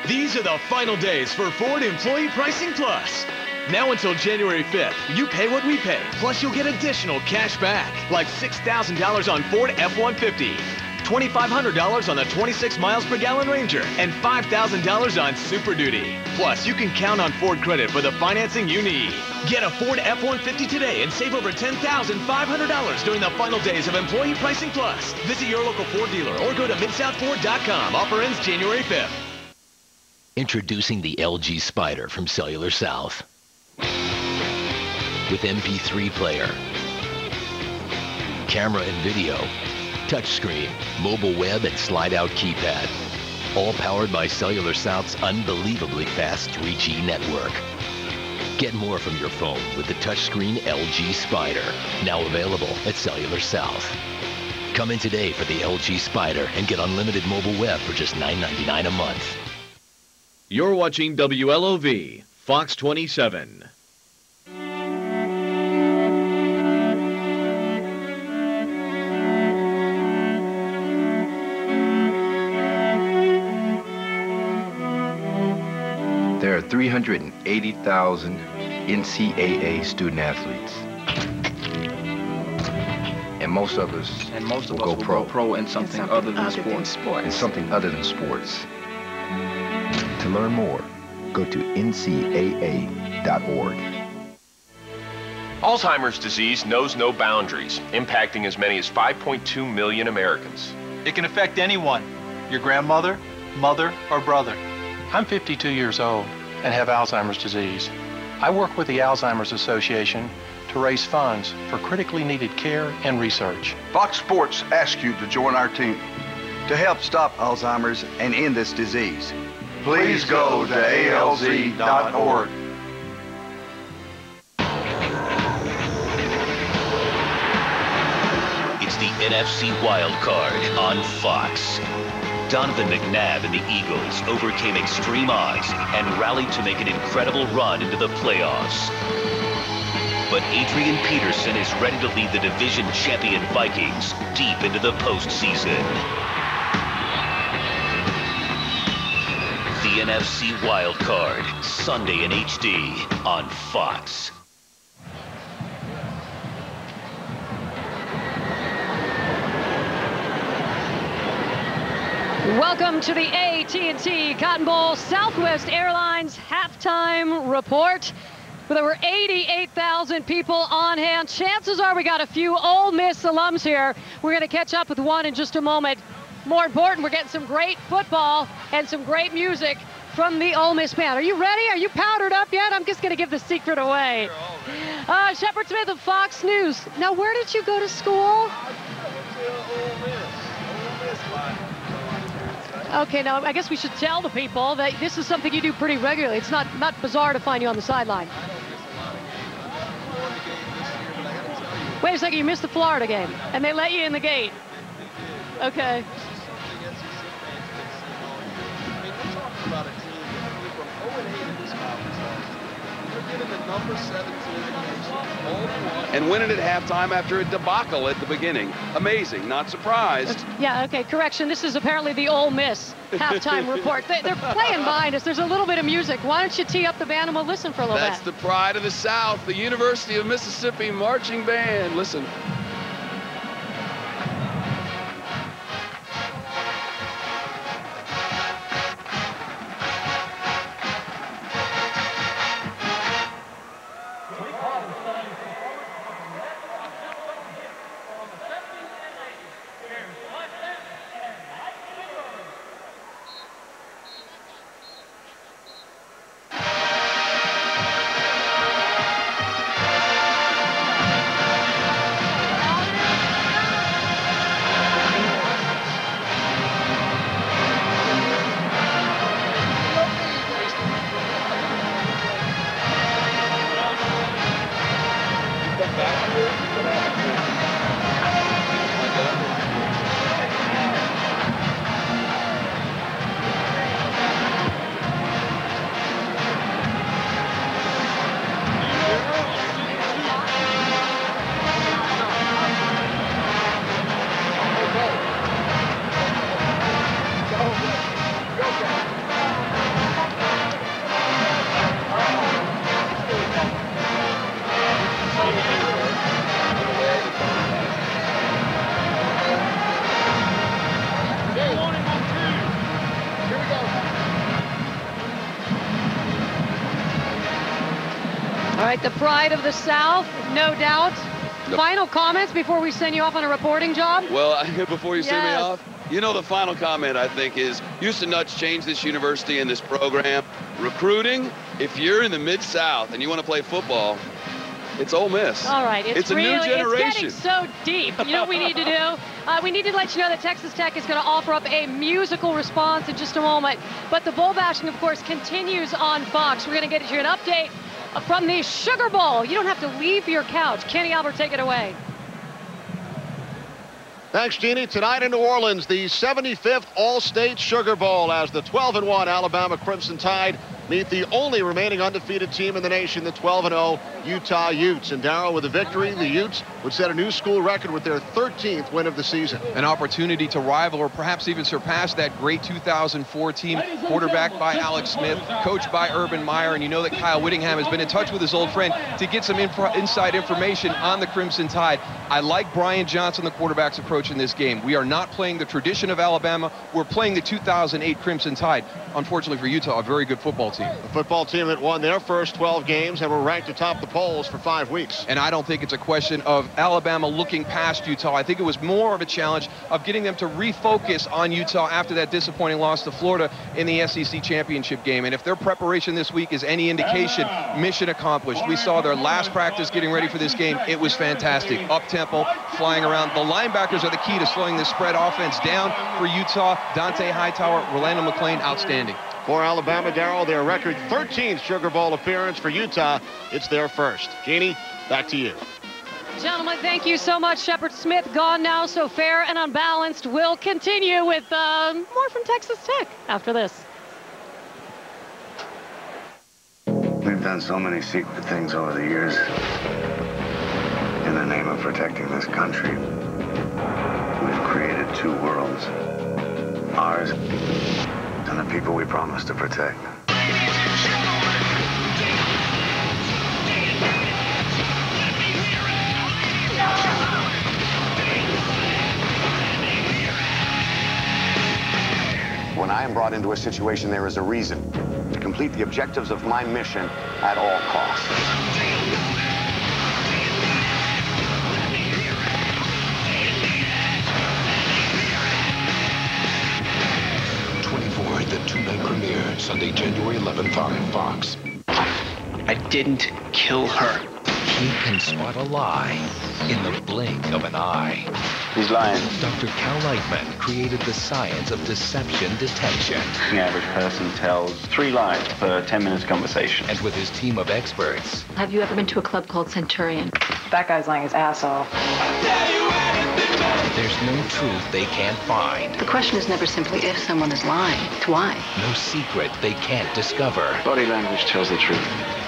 These are the final days for Ford Employee Pricing Plus. Now until January 5th, you pay what we pay, plus you'll get additional cash back, like $6,000 on Ford F-150, $2,500 on the 26 miles per gallon Ranger, and $5,000 on Super Duty. Plus, you can count on Ford credit for the financing you need. Get a Ford F-150 today and save over $10,500 during the final days of Employee Pricing Plus. Visit your local Ford dealer or go to midsouthford.com. Offer ends January 5th. Introducing the LG Spider from Cellular South. With MP3 player, camera and video, touchscreen, mobile web, and slide-out keypad. All powered by Cellular South's unbelievably fast 3G network. Get more from your phone with the touchscreen LG Spider. Now available at Cellular South. Come in today for the LG Spider and get unlimited mobile web for just $9.99 a month. You're watching WLOV, Fox 27. There are 380,000 NCAA student athletes. And most of us will go pro in something other than sports. In something other than sports. To learn more, go to ncaa.org. Alzheimer's disease knows no boundaries, impacting as many as 5.2 million Americans. It can affect anyone, your grandmother, mother, or brother. I'm 52 years old and have Alzheimer's disease. I work with the Alzheimer's Association to raise funds for critically needed care and research. Fox Sports asks you to join our team to help stop Alzheimer's and end this disease. Please go to alz.org. It's the NFC Wild Card on Fox. Donovan McNabb and the Eagles overcame extreme odds and rallied to make an incredible run into the playoffs. But Adrian Peterson is ready to lead the division champion Vikings deep into the postseason. The NFC Wild Card, Sunday in HD on Fox. Welcome to the AT&T Cotton Bowl Southwest Airlines halftime report. With over 88,000 people on hand, chances are we got a few Ole Miss alums here. We're going to catch up with one in just a moment. More important, we're getting some great football and some great music from the Ole Miss band. Are you ready? Are you powdered up yet? I'm just going to give the secret away. Shepard Smith of Fox News. Now, where did you go to school? Okay, now I guess we should tell the people that this is something you do pretty regularly. It's not bizarre to find you on the sideline. Wait a second, you missed the Florida game, and they let you in the gate. Okay. And winning at halftime after a debacle at the beginning. Amazing, not surprised. Yeah, okay, correction. This is apparently the Ole Miss halftime report. They're playing behind us. There's a little bit of music. Why don't you tee up the band and we'll listen for a little bit. That's the pride of the South, the University of Mississippi Marching Band. Listen. right, the pride of the South, no doubt. Final comments before we send you off on a reporting job? Well, before you send me off, you know, the final comment, I think, is Houston Nuts changed this university and this program. Recruiting, if you're in the Mid-South and you want to play football, it's Ole Miss. All right. It's a new generation. It's getting so deep. You know what we need to do? We need to let you know that Texas Tech is going to offer up a musical response in just a moment. But the bowl bashing, of course, continues on Fox. We're going to get you an update from the Sugar Bowl. You don't have to leave your couch. Kenny Albert, take it away. Thanks, Jeannie. Tonight in New Orleans, the 75th All-State Sugar Bowl as the 12-1 Alabama Crimson Tide meet the only remaining undefeated team in the nation, the 12-0 Utah Utes. And Darryl, with a victory, the Utes would set a new school record with their 13th win of the season. An opportunity to rival or perhaps even surpass that great 2004 team, quarterbacked by Alex Smith, coached by Urban Meyer. And you know that Kyle Whittingham has been in touch with his old friend to get some inside information on the Crimson Tide. I like Brian Johnson, the quarterback's approach in this game. We are not playing the tradition of Alabama. We're playing the 2008 Crimson Tide. Unfortunately for Utah, a very good football team. A football team that won their first 12 games and were ranked atop the polls for 5 weeks. And I don't think it's a question of Alabama looking past Utah. I think it was more of a challenge of getting them to refocus on Utah after that disappointing loss to Florida in the SEC championship game. And if their preparation this week is any indication, mission accomplished. We saw their last practice getting ready for this game. It was fantastic. Up-tempo, flying around. The linebackers are the key to slowing this spread offense down for Utah. Dante Hightower, Rolando McClain, outstanding. For Alabama, Darryl, their record 13th Sugar Bowl appearance. For Utah, it's their first. Jeannie, back to you. Gentlemen, thank you so much. Shepard Smith gone now, so fair and unbalanced. We'll continue with more from Texas Tech after this. We've done so many secret things over the years in the name of protecting this country. We've created two worlds, ours and the people we promised to protect. When I am brought into a situation, there is a reason to complete the objectives of my mission at all costs. The two-night premiere, Sunday, January 11th on Fox. I didn't kill her. He can spot a lie in the blink of an eye. He's lying. Dr. Cal Lightman created the science of deception detection. The average person tells 3 lies per 10 minutes conversation. And with his team of experts. Have you ever been to a club called Centurion? That guy's lying his ass off. There's no truth they can't find. The question is never simply if someone is lying. It's why. No secret they can't discover. Body language tells the truth,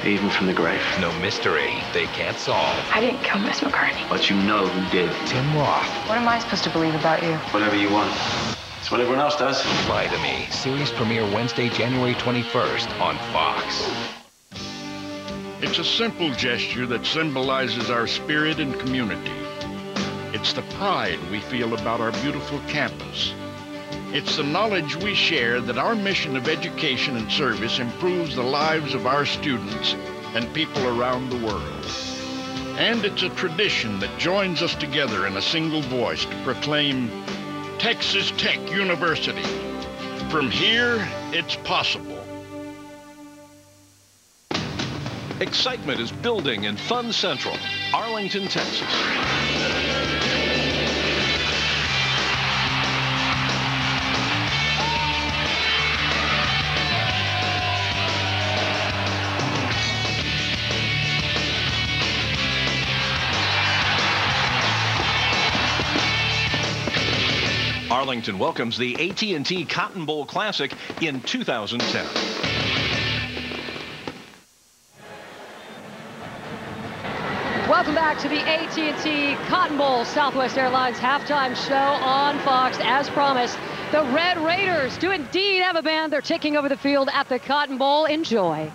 even from the grave. No mystery they can't solve. I didn't kill Miss McCartney. But you know who did. Tim Roth. What am I supposed to believe about you? Whatever you want. It's what everyone else does. Lie to Me. Series premiere Wednesday, January 21st on Fox. It's a simple gesture that symbolizes our spirit and community. It's the pride we feel about our beautiful campus. It's the knowledge we share that our mission of education and service improves the lives of our students and people around the world. And it's a tradition that joins us together in a single voice to proclaim Texas Tech University. From here, it's possible. Excitement is building in Fun Central, Arlington, Texas. Arlington welcomes the AT&T Cotton Bowl Classic in 2010. Welcome back to the AT&T Cotton Bowl Southwest Airlines halftime show on Fox. As promised, the Red Raiders do indeed have a band. They're taking over the field at the Cotton Bowl. Enjoy.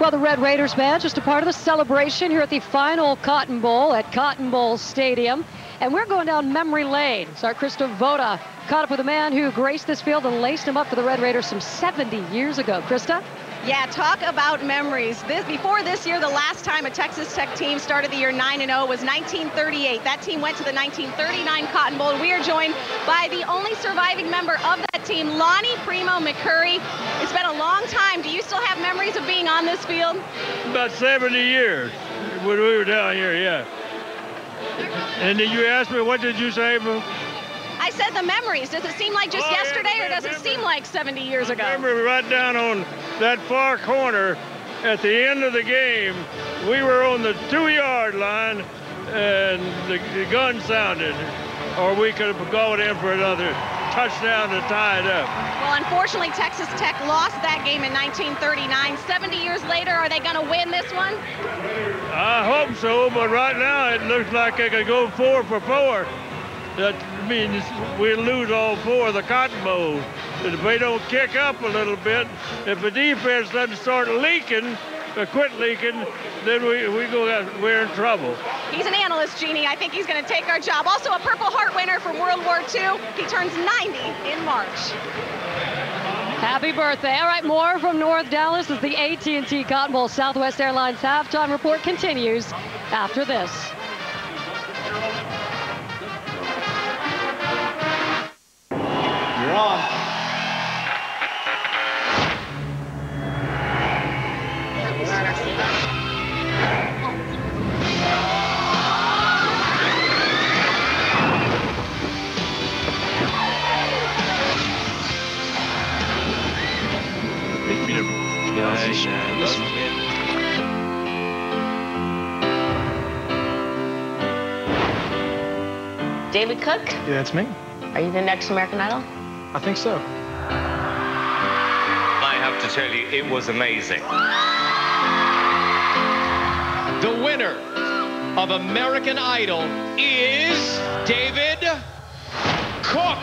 Well, the Red Raiders band, just a part of the celebration here at the final Cotton Bowl at Cotton Bowl Stadium. And we're going down memory lane. So our Krista Voda caught up with a man who graced this field and laced him up for the Red Raiders some 70 years ago. Krista? Yeah, talk about memories. Before this year, the last time a Texas Tech team started the year 9-0 was 1938. That team went to the 1939 Cotton Bowl. We are joined by the only surviving member of that team, Lonnie Primo McCurry. It's been a long time. Do you still have memories of being on this field? About 70 years when we were down here, yeah. And then you asked me, what did you say, Boo? I said the memories. Does it seem like just yesterday, or does it seem like 70 years ago? I remember right down on that far corner at the end of the game, we were on the 2-yard line, and the gun sounded, or we could have gone in for another touchdown to tie it up. Well, unfortunately, Texas Tech lost that game in 1939. 70 years later, are they going to win this one? I hope so, but right now it looks like they could go 4 for 4. That means we'll lose all 4 of the Cotton Bowl. If they don't kick up a little bit, if the defense doesn't start leaking, or quit leaking, then we're in trouble. He's an analyst, Jeannie. I think he's going to take our job. Also a Purple Heart winner from World War II. He turns 90 in March. Happy birthday. All right, more from North Dallas as the AT&T Cotton Bowl Southwest Airlines halftime report continues after this. You're on. David Cook? Yeah, it's me. Are you the next American Idol? I think so. I have to tell you, it was amazing. The winner of American Idol is David Cook.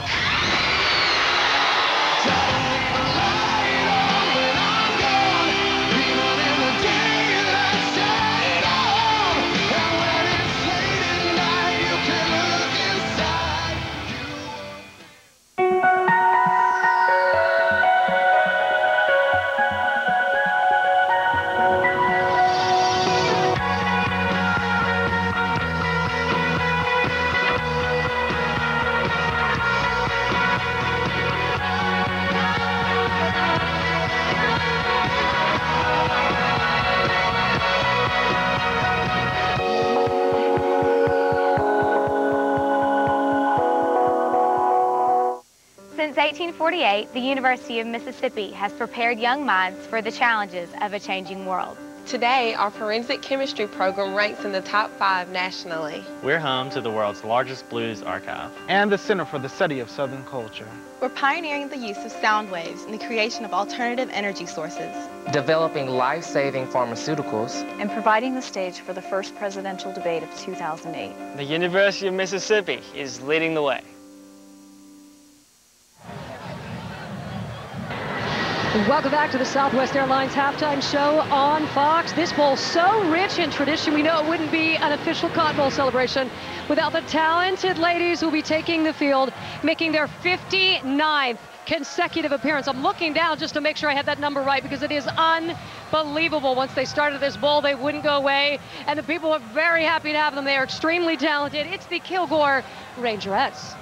Since 1848, the University of Mississippi has prepared young minds for the challenges of a changing world. Today, our forensic chemistry program ranks in the top 5 nationally. We're home to the world's largest blues archive. And the Center for the Study of Southern Culture. We're pioneering the use of sound waves in the creation of alternative energy sources. Developing life-saving pharmaceuticals. And providing the stage for the first presidential debate of 2008. The University of Mississippi is leading the way. Welcome back to the Southwest Airlines halftime show on Fox. This bowl so rich in tradition, we know it wouldn't be an official Cotton Bowl celebration without the talented ladies who will be taking the field, making their 59th consecutive appearance. I'm looking down just to make sure I have that number right because it is unbelievable. Once they started this bowl, they wouldn't go away, and the people are very happy to have them. They are extremely talented. It's the Kilgore Rangerettes.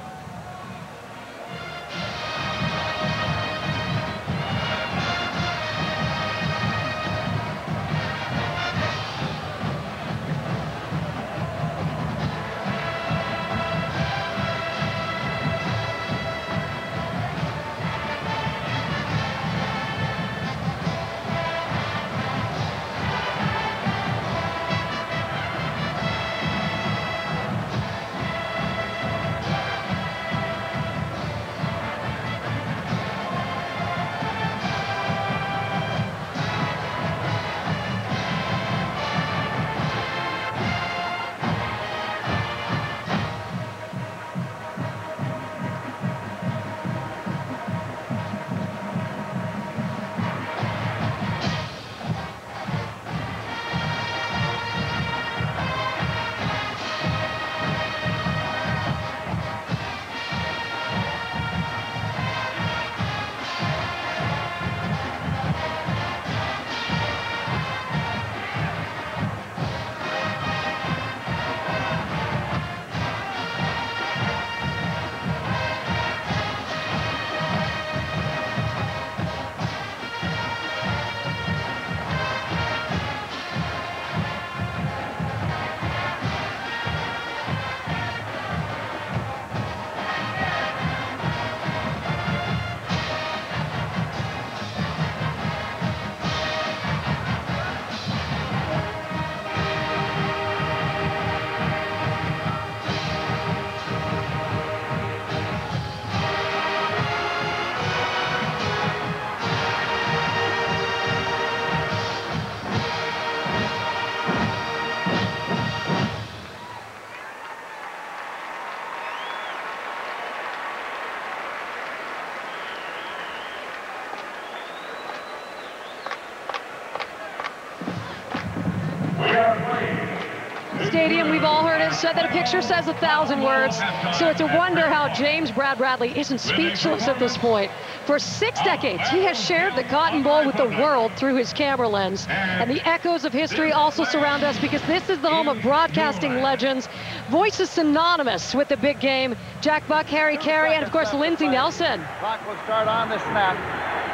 stadium, we've all heard it said that a picture says 1,000 words. So it's a wonder how James Brad Bradley isn't speechless at this point. For 6 decades, he has shared the Cotton Bowl with the world through his camera lens. And the echoes of history also surround us because this is the home of broadcasting legends, voices synonymous with the big game. Jack Buck, Harry Carey, and of course, Lindsey Nelson. Clock will start on the snap.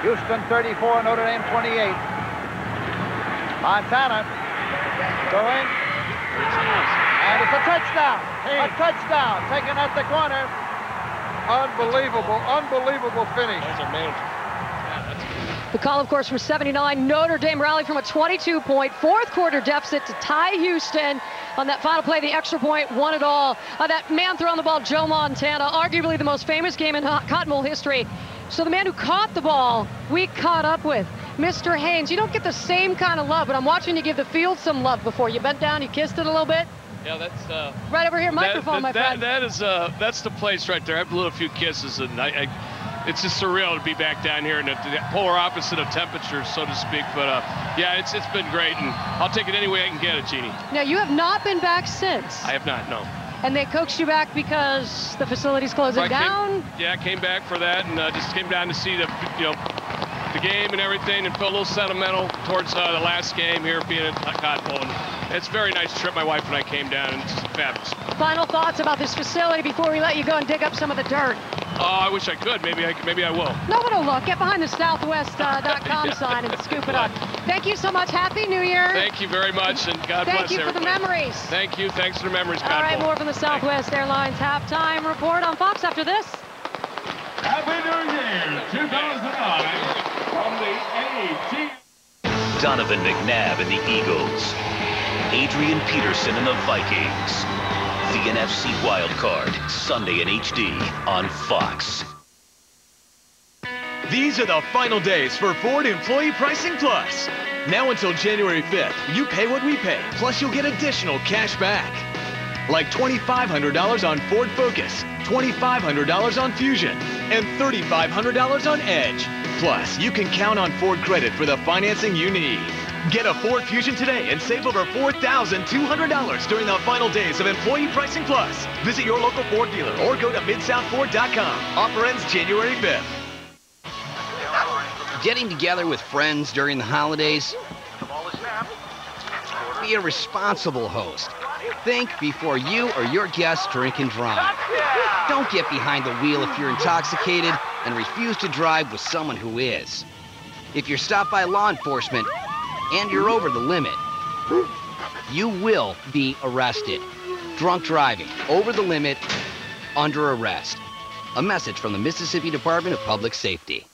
Houston 34, Notre Dame 28. Montana going. And it's a touchdown. A touchdown taken at the corner. Unbelievable finish. The call, of course, from 79. Notre Dame rallied from a 22-point fourth quarter deficit to tie Houston. On that final play, the extra point won it all. That man throwing the ball, Joe Montana, arguably the most famous game in Cotton Bowl history. So the man who caught the ball, we caught up with. Mr. Haynes, you don't get the same kind of love, but I'm watching you give the field some love before. You bent down, you kissed it a little bit. Yeah, that's right over here, microphone, my friend. That's the place right there. I blew a few kisses, and it's just surreal to be back down here in the polar opposite of temperature, so to speak. But yeah, it's been great, and I'll take it any way I can get it, Jeannie. Now, you have not been back since. I have not, no. And they coaxed you back because the facility's closing down? I came back for that, and just came down to see the game and everything, and felt a little sentimental towards the last game here being at Cotton Bowl. And it's a very nice trip. My wife and I came down, and it's fabulous. Final thoughts about this facility before we let you go and dig up some of the dirt. Oh, I wish I could. Maybe I will. No one will look. Get behind the Southwest.com sign and scoop it up. Thank you so much. Happy New Year. Thank you very much, and God bless everybody. Thank you for the memories. Thank you. Thanks for the memories, All right, more from the Southwest Airlines halftime report on Fox after this. Happy New Year 2009 from the A-Team. Donovan McNabb and the Eagles. Adrian Peterson and the Vikings. The NFC Wildcard, Sunday in HD on Fox. These are the final days for Ford Employee Pricing Plus. Now until January 5th, you pay what we pay, plus you'll get additional cash back. Like $2,500 on Ford Focus, $2,500 on Fusion, and $3,500 on Edge. Plus, you can count on Ford credit for the financing you need. Get a Ford Fusion today and save over $4,200 during the final days of Employee Pricing Plus. Visit your local Ford dealer or go to midsouthford.com. Offer ends January 5th. Getting together with friends during the holidays? Be a responsible host. Think before you or your guests drink and drive. Don't get behind the wheel if you're intoxicated and refuse to drive with someone who is. If you're stopped by law enforcement and you're over the limit, you will be arrested. Drunk driving, over the limit, under arrest. A message from the Mississippi Department of Public Safety.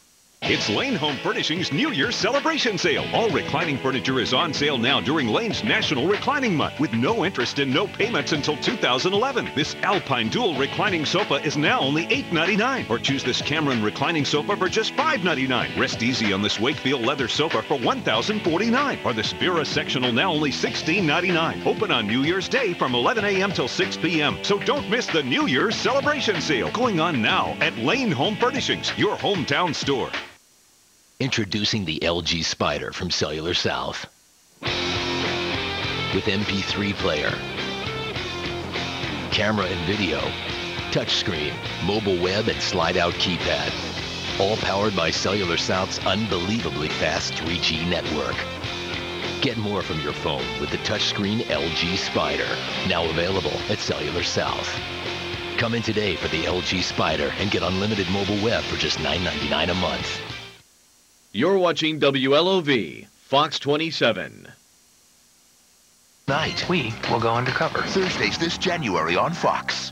It's Lane Home Furnishings New Year's Celebration Sale. All reclining furniture is on sale now during Lane's National Reclining Month with no interest and no payments until 2011. This Alpine Dual reclining sofa is now only $8.99. Or choose this Cameron reclining sofa for just $5.99. Rest easy on this Wakefield leather sofa for $1,049. Or this Vera sectional now only $16.99. Open on New Year's Day from 11 a.m. till 6 p.m. So don't miss the New Year's Celebration Sale going on now at Lane Home Furnishings, your hometown store. Introducing the LG Spider from Cellular South. With MP3 player, camera and video, touchscreen, mobile web, and slide-out keypad. All powered by Cellular South's unbelievably fast 3G network. Get more from your phone with the touchscreen LG Spider. Now available at Cellular South. Come in today for the LG Spider and get unlimited mobile web for just $9.99 a month. You're watching WLOV, Fox 27. Night, we will go undercover. Thursdays this January on Fox.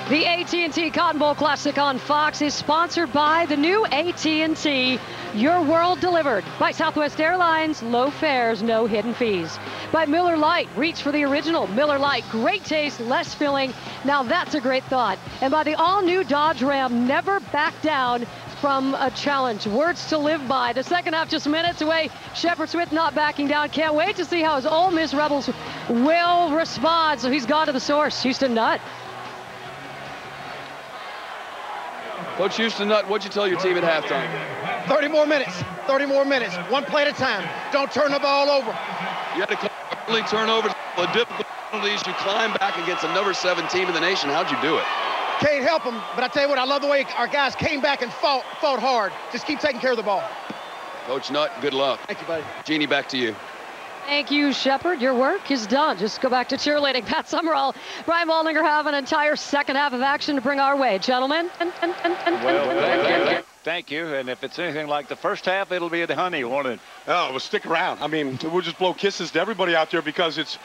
The AT&T Cotton Bowl Classic on Fox is sponsored by the new AT&T Your World Delivered. By Southwest Airlines, low fares, no hidden fees. By Miller Lite, reach for the original Miller Lite. Great taste, less filling. Now that's a great thought. And by the all-new Dodge Ram, never back down from a challenge. Words to live by. The second half just minutes away. Shepard Smith not backing down. Can't wait to see how his Ole Miss Rebels will respond. So he's gone to the source. Houston Nutt. Coach Houston Nutt, what'd you tell your team at halftime? 30 more minutes. 30 more minutes. One play at a time. Don't turn the ball over. You had to turnovers, the difficult penalties. You climb back against the number 7 team in the nation. How'd you do it? Can't help them, but I tell you what, I love the way our guys came back and fought hard. Just keep taking care of the ball. Coach Nutt, good luck. Thank you, buddy. Jeannie, back to you. Thank you, Shepard. Your work is done. Just go back to cheerleading. Pat Summerall, Brian Waldinger have an entire second half of action to bring our way. Gentlemen. Thank you. And if it's anything like the first half, it'll be a honey, won't it? Oh, well, stick around. I mean, we'll just blow kisses to everybody out there because it's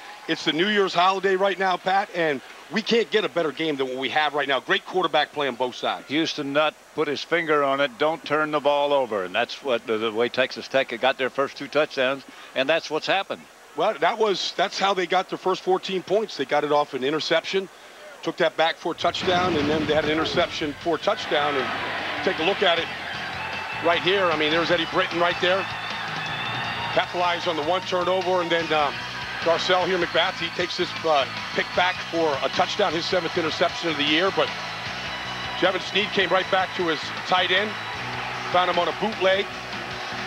the New Year's holiday right now, Pat, and we can't get a better game than what we have right now. Great quarterback play on both sides. Houston Nutt put his finger on it. Don't turn the ball over. And that's what the way Texas Tech got their first 2 touchdowns. And that's what's happened. Well, that's how they got their first 14 points. They got it off an interception, took that back for a touchdown, and then they had an interception for a touchdown. And take a look at it right here. I mean, there's Eddie Britton right there. Capitalized on the 1 turnover, and then Garcelle here, McBath, he takes this pick back for a touchdown, his 7th interception of the year. But Jevin Snead came right back to his tight end, found him on a bootleg.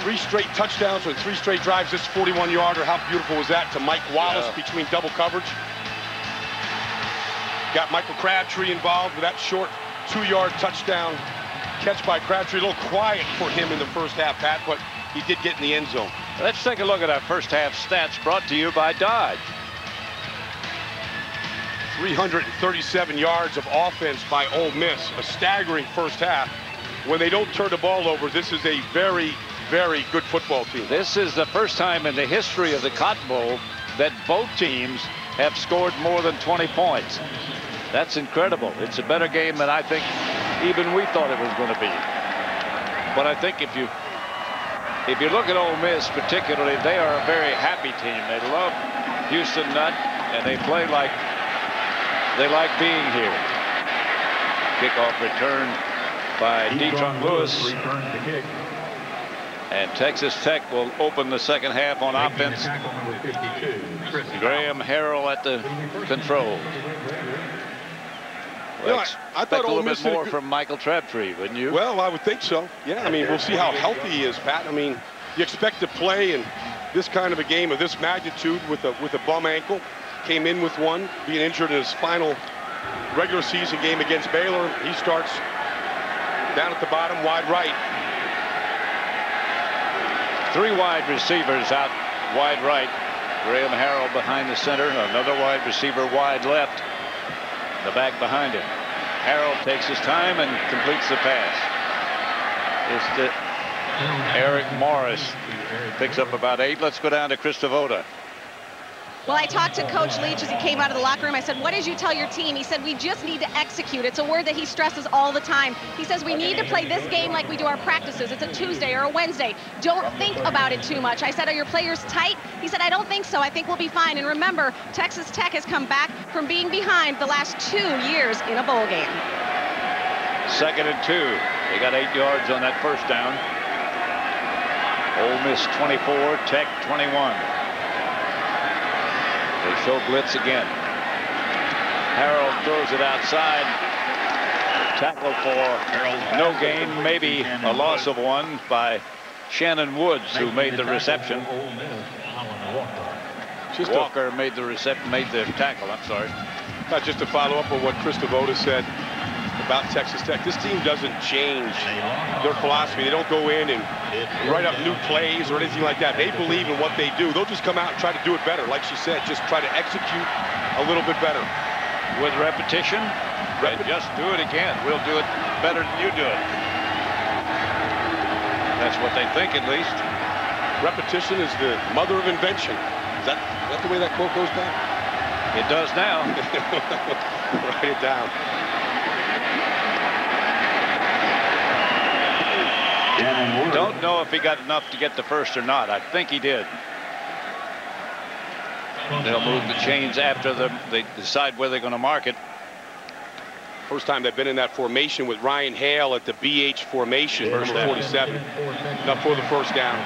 3 straight touchdowns with 3 straight drives. This 41-yarder, how beautiful was that to Mike Wallace between double coverage. Got Michael Crabtree involved with that short 2-yard touchdown catch by Crabtree. A little quiet for him in the first half, Pat, but he did get in the end zone. Let's take a look at our first half stats brought to you by Dodge. 337 yards of offense by Ole Miss, a staggering first half. When they don't turn the ball over, this is a very, very good football team. This is the first time in the history of the Cotton Bowl that both teams have scored more than 20 points. That's incredible. It's a better game than I think even we thought it was going to be. But I think if you look at Ole Miss particularly, they are a very happy team. They love Houston Nutt, and they play like they like being here. Kickoff return by Deetron Lewis. And Texas Tech will open the second half on offense. Graham Harrell at the controls. Well, I thought a little bit more from Michael Crabtree, wouldn't you? Well, I would think so. Yeah, I mean, we'll see how healthy he is, Pat. I mean, you expect to play in this kind of a game of this magnitude with a bum ankle. Came in with one, being injured in his final regular season game against Baylor. He starts down at the bottom, wide right. 3 wide receivers out wide right. Graham Harrell behind the center. Another wide receiver wide left. The back behind him. Harrell takes his time and completes the pass. It's to Eric Morris. Picks up about 8. Let's go down to Chris Devoda. Well, I talked to Coach Leach as he came out of the locker room. I said, what did you tell your team? He said, we just need to execute. It's a word that he stresses all the time. He says, we need to play this game like we do our practices. It's a Tuesday or a Wednesday. Don't think about it too much. I said, are your players tight? He said, I don't think so. I think we'll be fine. And remember, Texas Tech has come back from being behind the last 2 years in a bowl game. 2nd and 2. They got 8 yards on that first down. Ole Miss 24, Tech 21. They show blitz again. Harrell throws it outside. Tackle for no gain, maybe a loss of 1 by Shannon Woods, who made the reception. Walker made the tackle, I'm sorry. Just to follow up on what Chris Devoda said about Texas Tech. This team doesn't change their philosophy. They don't go in and write up new plays or anything like that. They believe in what they do. They'll just come out and try to do it better. Like she said, just try to execute a little bit better. With repetition, and just do it again. We'll do it better than you do it. That's what they think, at least. Repetition is the mother of invention. Is that the way that quote goes back? It does now. Write it down. Don't know if he got enough to get the first or not. I think he did. They'll move the chains after they decide where they're going to mark it. First time they've been in that formation with Ryan Hale at the BH formation, number 47. Enough for the first down.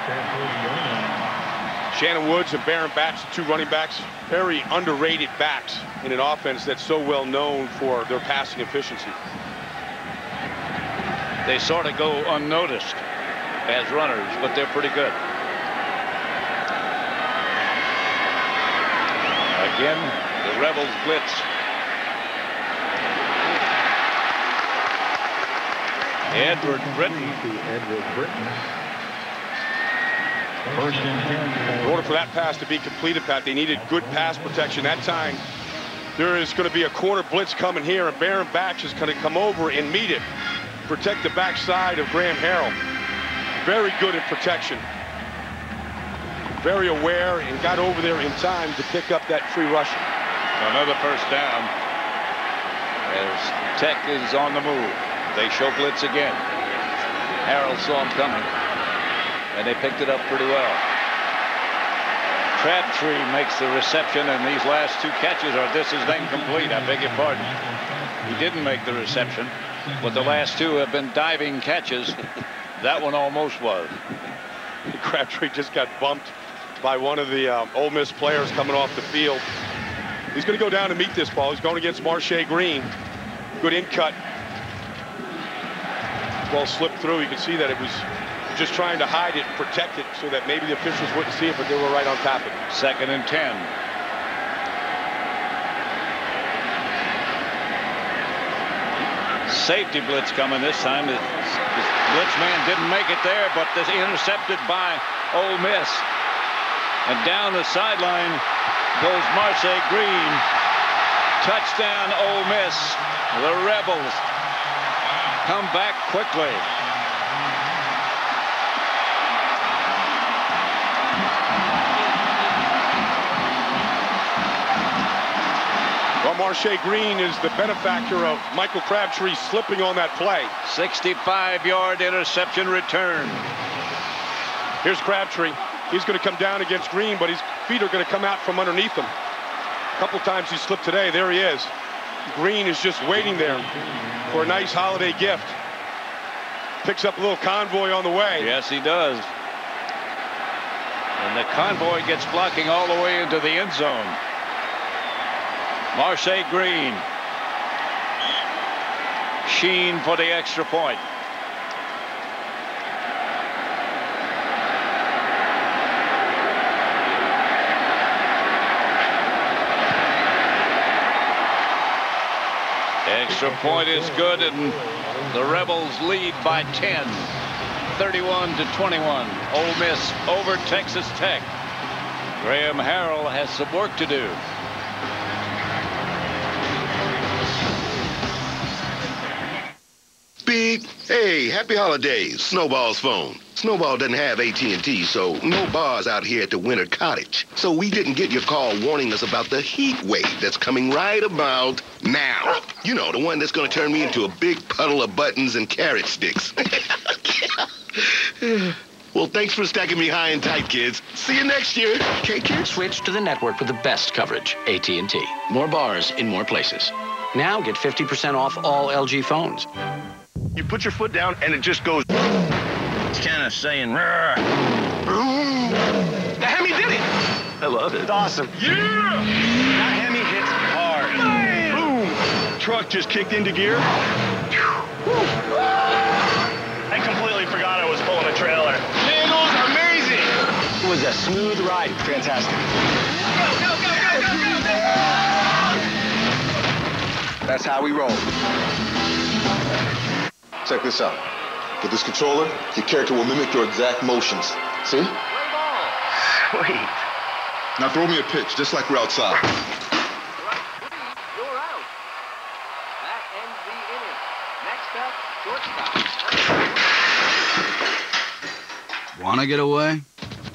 Shannon Woods and Baron Batch, the 2 running backs, very underrated backs in an offense that's so well known for their passing efficiency. They sort of go unnoticed as runners, but they're pretty good. Again, the Rebels blitz. Edward Britton. First and 10. In order for that pass to be completed, Pat, they needed good pass protection. That time, there is going to be a corner blitz coming here, and Baron Batch is going to come over and meet it. Protect the backside of Graham Harrell. Very good in protection. Very aware and got over there in time to pick up that free rusher. Another first down as Tech is on the move. They show blitz again. Harrell saw him coming, and they picked it up pretty well. Crabtree makes the reception, and these last two catches are this is incomplete. I beg your pardon. He didn't make the reception, but the last two have been diving catches. That one almost was. Crabtree just got bumped by one of the Ole Miss players coming off the field. He's going to go down to meet this ball. He's going against Marche Green. Good in cut. Ball slipped through. You can see that it was just trying to hide it, protect it, so that maybe the officials wouldn't see it, but they were right on top of it. 2nd and 10. Safety blitz coming this time. The blitz man didn't make it there, but this intercepted by Ole Miss. And down the sideline goes Marche Green. Touchdown, Ole Miss. The Rebels come back quickly. Well, Marche Green is the benefactor of Michael Crabtree slipping on that play. 65-yard interception return. Here's Crabtree. He's going to come down against Green, but his feet are going to come out from underneath him. A couple times he slipped today. There he is. Green is just waiting there for a nice holiday gift. Picks up a little convoy on the way. Yes, he does. And the convoy gets blocking all the way into the end zone. Marche Green. Sheen for the extra point. Extra point is good, and the Rebels lead by 10, 31-21. Ole Miss over Texas Tech. Graham Harrell has some work to do. Big, hey, happy holidays. Snowball's phone. Snowball doesn't have AT&T, so no bars out here at the Winter Cottage. So we didn't get your call warning us about the heat wave that's coming right about now. You know, the one that's going to turn me into a big puddle of buttons and carrot sticks. Well, thanks for stacking me high and tight, kids. See you next year. Okay, kids? Switch to the network with the best coverage, AT&T. More bars in more places. Now get 50% off all LG phones. You put your foot down and it just goes. It's kind of saying, "Rrr." The Hemi did it. I love it. It's awesome. Yeah! That Hemi hits hard. Bam! Boom! Truck just kicked into gear. I completely forgot I was pulling a trailer. Man, it was amazing. It was a smooth ride. Fantastic. Go! That's how we roll. Check this out. With this controller, your character will mimic your exact motions. See? Sweet. Now throw me a pitch, just like we're outside. You're out. That ends the inning. Next up, shortstop. Wanna get away?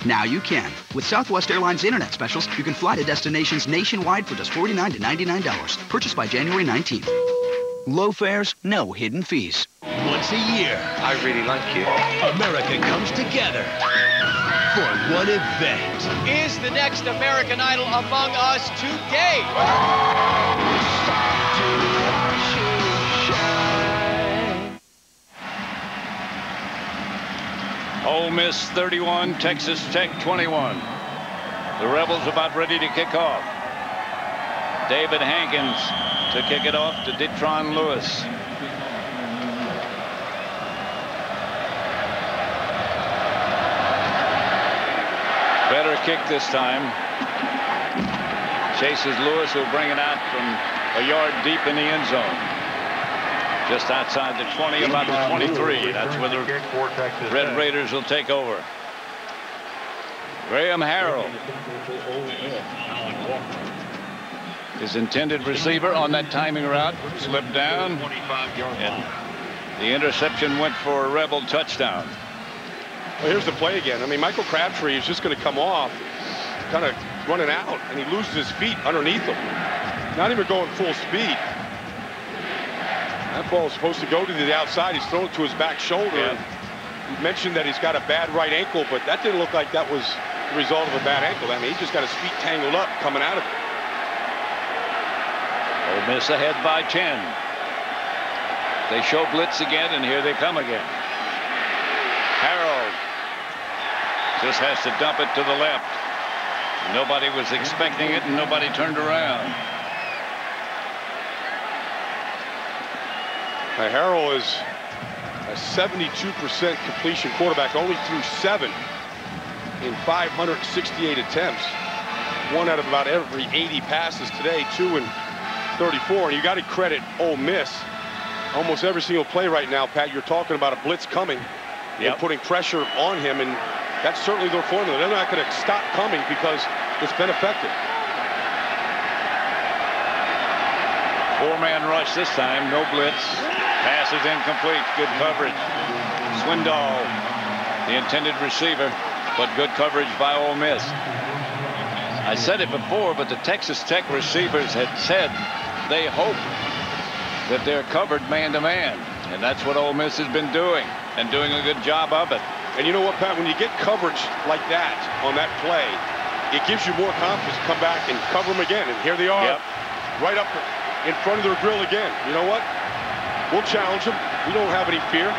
Now you can. With Southwest Airlines Internet specials, you can fly to destinations nationwide for just $49 to $99. Purchased by January 19th. Low fares, no hidden fees. Once a year, I really like you. America comes together for one event. Is the next American Idol among us today? Ole Miss 31, Texas Tech 21. The Rebels about ready to kick off. David Hankins to kick it off to Detron Lewis. Better kick this time. Chases Lewis, who'll bring it out from a yard deep in the end zone. Just outside the 20, about the 23. That's where the Red Raiders will take over. Graham Harrell, his intended receiver on that timing route, slipped down, and the interception went for a Rebel touchdown. Well, here's the play again. I mean, Michael Crabtree is just going to come off, kind of running out, and he loses his feet underneath him. Not even going full speed. That ball is supposed to go to the outside. He's thrown it to his back shoulder. Yeah. You mentioned that he's got a bad right ankle, but that didn't look like that was the result of a bad ankle. I mean, he just got his feet tangled up coming out of it. Ole Miss ahead by 10. They show blitz again, and here they come again. Harold just has to dump it to the left. Nobody was expecting it, and nobody turned around. Now, Harrell is a 72% completion quarterback, only threw 7 in 568 attempts. 1 out of about every 80 passes today, 2 in 34. And you got to credit Ole Miss. Almost every single play right now, Pat, you're talking about a blitz coming and putting pressure on him, and that's certainly their formula. They're not going to stop coming because it's been effective. 4-man rush this time, no blitz. Pass is incomplete, good coverage. Swindoll, the intended receiver, but good coverage by Ole Miss. I said it before, but the Texas Tech receivers had said they hope that they're covered man-to-man, and that's what Ole Miss has been doing, and doing a good job of it. And you know what, Pat, when you get coverage like that on that play, it gives you more confidence to come back and cover them again. And here they are, right up in front of their grill again. You know what? We'll challenge them. We don't have any fear.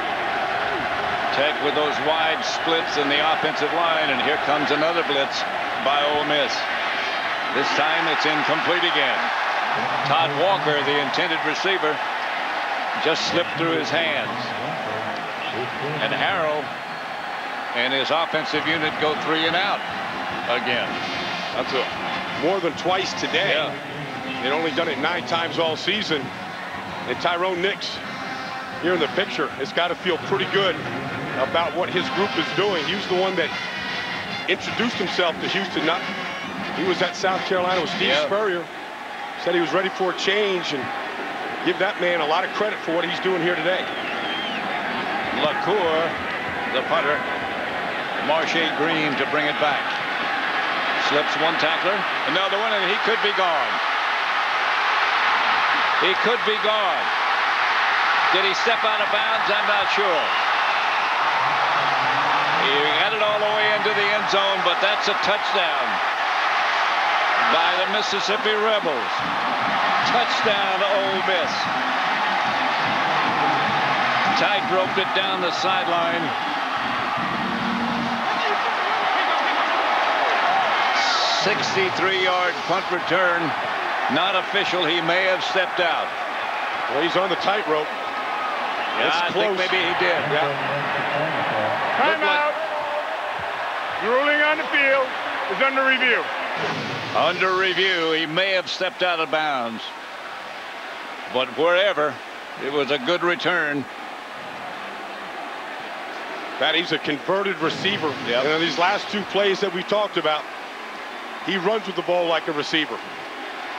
Tech with those wide splits in the offensive line, and here comes another blitz by Ole Miss. This time it's incomplete again. Todd Walker, the intended receiver, just slipped through his hands. And Harrell and his offensive unit go 3 and out again. That's more than twice today. They'd only done it 9 times all season. And Tyrone Nix here in the picture has got to feel pretty good about what his group is doing. He was the one that introduced himself to Houston. He was at South Carolina with Steve Spurrier. Said he was ready for a change, and give that man a lot of credit for what he's doing here today. LaCour, the punter. Marche Green to bring it back. Slips one tackler, another one, and he could be gone. He could be gone. Did he step out of bounds? I'm not sure. He got it all the way into the end zone, but that's a touchdown by the Mississippi Rebels. Touchdown to Ole Miss. Tight-roped it down the sideline. 63-yard punt return. Not official. He may have stepped out. Well, he's on the tightrope. Yeah, I think maybe he did. Timeout. The ruling on the field is under review. Under review. He may have stepped out of bounds. But wherever, it was a good return. Pat, he's a converted receiver. And in these last 2 plays that we talked about, he runs with the ball like a receiver.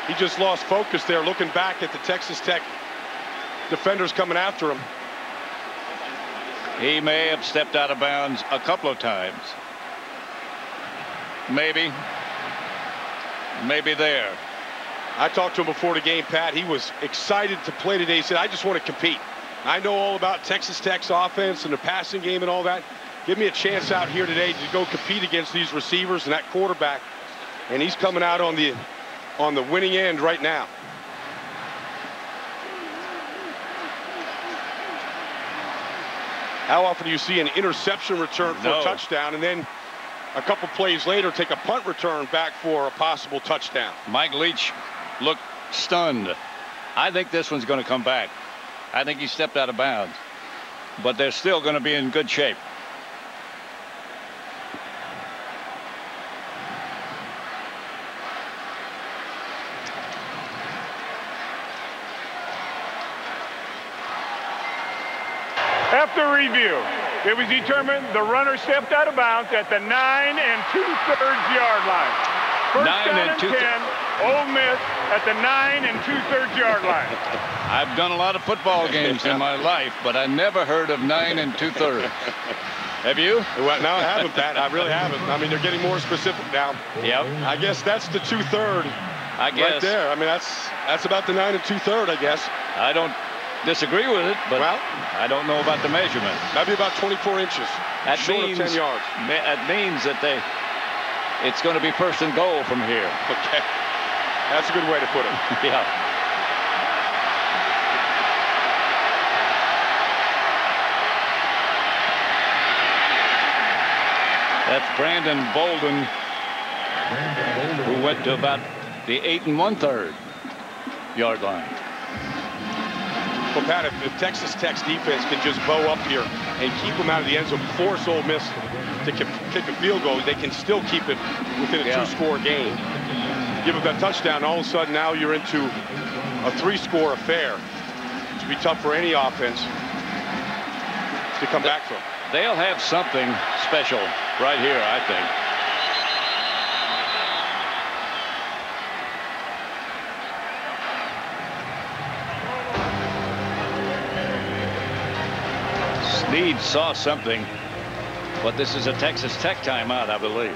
He just lost focus there, looking back at the Texas Tech defenders coming after him. He may have stepped out of bounds a couple of times. Maybe there. I talked to him before the game, Pat. He was excited to play today. He said, I just want to compete. I know all about Texas Tech's offense and the passing game and all that. Give me a chance out here today to go compete against these receivers and that quarterback. And he's coming out on the winning end right now. How often do you see an interception return for a touchdown, and then a couple plays later take a punt return back for a possible touchdown? Mike Leach looked stunned. I think this one's going to come back. I think he stepped out of bounds, but they're still going to be in good shape. After review, it was determined the runner stepped out of bounds at the 9 2/3 yard line. First 9 down and 2/3. 10, Ole Miss at the 9 2/3 yard line. I've done a lot of football games in my life, but I never heard of 9 2/3. Have you? Well, no, I haven't, Pat. I really haven't. I mean, they're getting more specific now. Yep. I guess that's the 2/3. I guess. Right there. I mean, that's about the 9 2/3, I guess. I don't disagree with it, but well, I don't know about the measurement. That'd be about 24 inches. That short means, of 10 yards. That means that it's going to be first and goal from here. Okay. That's a good way to put it. Yeah. That's Brandon Bolden, who went to about the 8 1/3 yard line. Well, Pat, if Texas Tech's defense can just bow up here and keep them out of the end zone, force Ole Miss to kick a field goal, they can still keep it within a 2-score game. Give up that touchdown, all of a sudden now you're into a 3-score affair. It's going to be tough for any offense to come back from. They'll have something special right here, I think. Snead saw something, but this is a Texas Tech timeout, I believe.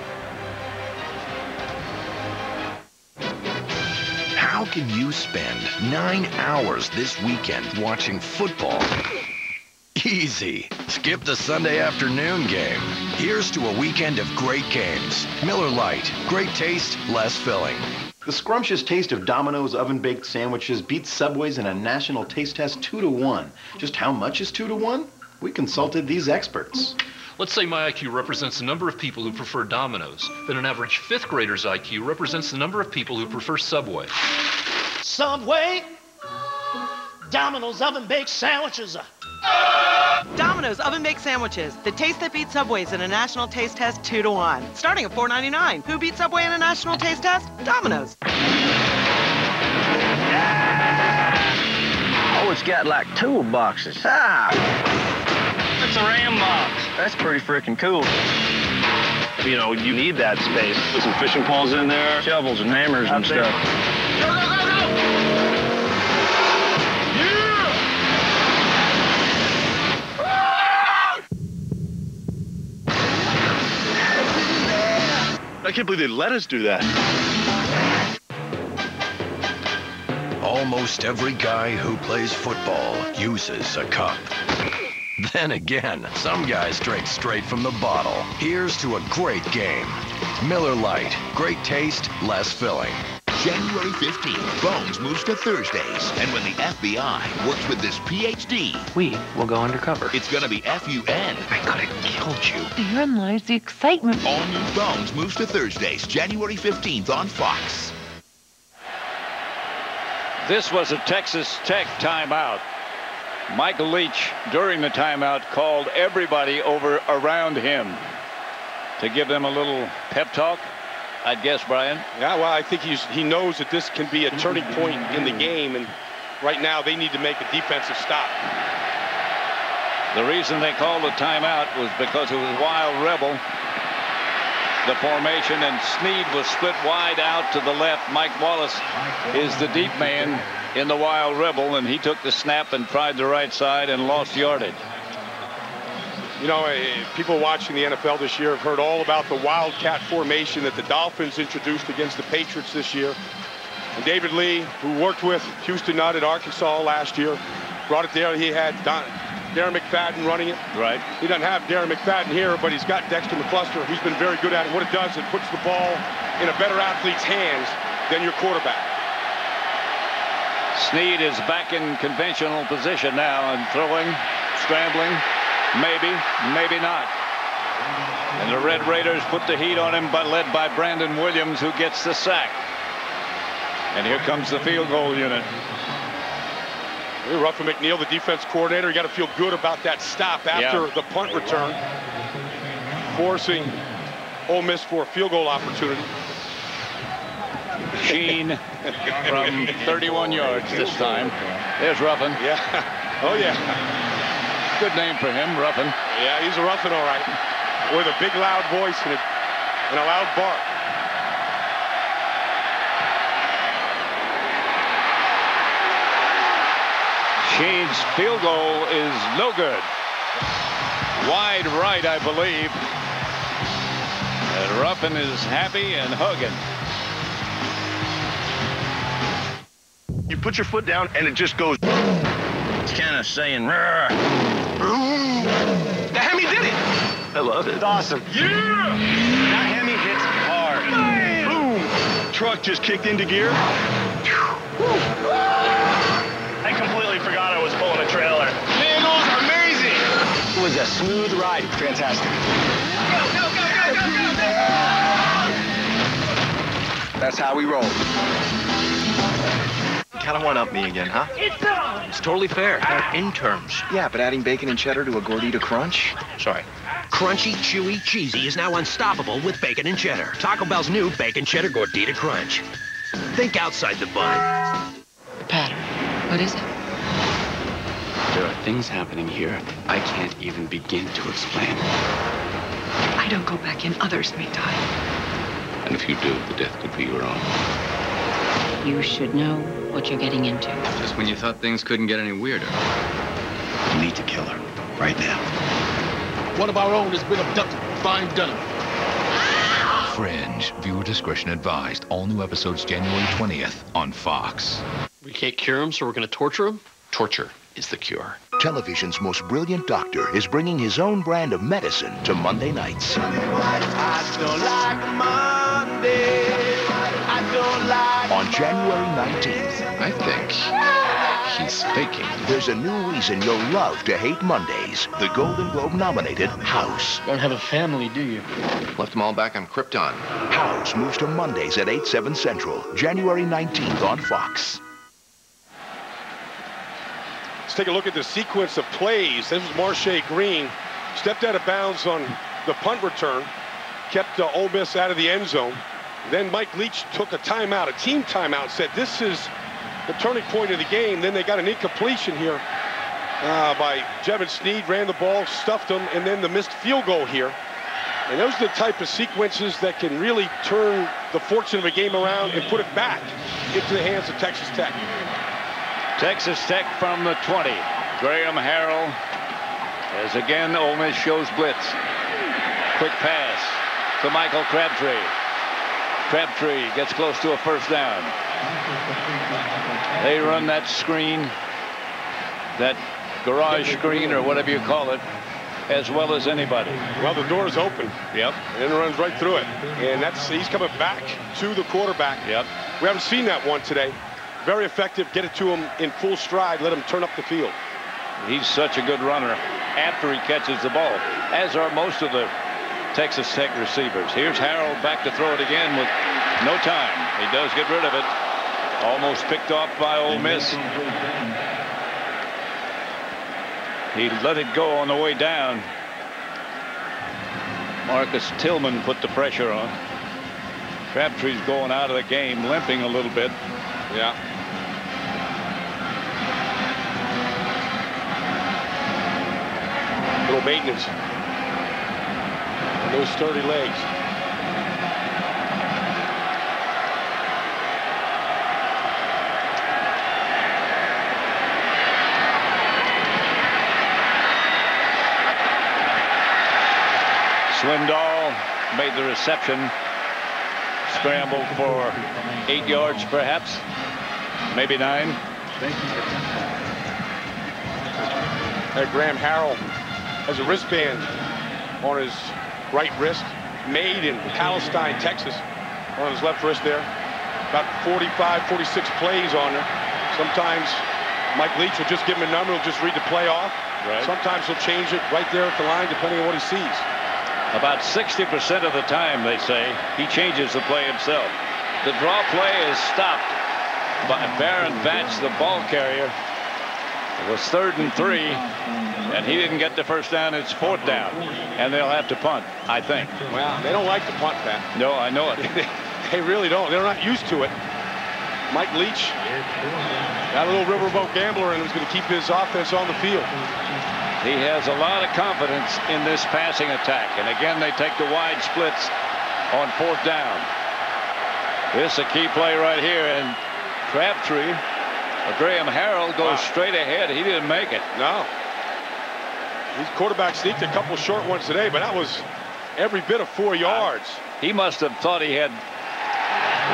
How can you spend 9 hours this weekend watching football? Easy. Skip the Sunday afternoon game. Here's to a weekend of great games. Miller Lite. Great taste, less filling. The scrumptious taste of Domino's oven-baked sandwiches beats Subway's in a national taste test 2-to-1. Just how much is 2-to-1? We consulted these experts. Let's say my IQ represents the number of people who prefer Domino's. Then an average 5th grader's IQ represents the number of people who prefer Subway. Subway, Domino's oven-baked sandwiches. Domino's oven-baked sandwiches. The taste that beats Subway's in a national taste test 2-to-1. Starting at $4.99. Who beat Subway in a national taste test? Domino's. Oh, it's got like toolboxes. Ah! It's a Ram box. That's pretty freaking cool. You know, you need that space. Put some fishing poles in there. Shovels and hammers and stuff. Go, go, go, go! I can't believe they let us do that. Almost every guy who plays football uses a cup. Then again, some guys drink straight from the bottle. Here's to a great game. Miller Lite. Great taste, less filling. January 15th, Bones moves to Thursdays. And when the FBI works with this PhD, we will go undercover. It's gonna be FUN. I could have killed you. Therein lies the excitement. All new Bones moves to Thursdays, January 15th on Fox. This was a Texas Tech timeout. Michael Leach, during the timeout, called everybody over around him to give them a little pep talk, I'd guess, Brian. Yeah, well, I think he knows that this can be a turning point in the game, and right now they need to make a defensive stop. The reason they called a timeout was because it was Wild Rebel, the formation, and Snead was split wide out to the left. Mike Wallace is the deep man in the Wild Rebel, and he took the snap and tried the right side and lost yardage. You know, people watching the NFL this year have heard all about the Wildcat formation that the Dolphins introduced against the Patriots this year. And David Lee, who worked with Houston Nutt at Arkansas last year, brought it there. He had Darren McFadden running it. Right. He doesn't have Darren McFadden here, but he's got Dexter McCluster, who's been very good at it. What it does, it puts the ball in a better athlete's hands than your quarterback. Snead is back in conventional position now and throwing, scrambling, maybe, maybe not. And the Red Raiders put the heat on him, but led by Brandon Williams, who gets the sack. And here comes the field goal unit. Ruffin McNeil, the defense coordinator, you got to feel good about that stop after the punt return, forcing Ole Miss for a field goal opportunity. Sheen from 31 yards this time. There's Ruffin. Yeah. Oh, yeah. Good name for him, Ruffin. Yeah, he's a Ruffin, all right. With a big, loud voice and a loud bark. Sheen's field goal is no good. Wide right, I believe. And Ruffin is happy and hugging. You put your foot down and it just goes. It's kind of saying, "Rrr." The Hemi did it! I love it. It's awesome. Yeah! That Hemi hits hard. Bam! Boom! Truck just kicked into gear. I completely forgot I was pulling a trailer. Man, those are amazing! It was a smooth ride. Fantastic. Go, go, go, go, go, go, go! That's how we roll. Kind of one-up me again, huh? It's totally fair. They're in terms. Yeah, but adding bacon and cheddar to a Gordita Crunch? Sorry. Crunchy, chewy, cheesy is now unstoppable with bacon and cheddar. Taco Bell's new Bacon Cheddar Gordita Crunch. Think outside the bun. The pattern. What is it? There are things happening here I can't even begin to explain. I don't go back in. Others may die. And if you do, the death could be your own. You should know what you're getting into. Just when you thought things couldn't get any weirder. You need to kill her. Right now. One of our own has been abducted. Find Dunham. Fringe. Viewer discretion advised. All new episodes January 20th on Fox. We can't cure him, so we're going to torture him? Torture is the cure. Television's most brilliant doctor is bringing his own brand of medicine to Monday nights. I don't like Monday. I don't like On January 19th. I think he's faking. There's a new reason you'll love to hate Mondays. The Golden Globe nominated House. Don't have a family, do you? Left them all back on Krypton. House moves to Mondays at 8, 7 Central. January 19th on Fox. Let's take a look at the sequence of plays. This was Marche Green. Stepped out of bounds on the punt return. Kept Ole Miss out of the end zone. Then Mike Leach took a timeout, a team timeout, said this is the turning point of the game. Then they got an incompletion here by Jevin Sneed, ran the ball, stuffed them, and then the missed field goal here. And those are the type of sequences that can really turn the fortune of a game around and put it back into the hands of Texas Tech. Texas Tech from the 20. Graham Harrell as again Ole Miss shows blitz. Quick pass to Michael Crabtree. Crabtree gets close to a first down. They run that screen, that garage screen or whatever you call it, as well as anybody. Well, the door's open. Yep. And runs right through it. And he's coming back to the quarterback. Yep. We haven't seen that one today. Very effective. Get it to him in full stride. Let him turn up the field. He's such a good runner after he catches the ball, as are most of the Texas Tech receivers. Here's Harrell back to throw it again with no time. He does get rid of it. Almost picked off by Ole Miss. He let it go on the way down. Marcus Tillman put the pressure on. Crabtree's going out of the game, limping a little bit. Yeah. Little maintenance. Those sturdy legs. Swindoll made the reception. Scrambled for 8 yards, perhaps. Maybe 9. Graham Harrell has a wristband on his right wrist, made in Palestine, Texas, on his left wrist there. About 45, 46 plays on there. Sometimes Mike Leach will just give him a number, he'll just read the play off. Right. Sometimes he'll change it right there at the line, depending on what he sees. About 60% of the time, they say, he changes the play himself. The draw play is stopped by Baron Batch, the ball carrier. It was 3rd and 3, and he didn't get the first down. It's 4th down, and they'll have to punt, I think. Well, they don't like to punt, Pat. No, I know it. They really don't. They're not used to it. Mike Leach got a little riverboat gambler and was going to keep his offense on the field. He has a lot of confidence in this passing attack. And again, they take the wide splits on 4th down. This is a key play right here. And Crabtree, Graham Harrell goes straight ahead. He didn't make it. No. His quarterback sneaked a couple short ones today, but that was every bit of 4 yards. He must have thought he had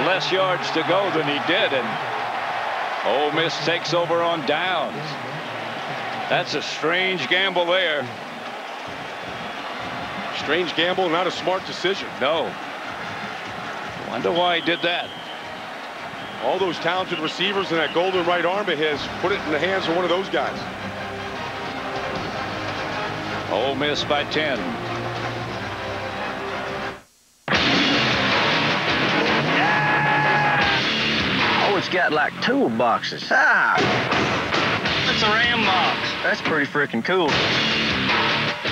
less yards to go than he did. And Ole Miss takes over on downs. That's a strange gamble there. Strange gamble, not a smart decision. No. Wonder why he did that. All those talented receivers and that golden right arm of his, put it in the hands of one of those guys. Ole Miss by 10. Oh, it's got like toolboxes. Ah! It's a ram box. That's pretty freaking cool.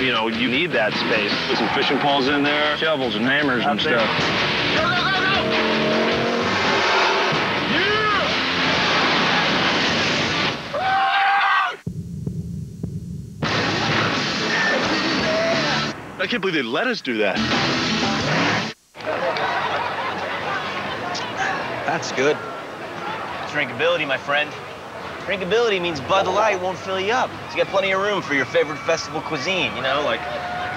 You know, you need that space. Put some fishing poles in there, Shovels and hammers and stuff. Go, go, go, go! I can't believe they let us do that. That's good. Drinkability, my friend. Drinkability means Bud Light won't fill you up. So you got plenty of room for your favorite festival cuisine, you know, like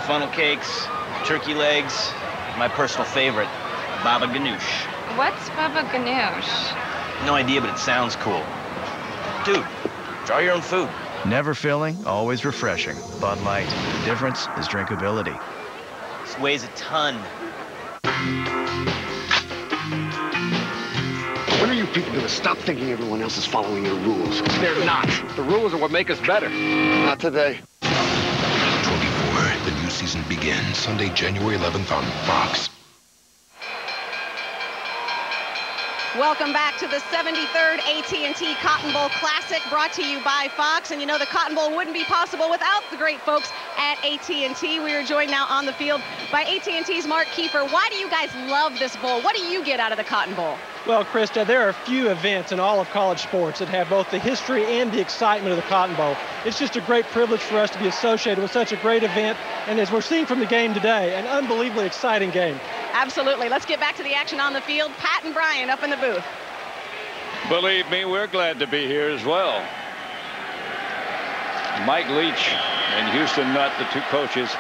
funnel cakes, turkey legs, my personal favorite, baba ganoush. What's baba ganoush? No idea, but it sounds cool. Dude, draw your own food. Never filling, always refreshing. Bud Light. The difference is drinkability. This weighs a ton. When are you people going to stop thinking everyone else is following your rules? They're not. The rules are what make us better. Not today. 24. The new season begins Sunday, January 11th on Fox. Welcome back to the 73rd AT&T Cotton Bowl Classic, brought to you by Fox. And you know the Cotton Bowl wouldn't be possible without the great folks at AT&T. We are joined now on the field by AT&T's Mark Kiefer. Why do you guys love this bowl? What do you get out of the Cotton Bowl? Well, Krista, there are few events in all of college sports that have both the history and the excitement of the Cotton Bowl. It's just a great privilege for us to be associated with such a great event. And as we're seeing from the game today, an unbelievably exciting game. Absolutely. Let's get back to the action on the field. Pat and Brian up in the booth. Believe me, we're glad to be here as well. Mike Leach and Houston Nutt, the two coaches.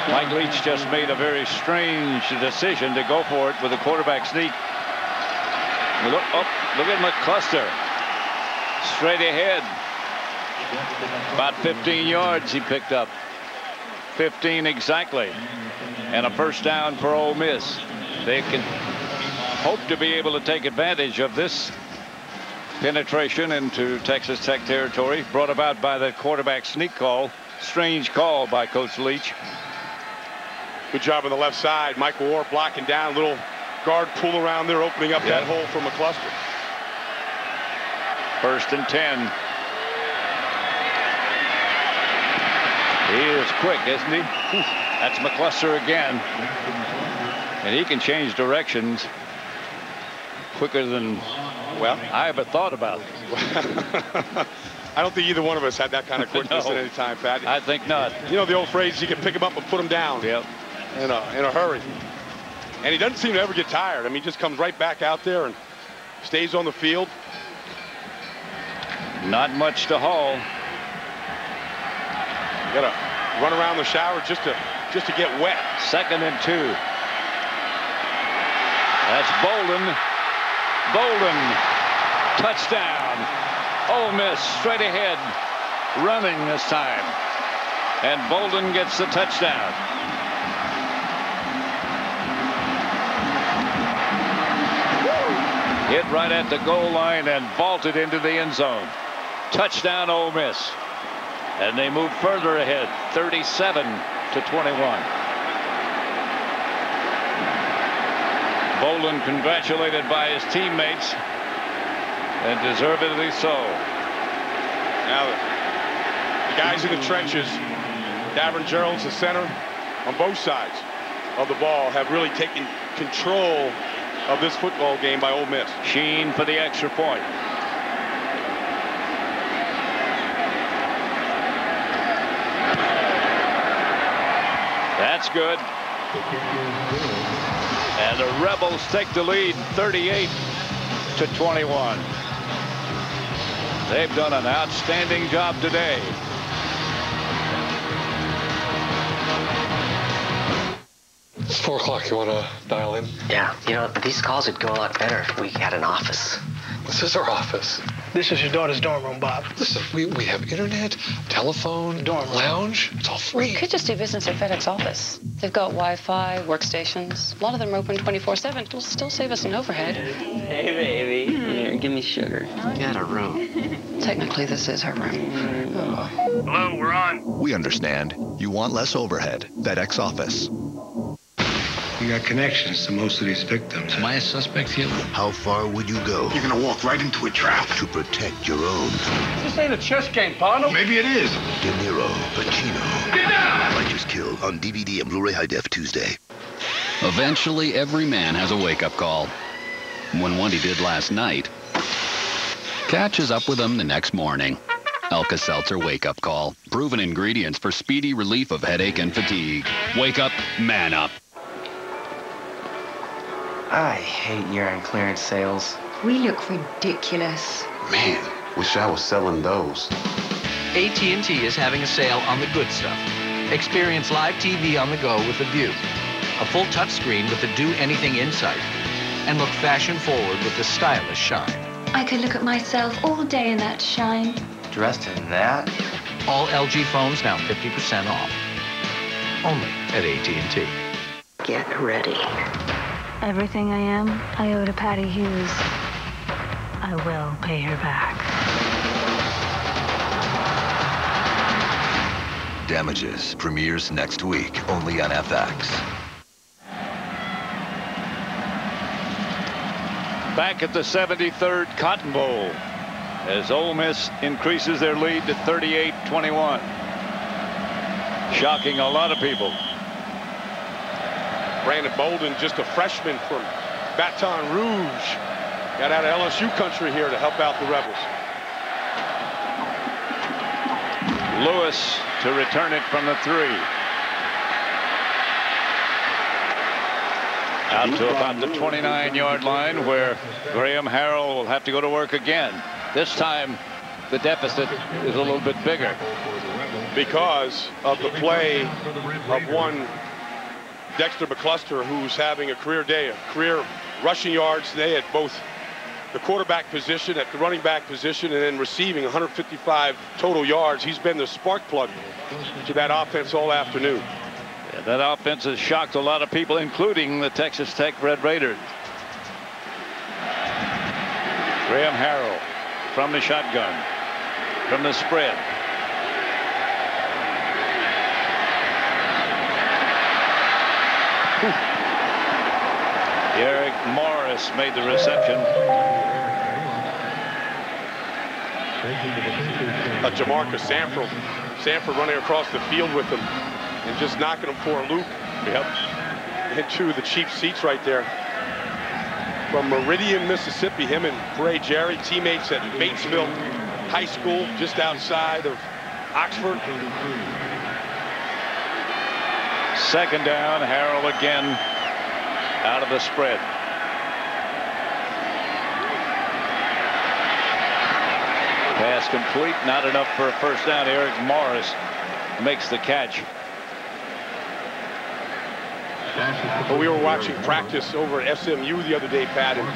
Mike Leach just made a very strange decision to go for it with a quarterback sneak. Look at McCluster. Straight ahead. About 15 yards he picked up. 15 exactly. And a first down for Ole Miss. They can hope to be able to take advantage of this penetration into Texas Tech territory brought about by the quarterback sneak call. Strange call by Coach Leach. Good job on the left side. Michael Oher blocking down. Little guard pull around there, opening up that hole for McCluster. 1st and 10. He is quick, isn't he? That's McCluster again. And he can change directions quicker than, well, I ever thought about. I don't think either one of us had that kind of quickness at any time, Pat. I think not. You know the old phrase, you can pick him up and put him down. Yep. In a hurry. And he doesn't seem to ever get tired. I mean, he just comes right back out there and stays on the field. Not much to haul. You gotta run around the shower just to get wet. 2nd and 2. That's Bolden. Bolden. Touchdown. Ole Miss straight ahead. Running this time. And Bolden gets the touchdown. Hit right at the goal line and vaulted into the end zone. Touchdown Ole Miss. And they move further ahead, 37-21. Bolden congratulated by his teammates, and deservedly so. Now the guys in the trenches, Davern Gerald's the center, on both sides of the ball have really taken control of this football game by Ole Miss. Sheen for the extra point. That's good. And the Rebels take the lead 38-21. They've done an outstanding job today. It's 4 o'clock. You want to dial in? Yeah. You know, these calls would go a lot better if we had an office. This is our office. This is your daughter's dorm room, Bob. Listen, we have internet, telephone, dorm room. Lounge. It's all free. We could just do business at FedEx office. They've got Wi-Fi, workstations. A lot of them are open 24/7. It'll still save us an overhead. Hey, baby. Here, give me sugar. Get a room. Technically, this is her room. Oh. Hello, we're on. We understand. You want less overhead. FedEx office. We got connections to most of these victims. Am I a suspect here? How far would you go? You're gonna walk right into a trap. To protect your own. This ain't a chess game, partner. Maybe it is. De Niro, Pacino. Get down! Righteous Kill on DVD and Blu-ray High Def Tuesday. Eventually, every man has a wake-up call. When Wendy did last night, catches up with them the next morning. Alka-Seltzer wake-up call. Proven ingredients for speedy relief of headache and fatigue. Wake up, man up. I hate year-end clearance sales. We look ridiculous. Man, wish I was selling those. AT&T is having a sale on the good stuff. Experience live TV on the go with the View. A full touchscreen with the Do Anything Insight. And look fashion-forward with the stylish Shine. I could look at myself all day in that Shine. Dressed in that? All LG phones now 50% off. Only at AT&T. Get ready. Everything I am, I owe to Patty Hughes. I will pay her back. Damages premieres next week, only on FX. Back at the 73rd Cotton Bowl as Ole Miss increases their lead to 38-21. Shocking a lot of people. Brandon Bolden, just a freshman from Baton Rouge. Got out of LSU country here to help out the Rebels. Lewis to return it from the 3. Out to about the 29-yard line where Graham Harrell will have to go to work again. This time the deficit is a little bit bigger. Because of the play of one Dexter McCluster, who's having a career day, a career rushing yards today at both the quarterback position, at the running back position, and then receiving 155 total yards. He's been the spark plug to that offense all afternoon. Yeah, that offense has shocked a lot of people, including the Texas Tech Red Raiders. Graham Harrell from the shotgun, from the spread. Eric Morris made the reception. Jamarcus Sanford running across the field with him and just knocking him for a loop. Yep. Into the cheap seats right there. From Meridian, Mississippi, him and Bray Jerry, teammates at Batesville High School, just outside of Oxford. Second down, Harrell again out of the spread. Pass complete, not enough for a first down. Eric Morris makes the catch. Well, we were watching practice over at SMU the other day, Pat, and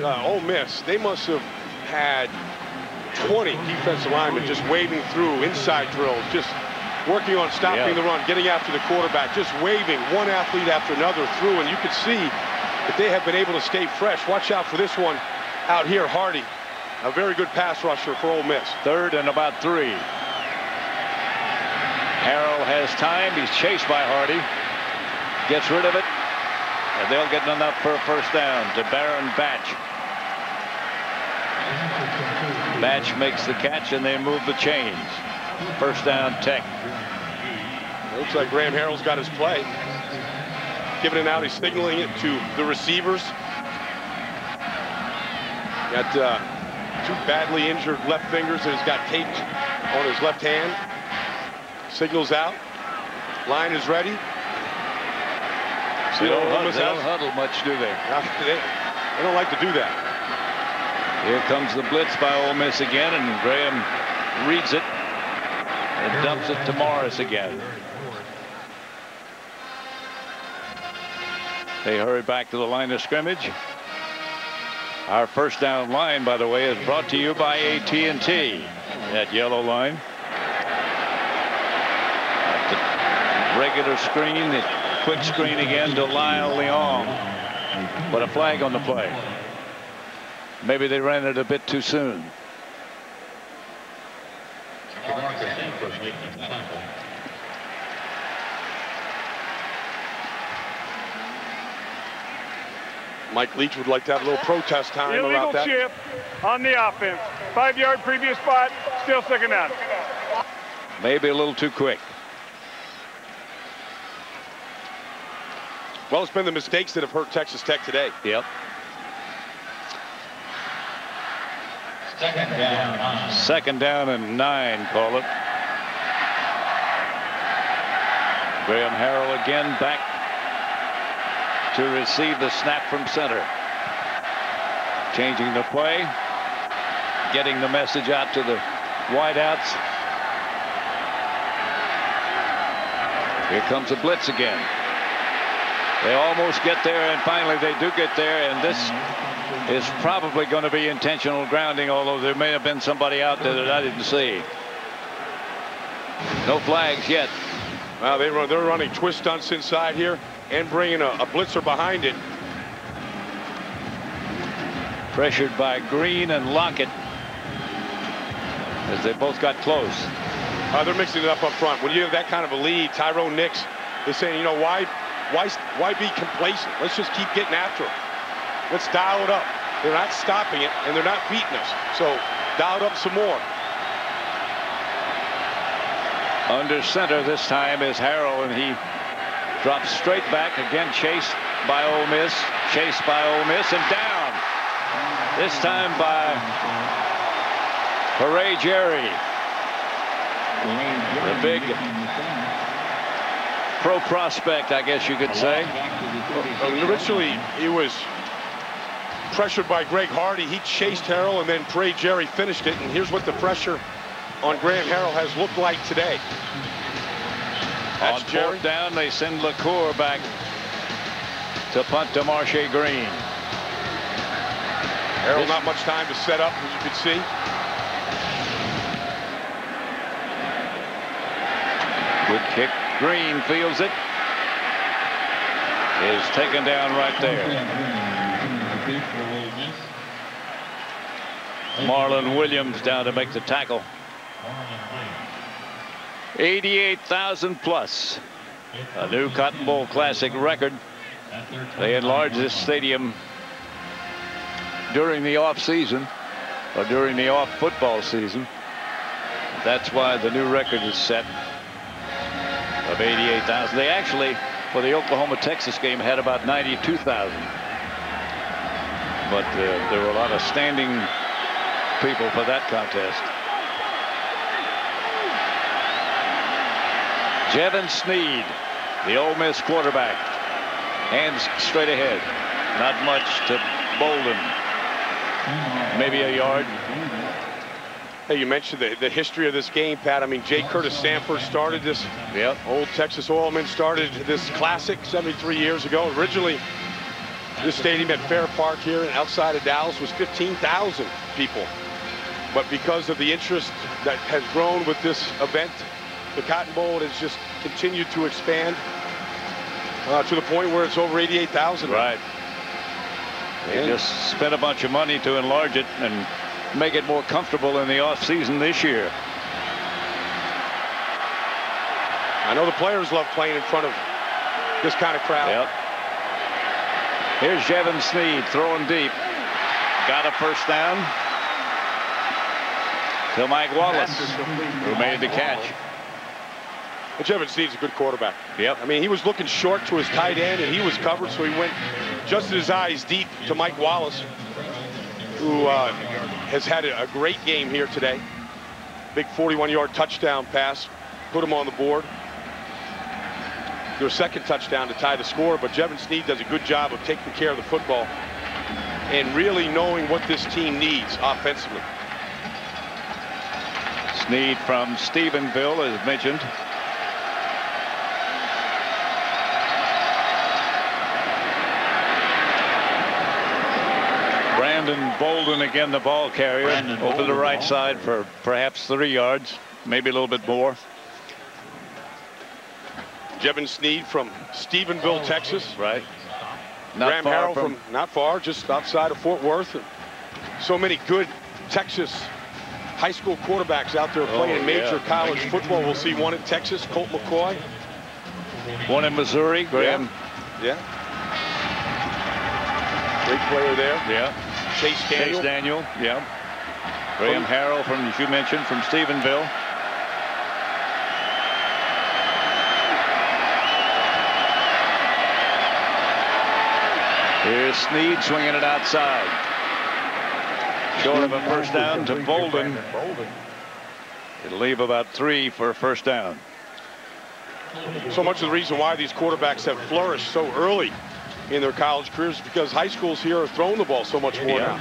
Ole Miss, they must have had 20 defensive linemen just waving through inside drills, just working on stopping the run, getting after the quarterback, just waving one athlete after another through, and you could see that they have been able to stay fresh. Watch out for this one out here, Hardy. A very good pass rusher for Ole Miss. Third and about 3. Harrell has time. He's chased by Hardy. Gets rid of it. And they'll get enough for a first down to Baron Batch. Batch makes the catch and they move the chains. First down, Tech. Looks like Graham Harrell's got his play. Giving it out, he's signaling it to the receivers. Got 2 badly injured left fingers that he's got taped on his left hand. Signals out. Line is ready. They don't huddle much, do they? They don't like to do that. Here comes the blitz by Ole Miss again, and Graham reads it and dumps it to Morris again. They hurry back to the line of scrimmage. Our first down line, by the way, is brought to you by AT&T. That yellow line. The regular screen, the quick screen again to Lyle Leong. But a flag on the play. Maybe they ran it a bit too soon. Mike Leach would like to have a little protest time illegal around that. chip on the offense. 5-yard previous spot, still second down. Maybe a little too quick. Well, it's been the mistakes that have hurt Texas Tech today. Yep. Second down and 9, call it. Graham Harrell again back to receive the snap from center. Changing the play. Getting the message out to the wideouts. Here comes a blitz again. They almost get there, and finally they do get there, and this is probably going to be intentional grounding, although there may have been somebody out there that I didn't see. No flags yet. Well, they're running twist stunts inside here and bringing a blitzer behind it. Pressured by Green and Lockett as they both got close. They're mixing it up front. When you have that kind of a lead, Tyrone Nix is saying, you know, why be complacent? Let's just keep getting after them. Let's dial it up. They're not stopping it, and they're not beating us. So dial it up some more. Under center this time is Harrell, and he drops straight back. Again chased by Ole Miss. Chased by Ole Miss, and down. This time by Hooray Jerry. The big pro prospect, I guess you could say. Originally, he was pressured by Greg Hardy. He chased Harrell, and then Hooray Jerry finished it. And here's what the pressure on Graham Harrell has looked like today. On fourth down, they send LaCour back to punt to Marche Green. Harrell not much time to set up, as you can see. Good kick. Green feels it. Is taken down right there. Marlon Williams down to make the tackle. 88,000 plus. A new Cotton Bowl Classic record. They enlarged this stadium during the off season, or during the off football season. That's why the new record is set of 88,000. They actually, for the Oklahoma-Texas game, had about 92,000. But there were a lot of standing people for that contest. Jevin Sneed, the Ole Miss quarterback, hands straight ahead. Not much to Bolden. Maybe a yard. Hey, you mentioned the history of this game, Pat. I mean, J. Curtis Sanford started this. Yep. Old Texas Oilmen started this classic 73 years ago. Originally, this stadium at Fair Park here outside of Dallas was 15,000 people. But because of the interest that has grown with this event, the Cotton Bowl has just continued to expand to the point where it's over 88,000. Right. They just spent a bunch of money to enlarge it and make it more comfortable in the off season this year. I know the players love playing in front of this kind of crowd. Yep. Here's Jevin Sneed throwing deep. Got a first down to Mike Wallace, who made the catch. Well, Jevin Sneed's a good quarterback. Yep. I mean, he was looking short to his tight end, and he was covered, so he went just his eyes deep to Mike Wallace, who has had a great game here today. Big 41-yard touchdown pass, put him on the board. their second touchdown to tie the score. But Jevin Sneed does a good job of taking care of the football and really knowing what this team needs offensively. Sneed from Stephenville, as mentioned. Brandon Bolden again, the ball carrier, over the right side for perhaps 3 yards, maybe a little bit more. Jevin Sneed from Stephenville, Texas. Right. Graham Harrell from not far, just outside of Fort Worth. And so many good Texas high school quarterbacks out there playing major college football. We'll see one in Texas, Colt McCoy. One in Missouri, Graham. Yeah. Great player there. Yeah. Chase Daniel. Yeah. Graham Harrell, from, as you mentioned, from Stephenville. Here's Sneed swinging it outside. Short of a first down to Bolden. It'll leave about 3 for a first down. So much of the reason why these quarterbacks have flourished so early in their college careers is because high schools here are throwing the ball so much more now.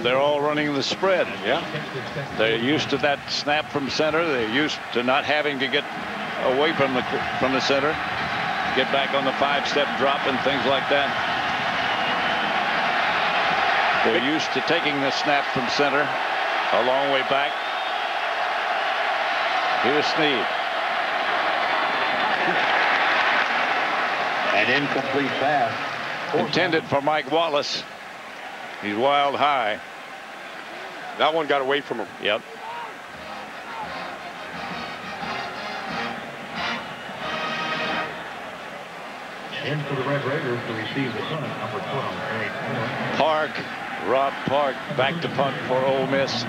They're all running the spread. Yeah. They're used to that snap from center. They're used to not having to get away from the center, get back on the 5-step drop and things like that. They're used to taking the snap from center a long way back. Here's Sneed. An incomplete pass. Intended for Mike Wallace. He's wild high. That one got away from him. Yep. In for the Red Raiders to receive the punt, number 12, Park, Rob Park, back to punt for Ole Miss.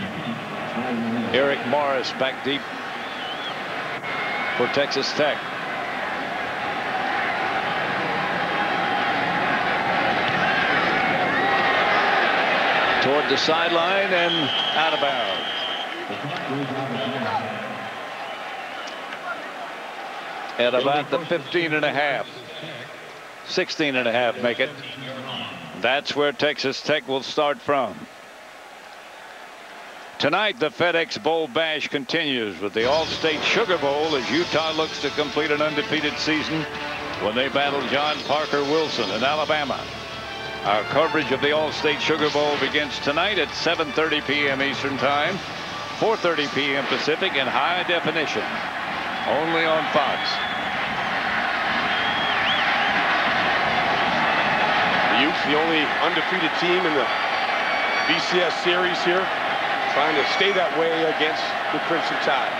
Eric Morris back deep for Texas Tech. Toward the sideline and out of bounds. At about the 15.5. 16.5 make it. That's where Texas Tech will start from. Tonight, the FedEx Bowl Bash continues with the All-State Sugar Bowl as Utah looks to complete an undefeated season when they battle John Parker Wilson in Alabama. Our coverage of the All-State Sugar Bowl begins tonight at 7:30 p.m. Eastern Time, 4:30 p.m. Pacific in high definition, only on Fox. The Utes, the only undefeated team in the BCS series here, trying to stay that way against the Crimson Tide.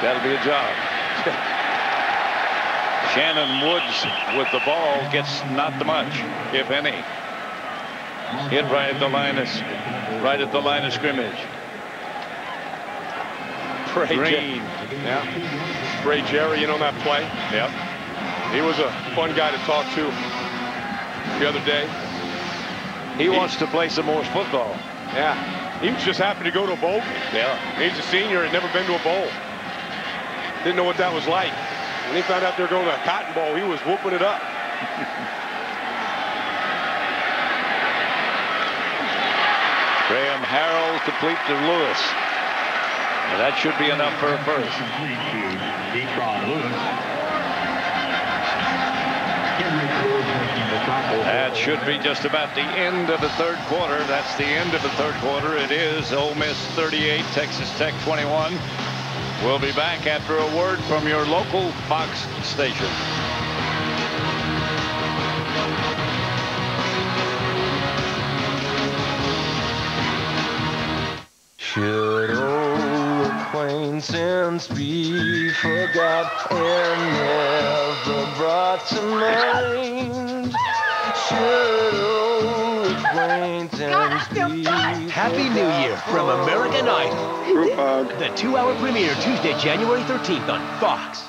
That'll be a job. Shannon Woods with the ball gets not much, if any. Hit right at the line of scrimmage. Green. Yeah. Bray Jerry in on that play. Yep. He was a fun guy to talk to the other day. He wants to play some more football. Yeah. He was just happy to go to a bowl. Yeah. He's a senior, had never been to a bowl. Didn't know what that was like. When he found out they were going to a Cotton Bowl, he was whooping it up. Graham Harrell complete to Lewis. And that should be enough for a first. That should be just about the end of the third quarter. That's the end of the third quarter. It is Ole Miss 38, Texas Tech 21. We'll be back after a word from your local Fox station. Should old acquaintance be forgot and never brought to mind? Should old acquaintance be Happy New Year from American Idol. The 2-hour premiere Tuesday, January 13th on Fox.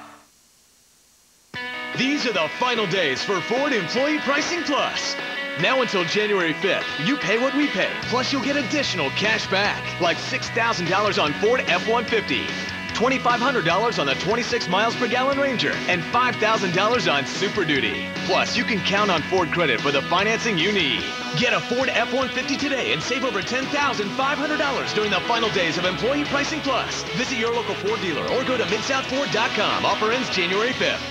These are the final days for Ford Employee Pricing Plus. Now until January 5th, you pay what we pay, plus you'll get additional cash back, like $6,000 on Ford F-150. $2,500 on the 26 miles per gallon Ranger, and $5,000 on Super Duty. Plus, you can count on Ford credit for the financing you need. Get a Ford F-150 today and save over $10,500 during the final days of Employee Pricing Plus. Visit your local Ford dealer or go to midsouthford.com. Offer ends January 5th.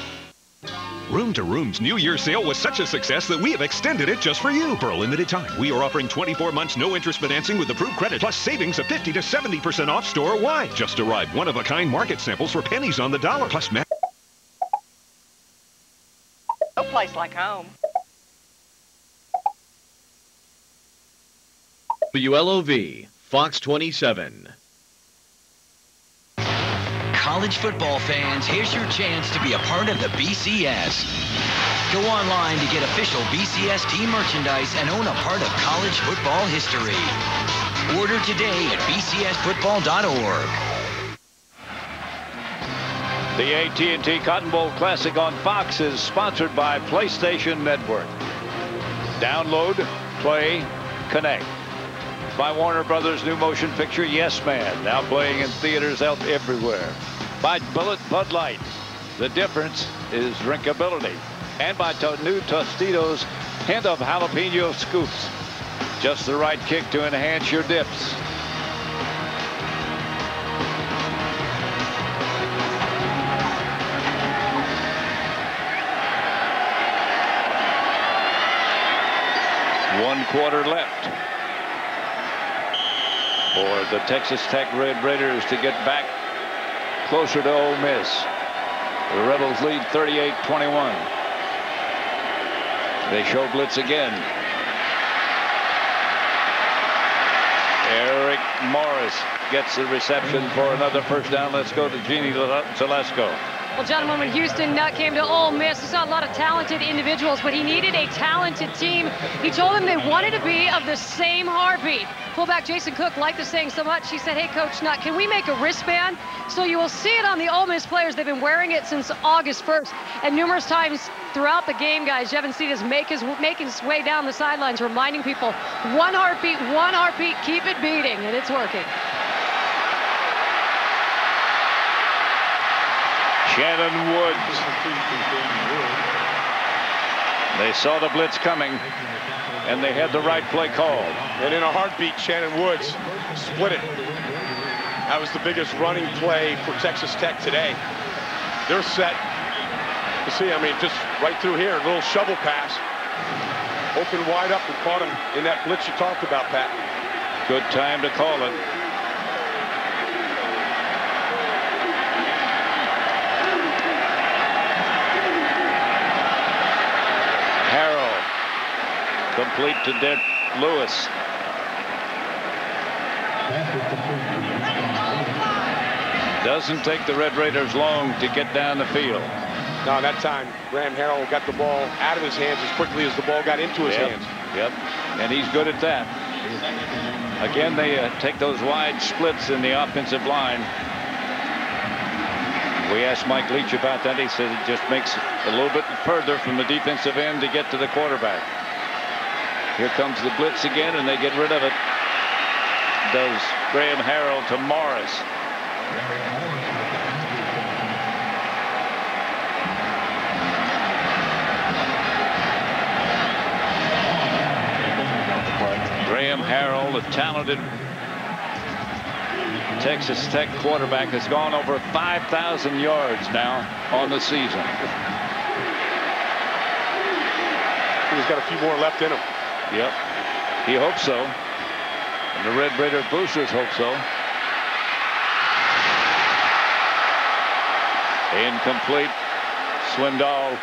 Room to Room's New Year sale was such a success that we have extended it just for you. For a limited time, we are offering 24 months no interest financing with approved credit, plus savings of 50 to 70% off store-wide. Just arrived one-of-a-kind market samples for pennies on the dollar, plus no place like home. WLOV, Fox 27. College football fans, here's your chance to be a part of the BCS. Go online to get official BCS team merchandise and own a part of college football history. Order today at bcsfootball.org. The AT&T Cotton Bowl Classic on Fox is sponsored by PlayStation Network. Download, play, connect. By Warner Brothers' new motion picture, Yes Man, now playing in theaters out everywhere. By Bud Light, the difference is drinkability. And by new Tostitos, hint of jalapeno scoops. Just the right kick to enhance your dips. One quarter left for the Texas Tech Red Raiders to get back closer to Ole Miss. The Rebels lead 38-21. They show blitz again. Eric Morris gets the reception for another first down. Let's go to Jeannie Telesco. Well, gentlemen, when Houston Nutt came to Ole Miss, he saw a lot of talented individuals, but he needed a talented team. He told them they wanted to be of the same heartbeat. Fullback Jason Cook liked the saying so much, he said, hey, Coach Nutt, can we make a wristband? So you will see it on the Ole Miss players. They've been wearing it since August 1st. And numerous times throughout the game, guys, Jevon Cena's making his way down the sidelines, reminding people, one heartbeat, keep it beating, and it's working. Shannon Woods. They saw the blitz coming, and they had the right play called. And in a heartbeat, Shannon Woods split it. That was the biggest running play for Texas Tech today. They're set. You see, I mean, just right through here, a little shovel pass. Open wide up and caught him in that blitz you talked about, Pat. Good time to call it. Complete to Dick Lewis. Doesn't take the Red Raiders long to get down the field. No, that time, Graham Harrell got the ball out of his hands as quickly as the ball got into his hands. Yep, and he's good at that. Again, they take those wide splits in the offensive line. We asked Mike Leach about that. He said it just makes it a little bit further from the defensive end to get to the quarterback. Here comes the blitz again, and they get rid of it. Does Graham Harrell to Morris. Graham Harrell, the talented Texas Tech quarterback, has gone over 5,000 yards now on the season. He's got a few more left in him. Yep, he hopes so. And the Red Raider boosters hope so. Incomplete. Swindoll,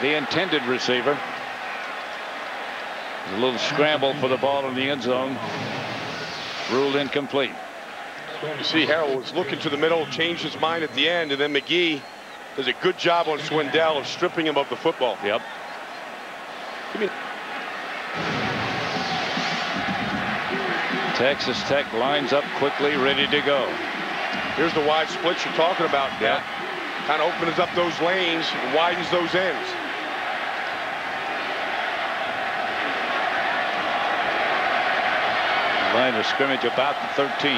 the intended receiver. A little scramble for the ball in the end zone. Ruled incomplete. You see Harrell was looking to the middle, changed his mind at the end, and then McGee does a good job on Swindell of stripping him of the football. Yep. Texas Tech lines up quickly, ready to go. Here's the wide splits you're talking about. Yeah. Kind of opens up those lanes and widens those ends. Line of scrimmage about the 13.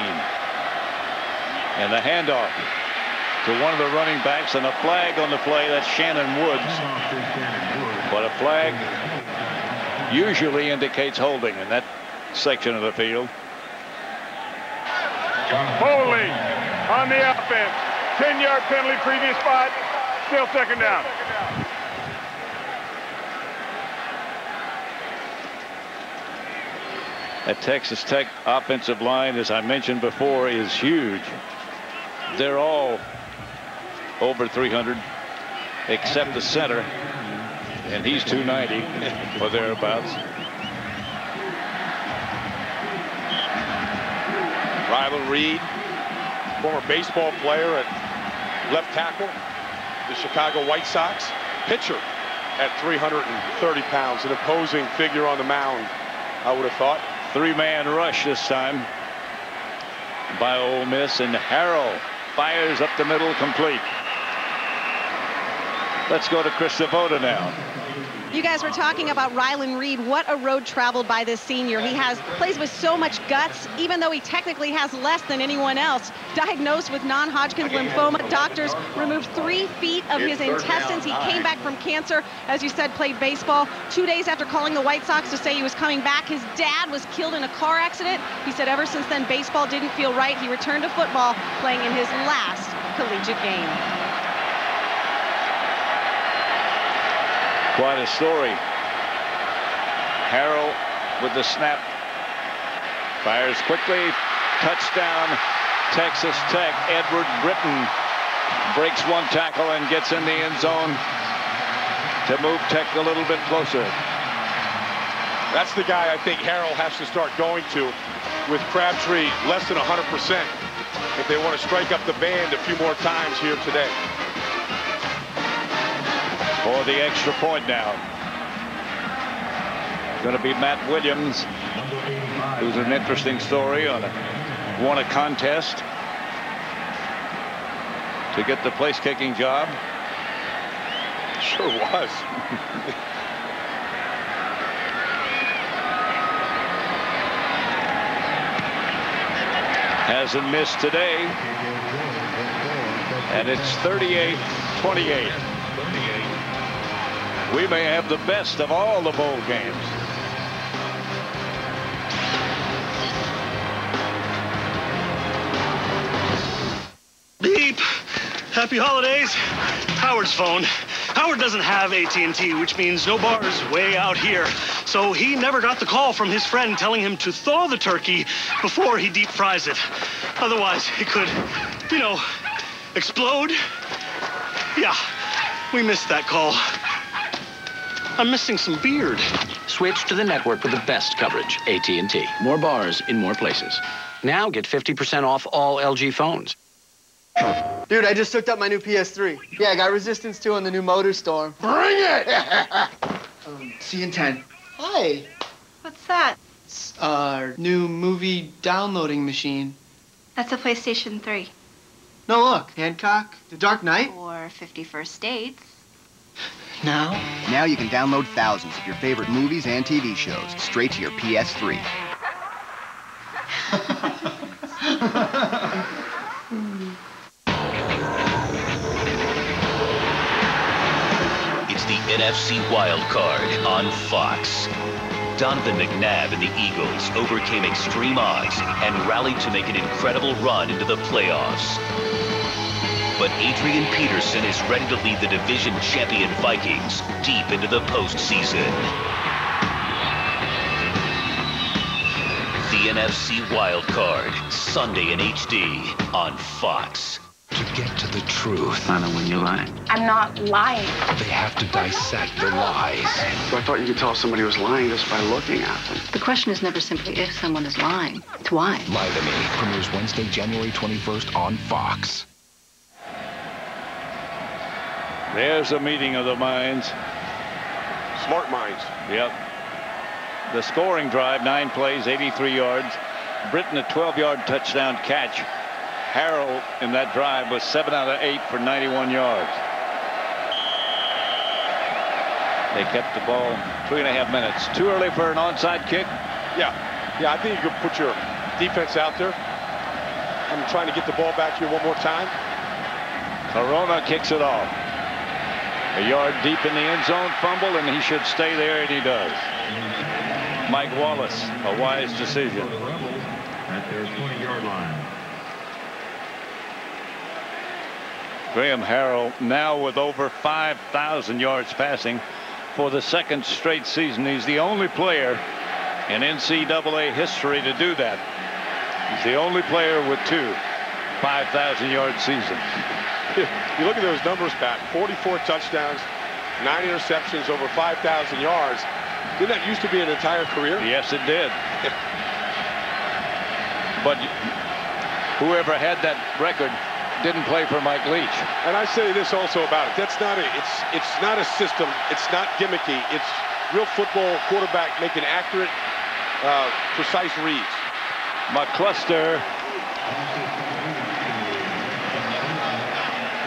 And the handoff. to one of the running backs, and a flag on the play. That's Shannon Woods. But a flag usually indicates holding in that section of the field. Holding on the offense. 10-yard penalty, previous spot. Still second down. That Texas Tech offensive line, as I mentioned before, is huge. They're all over 300, except the center, and he's 290 or thereabouts. Rylan Reed, former baseball player at left tackle, the Chicago White Sox. Pitcher at 330 pounds, an imposing figure on the mound, I would have thought. Three-man rush this time by Ole Miss, and Harrell fires up the middle, complete. Let's go to Chris Sabota now. You guys were talking about Rylan Reed. What a road traveled by this senior. He plays with so much guts, even though he technically has less than anyone else. Diagnosed with non-Hodgkin's lymphoma, doctors removed 3 feet of his intestines. He came back from cancer, as you said, played baseball. 2 days after calling the White Sox to say he was coming back, his dad was killed in a car accident. He said ever since then, baseball didn't feel right. He returned to football, playing in his last collegiate game. Quite a story. Harrell with the snap. Fires quickly. Touchdown, Texas Tech. Edward Britton breaks one tackle and gets in the end zone to move Tech a little bit closer. That's the guy I think Harrell has to start going to, with Crabtree less than 100%, if they want to strike up the band a few more times here today. For the extra point now. Going to be Matt Williams, who's an interesting story. Won a contest to get the place-kicking job. Sure was. Hasn't missed today. And it's 38-28. We may have the best of all the bowl games. Beep. Happy holidays. Howard's phone. Howard doesn't have AT&T, which means no bars way out here. So he never got the call from his friend telling him to thaw the turkey before he deep fries it. Otherwise, it could, you know, explode. Yeah, we missed that call. I'm missing some beard. Switch to the network with the best coverage, AT&T. More bars in more places. Now get 50% off all LG phones. Dude, I just hooked up my new PS3. Yeah, I got Resistance 2 on the new Motor Storm. Bring it! See you in 10. Hi. What's that? It's our new movie downloading machine. That's a PlayStation 3. No, look. Hancock, The Dark Knight. Or 51st Dates. Now you can download thousands of your favorite movies and TV shows straight to your PS3. It's the NFC Wild Card on Fox. Donovan McNabb and the Eagles overcame extreme odds and rallied to make an incredible run into the playoffs. But Adrian Peterson is ready to lead the division champion Vikings deep into the postseason. The NFC Wild Card, Sunday in HD on Fox. To get to the truth, I know when you're lying. I'm not lying. they have to dissect the lies. So I thought you could tell somebody was lying just by looking at them. The question is never simply if someone is lying. It's why. Lie to Me premieres Wednesday, January 21st on Fox. There's a meeting of the minds. Smart minds. Yep. The scoring drive, 9 plays, 83 yards. Britton, a 12-yard touchdown catch. Harrell in that drive was 7 out of 8 for 91 yards. They kept the ball 3.5 minutes. Too early for an onside kick? Yeah, I think you could put your defense out there. I'm trying to get the ball back here one more time. Corona kicks it off. A yard deep in the end zone, fumble, and he should stay there, and he does. Mike Wallace, a wise decision. At their 20-yard line. Graham Harrell now with over 5,000 yards passing for the second straight season. He's the only player in NCAA history to do that. He's the only player with 2 5,000-yard seasons. You look at those numbers, Pat. 44 touchdowns, 9 interceptions, over 5,000 yards. Didn't that used to be an entire career? Yes, it did. But whoever had that record didn't play for Mike Leach. And I say this also about it. That's not it's not a system. It's not gimmicky. It's real football quarterback making accurate, precise reads. McCluster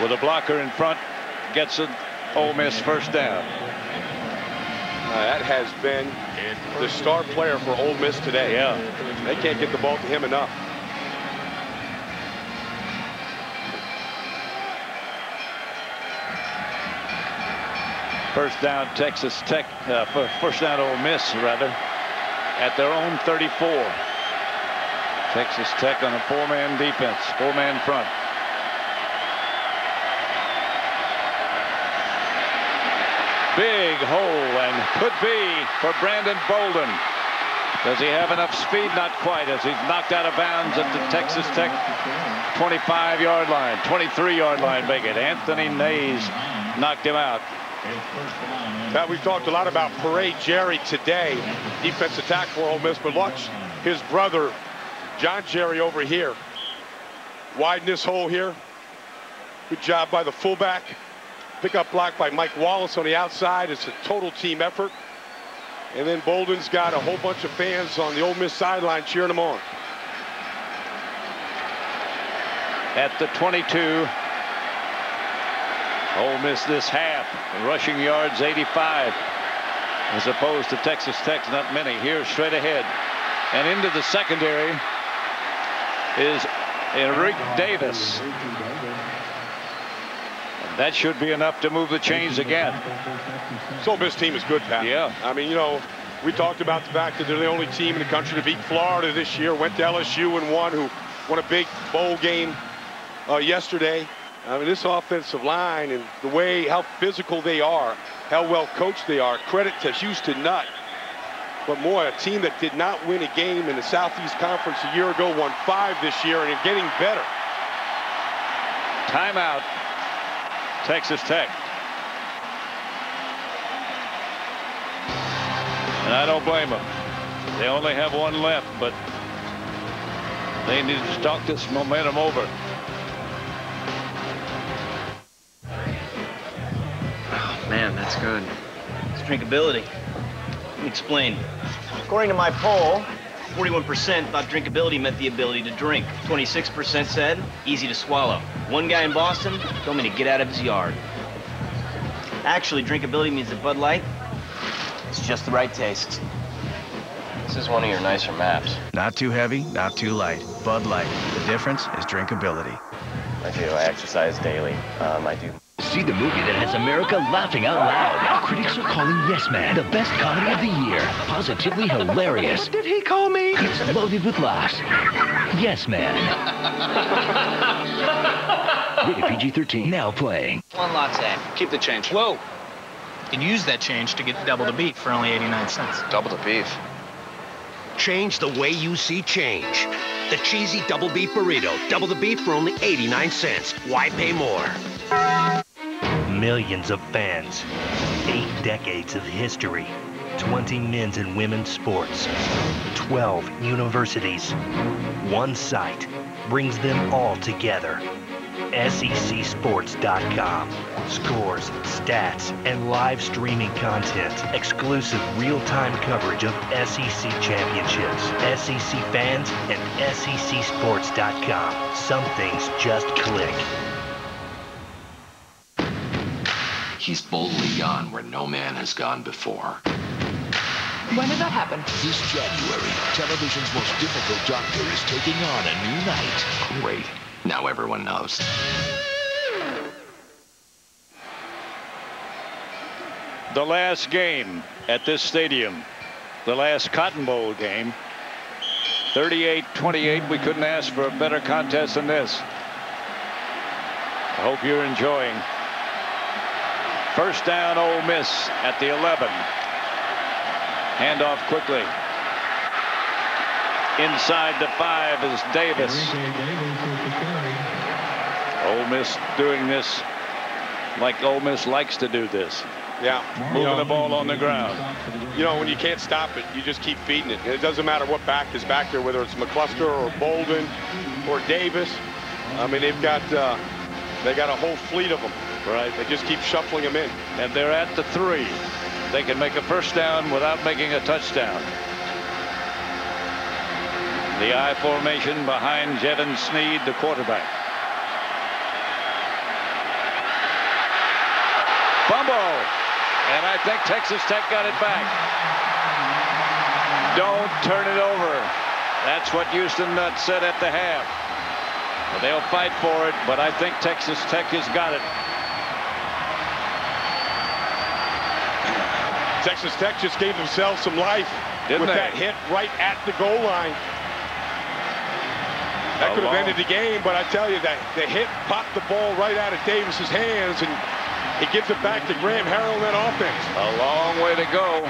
with a blocker in front gets an Ole Miss first down. That has been the star player for Ole Miss today. Yeah. They can't get the ball to him enough. First down Texas Tech, first down Ole Miss rather, at their own 34. Texas Tech on a 4-man defense, 4-man front. Big hole, and could be for Brandon Bolden. Does he have enough speed? Not quite, as he's knocked out of bounds at the Texas Tech 25-yard line, 23-yard line, make it. Anthony Nays knocked him out. Pat, we've talked a lot about Parade Jerry today, defensive tackle for Ole Miss, but watch his brother, John Jerry, over here. Widen this hole here. Good job by the fullback. Pickup block by Mike Wallace on the outside. It's a total team effort. And then Bolden's got a whole bunch of fans on the Ole Miss sideline cheering him on. At the 22. Ole Miss this half. Rushing yards 85. As opposed to Texas Tech, not many. Here straight ahead. And into the secondary is Enrique Davis. That should be enough to move the chains again. This Ole Miss team is good, Pat. Yeah. I mean, you know, we talked about the fact that they're the only team in the country to beat Florida this year. Went to LSU and won a big bowl game yesterday. I mean, this offensive line and the way, how physical they are, how well coached they are. Credit to Houston Nutt. But more, a team that did not win a game in the Southeast Conference a year ago, won 5 this year, and are getting better. Timeout. Texas Tech. And I don't blame them. They only have one left, but they need to talk this momentum over. Oh, man, that's good. It's drinkability. Let me explain. According to my poll, 41% thought drinkability meant the ability to drink. 26% said easy to swallow. One guy in Boston told me to get out of his yard. Actually, drinkability means that Bud Light is just the right taste. This is one of your nicer maps. Not too heavy, not too light. Bud Light. The difference is drinkability. I do. I exercise daily. I do. See the movie that has America laughing out loud. Critics are calling Yes Man the best comedy of the year. Positively hilarious. What did he call me? It's loaded with laughs. Yes Man. Rated PG-13. Now playing. One latte. Keep the change. Whoa. You can use that change to get double the beef for only 89 cents. Double the beef. Change the way you see change. The cheesy double beef burrito. Double the beef for only 89 cents. Why pay more? Millions of fans, 8 decades of history, 20 men's and women's sports, 12 universities. One site brings them all together. SECSports.com. Scores, stats, and live streaming content. Exclusive real-time coverage of SEC championships, SEC fans, and SECSports.com. Some things just click. He's boldly gone where no man has gone before. When did that happen? This January, television's most difficult doctor is taking on a new night. Great. Now everyone knows. the last game at this stadium, the last Cotton Bowl game. 38-28. We couldn't ask for a better contest than this. I hope you're enjoying. First down, Ole Miss at the 11. Handoff quickly. Inside the 5 is Davis. Ole Miss doing this like Ole Miss likes to do this. Yeah. Moving the ball on the ground. You know, when you can't stop it, you just keep feeding it. It doesn't matter what back is back there, whether it's McCluster or Bolden or Davis. I mean, they've got a whole fleet of them. Right. They just keep shuffling them in. And they're at the 3. They can make a first down without making a touchdown. The I formation behind Jevon Sneed, the quarterback. Fumble. And I think Texas Tech got it back. Don't turn it over. That's what Houston Nutt said at the half. They'll fight for it, but I think Texas Tech has got it. Texas Tech just gave themselves some life with that hit right at the goal line. That could have ended the game, but I tell you that the hit popped the ball right out of Davis's hands, and he gives it back to Graham Harrell in that offense. A long way to go.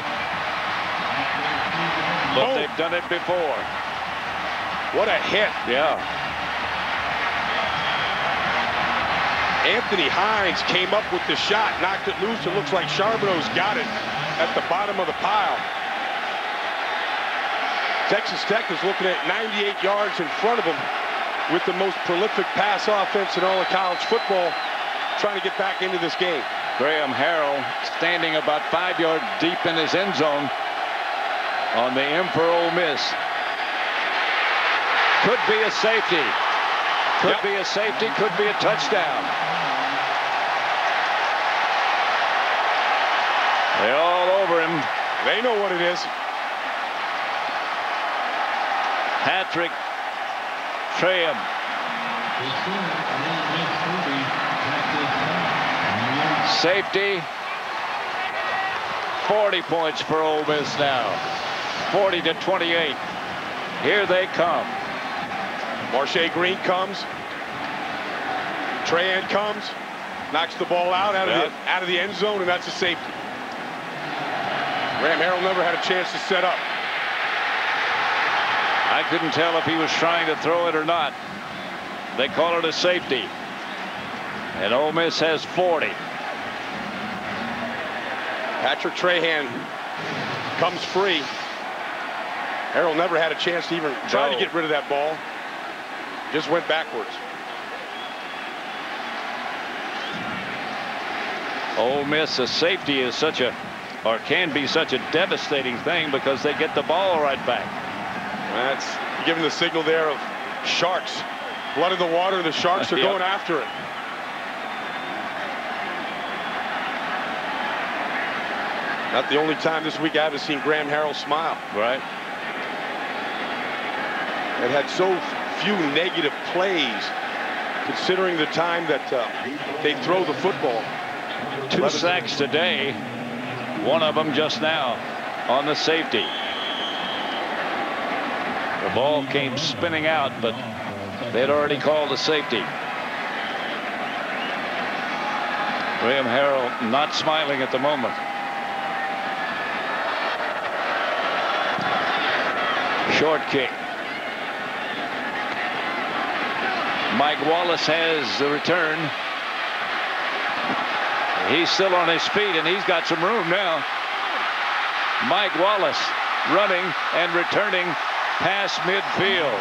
But they've done it before. What a hit. Yeah. Anthony Hines came up with the shot, knocked it loose. It looks like Charbonneau's got it at the bottom of the pile. Texas Tech is looking at 98 yards in front of them with the most prolific pass offense in all of college football, trying to get back into this game. Graham Harrell standing about 5 yards deep in his end zone on the in for Ole Miss. Could be a safety. Could be a safety. Could be a touchdown. They're all over him. They know what it is. Patrick Traham. Safety. 40 points for Ole Miss now. 40-28. Here they come. Marche Green comes. Trahan comes. Knocks the ball out of the end zone, and that's a safety. Graham Harrell never had a chance to set up. I couldn't tell if he was trying to throw it or not. They call it a safety. And Ole Miss has 40. Patrick Trahan comes free. Harrell never had a chance to even try to get rid of that ball. Just went backwards. Ole Miss, a safety is such a, or can be such a devastating thing because they get the ball right back. That's giving the signal there of sharks. Blood in the water, the sharks are going after it. Not the only time this week I haven't seen Graham Harrell smile. Right. It had so few negative plays, considering the time that they throw the football. 2 sacks today. One of them just now on the safety. The ball came spinning out, but they'd already called a safety. Graham Harrell not smiling at the moment. Short kick. Mike Wallace has the return. He's still on his feet, and he's got some room now. Mike Wallace running and returning past midfield.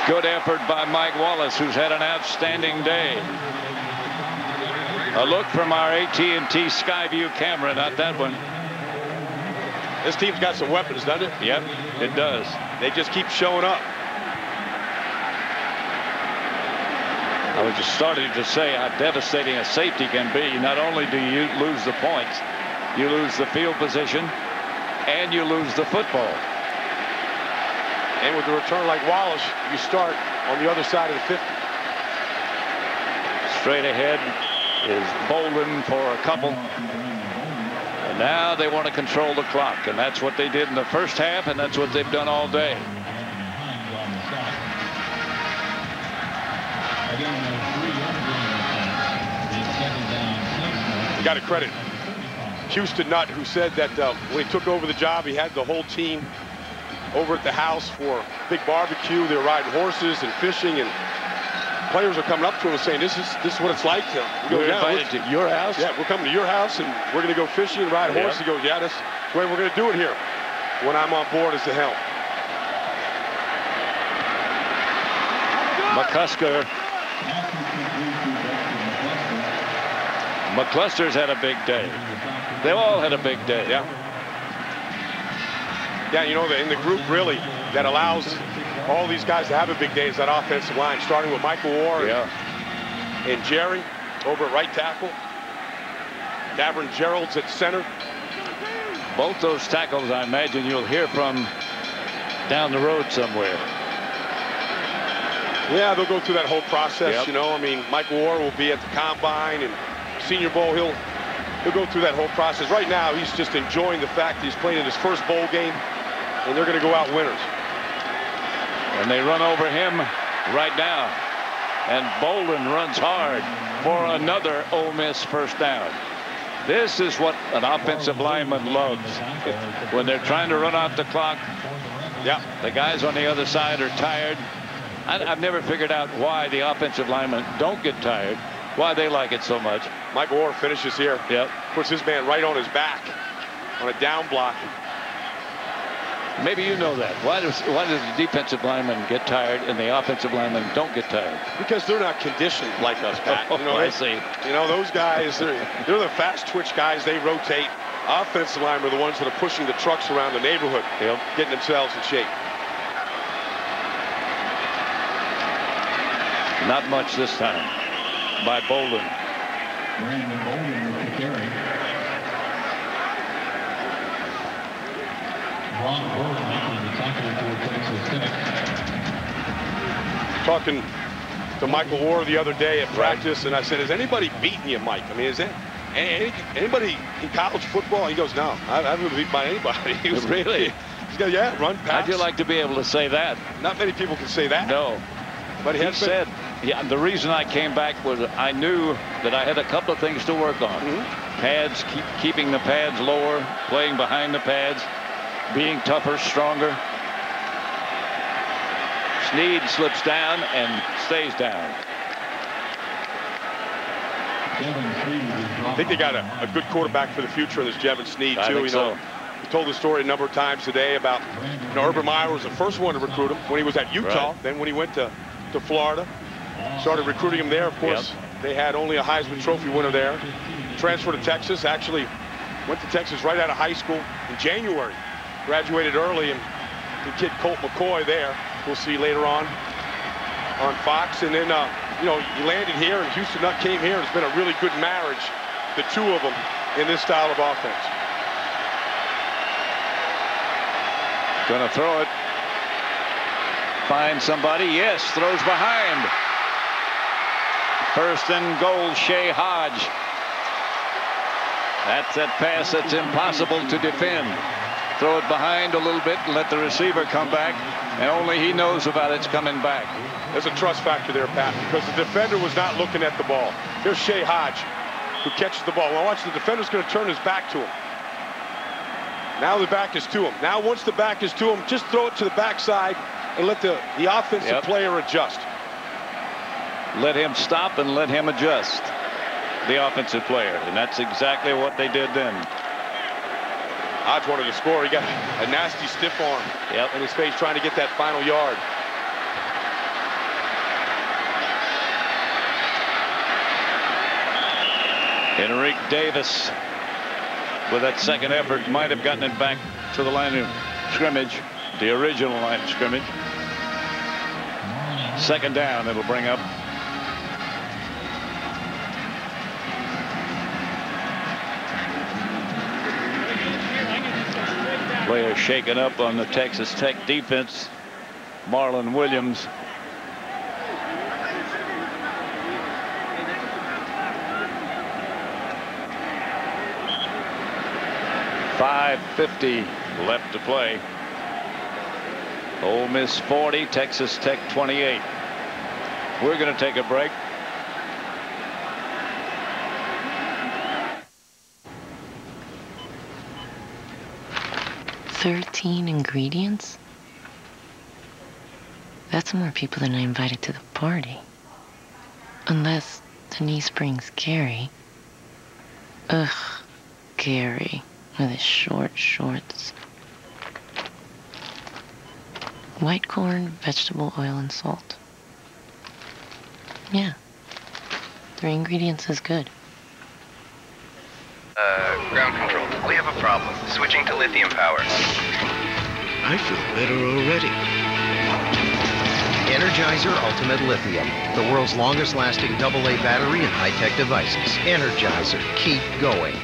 Good effort by Mike Wallace, who's had an outstanding day. A look from our AT&T Skyview camera, not that one. This team's got some weapons, doesn't it? Yep, it does. They just keep showing up. I was just starting to say how devastating a safety can be. Not only do you lose the points, you lose the field position, and you lose the football. And with a return like Wallace, you start on the other side of the 50. Straight ahead is Bolden for a couple. And now they want to control the clock, and that's what they did in the first half, and that's what they've done all day. You got to credit Houston Nutt, who said that when he took over the job, he had the whole team over at the house for a big barbecue. They were riding horses and fishing, and players are coming up to him and saying, this is what it's like. We're invited to your house? Yeah, we're coming to your house, and we're going to go fishing and ride horses. He goes, yeah, that's the way we're going to do it here when I'm on board as the helm. McCluster's had a big day. They all had a big day. Yeah. Yeah, you know, in the group really that allows all these guys to have a big day is that offensive line, starting with Michael Oher and Jerry over at right tackle. Davern Gerald's at center. Both those tackles, I imagine you'll hear from down the road somewhere. Yeah, they'll go through that whole process, you know. I mean, Michael Oher will be at the Combine and Senior Bowl. He'll go through that whole process. Right now, he's just enjoying the fact that he's playing in his first bowl game, and they're going to go out winners. And they run over him right now. And Bolden runs hard for another Ole Miss first down. This is what an offensive lineman loves. When they're trying to run out the clock, the guys on the other side are tired. I've never figured out why the offensive linemen don't get tired, why they like it so much. Michael Oher finishes here. Puts his man right on his back on a down block. Maybe you know that. Why does the defensive lineman get tired and the offensive linemen don't get tired? Because they're not conditioned like us, Pat. You know, I see. You know, those guys, they're the fast twitch guys. They rotate. Offensive linemen are the ones that are pushing the trucks around the neighborhood, getting themselves in shape. Not much this time by Bolden. Brandon Bolden with the carry. Ron Bolden making the tackle for Texas Tech. Talking to Michael Oher the other day at practice, and I said, has anybody beaten you, Mike? I mean, is that anybody in college football? He goes, no, I haven't been beat by anybody. He was, really? He goes, yeah, run, pass. How'd you like to be able to say that? Not many people can say that. No. But he said, the reason I came back was I knew that I had a couple of things to work on. Pads, keeping the pads lower, playing behind the pads, being tougher, stronger. Snead slips down and stays down. I think they got a good quarterback for the future in this Jevon Snead, too. You know, we told the story a number of times today about, you know, Urban Meyer was the first one to recruit him when he was at Utah. Then when he went to Florida, started recruiting him there. Of course, they had only a Heisman Trophy winner there. Transferred to Texas, actually went to Texas right out of high school in January. Graduated early, and the kid Colt McCoy there, we'll see later on Fox. And then, you know, he landed here, and Houston Nutt came here, and it's been a really good marriage, the two of them, in this style of offense. Gonna throw it. Find somebody. Yes, throws behind. First and goal, Shea Hodge. That's that pass that's impossible to defend. Throw it behind a little bit and let the receiver come back, and only he knows about it's coming back. There's a trust factor there, Pat, because the defender was not looking at the ball. Here's Shea Hodge, who catches the ball. Well, watch, the defender's going to turn his back to him. Now the back is to him. Now once the back is to him, just throw it to the backside and let the offensive player adjust. Let him stop and let him adjust, the offensive player, and that's exactly what they did then. Hodge wanted to score. He got a nasty stiff arm in his face trying to get that final yard. Enrique Davis with that second effort might have gotten it back to the line of scrimmage, the original line of scrimmage. Second down it'll bring up. Player shaken up on the Texas Tech defense. Marlon Williams. 5:50 left to play. Ole Miss 40, Texas Tech 28. We're going to take a break. "13 ingredients? That's more people than I invited to the party. Unless Denise brings Gary. Ugh, Gary with his short shorts. White corn, vegetable oil, and salt. Yeah. 3 ingredients is good." Ground control. We have a problem. Switching to lithium power. I feel better already. Energizer Ultimate Lithium, the world's longest-lasting AA battery and high-tech devices. Energizer, keep going.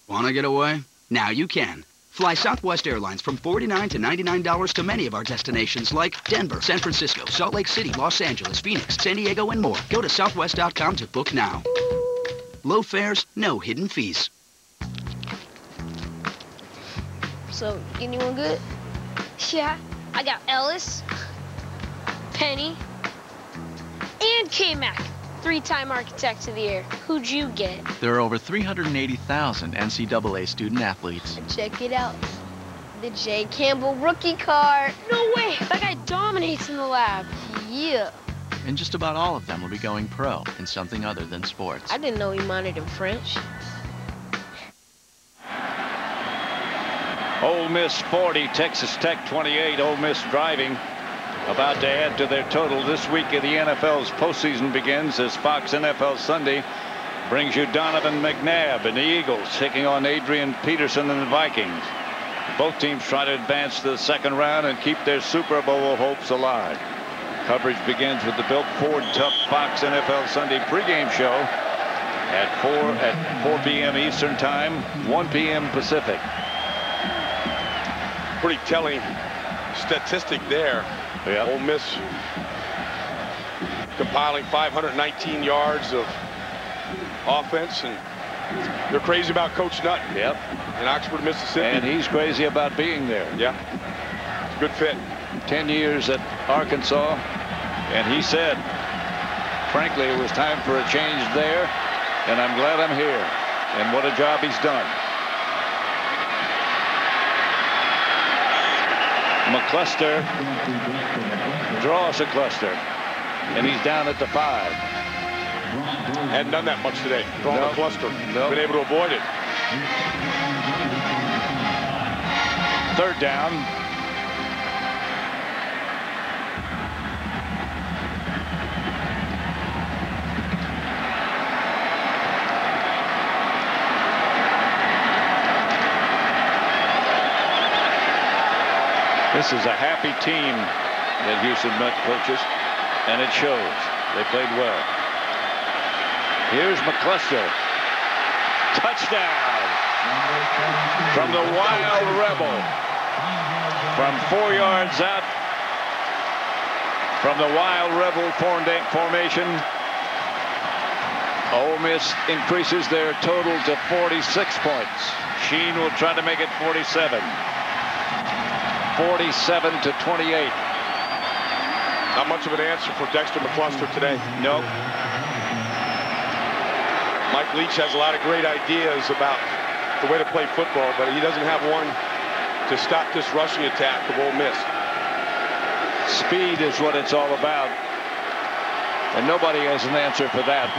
Want to get away? Now you can. Fly Southwest Airlines from $49 to $99 to many of our destinations like Denver, San Francisco, Salt Lake City, Los Angeles, Phoenix, San Diego, and more. Go to southwest.com to book now. Low fares, no hidden fees. So, anyone good? Yeah, I got Ellis, Penny, and K-Mac, 3-time Architect of the Year. Who'd you get? There are over 380,000 NCAA student athletes. Check it out. The J. Campbell rookie card. No way! That guy dominates in the lab. Yeah. And just about all of them will be going pro in something other than sports. I didn't know he minored in French. Ole Miss 40, Texas Tech 28. Ole Miss driving, about to add to their total. This week of the NFL's postseason begins as Fox NFL Sunday brings you Donovan McNabb and the Eagles taking on Adrian Peterson and the Vikings. Both teams try to advance to the second round and keep their Super Bowl hopes alive. Coverage begins with the Built Ford Tough Fox NFL Sunday pregame show at 4 p.m. Eastern Time, 1 p.m. Pacific. Pretty telling statistic there. Yep. Ole Miss compiling 519 yards of offense, and they're crazy about Coach Nutt. Yep. In Oxford, Mississippi. And he's crazy about being there. Yeah. It's a good fit. 10 years at Arkansas, and he said, frankly, it was time for a change there, and I'm glad I'm here. And what a job he's done. McCluster draws a cluster, and he's down at the 5. Hadn't done that much today. Drawn a cluster. Nope. Been able to avoid it. 3rd down. This is a happy team that Houston Nutt coaches, and it shows. They played well. Here's McCluster. Touchdown from the Wild Rebel. From 4 yards out from the Wild Rebel formation. Ole Miss increases their total to 46 points. Sheen will try to make it 47. 47 to 28. Not much of an answer for Dexter McCluster today. Nope. Mike Leach has a lot of great ideas about the way to play football, but he doesn't have one to stop this rushing attack of Ole Miss. Speed is what it's all about, and nobody has an answer for that.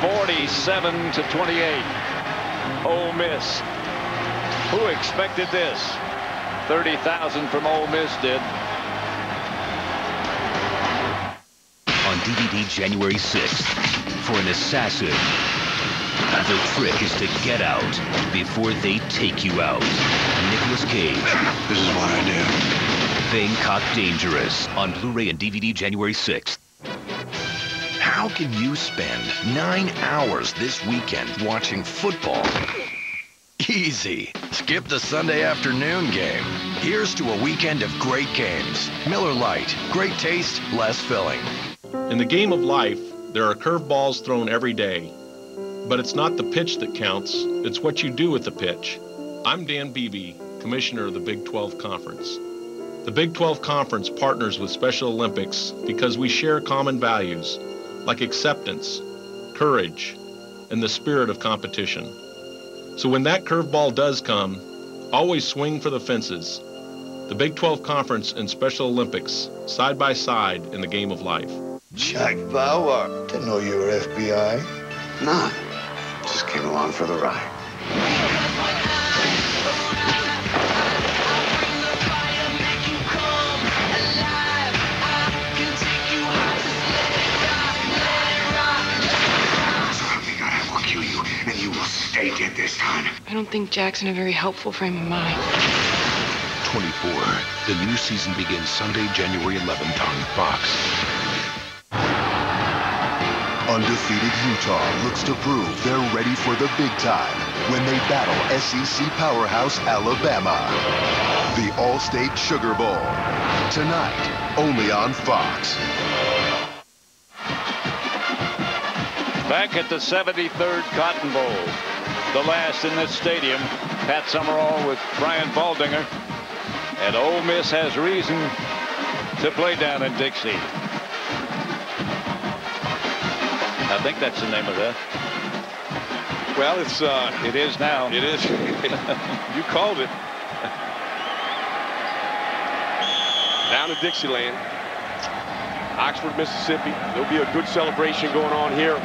47 to 28. Ole Miss. Who expected this? 30,000 from Ole Miss did. On DVD January 6th, for an assassin, the trick is to get out before they take you out. Nicolas Cage. This is what I do. Bangkok Dangerous on Blu-ray and DVD January 6th. How can you spend 9 hours this weekend watching football? Easy. Skip the Sunday afternoon game. Here's to a weekend of great games. Miller Lite. Great taste, less filling. In the game of life, there are curveballs thrown every day. But it's not the pitch that counts, it's what you do with the pitch. I'm Dan Beebe, Commissioner of the Big 12 Conference. The Big 12 Conference partners with Special Olympics because we share common values like acceptance, courage, and the spirit of competition. So when that curveball does come, always swing for the fences. The Big 12 Conference and Special Olympics, side by side in the game of life. Jack Bauer. Didn't know you were FBI. Nah, just came along for the ride. Stay dead this time. I don't think Jack's in a very helpful frame of mind. 24. The new season begins Sunday, January 11th on Fox. Undefeated Utah looks to prove they're ready for the big time when they battle SEC powerhouse Alabama. The All-State Sugar Bowl. Tonight, only on Fox. Back at the 73rd Cotton Bowl, the last in this stadium. Pat Summerall with Brian Baldinger. And Ole Miss has reason to play down in Dixie. I think that's the name of that. Well, it is now. It is. You called it. Down in Dixieland, Oxford, Mississippi. There'll be a good celebration going on here.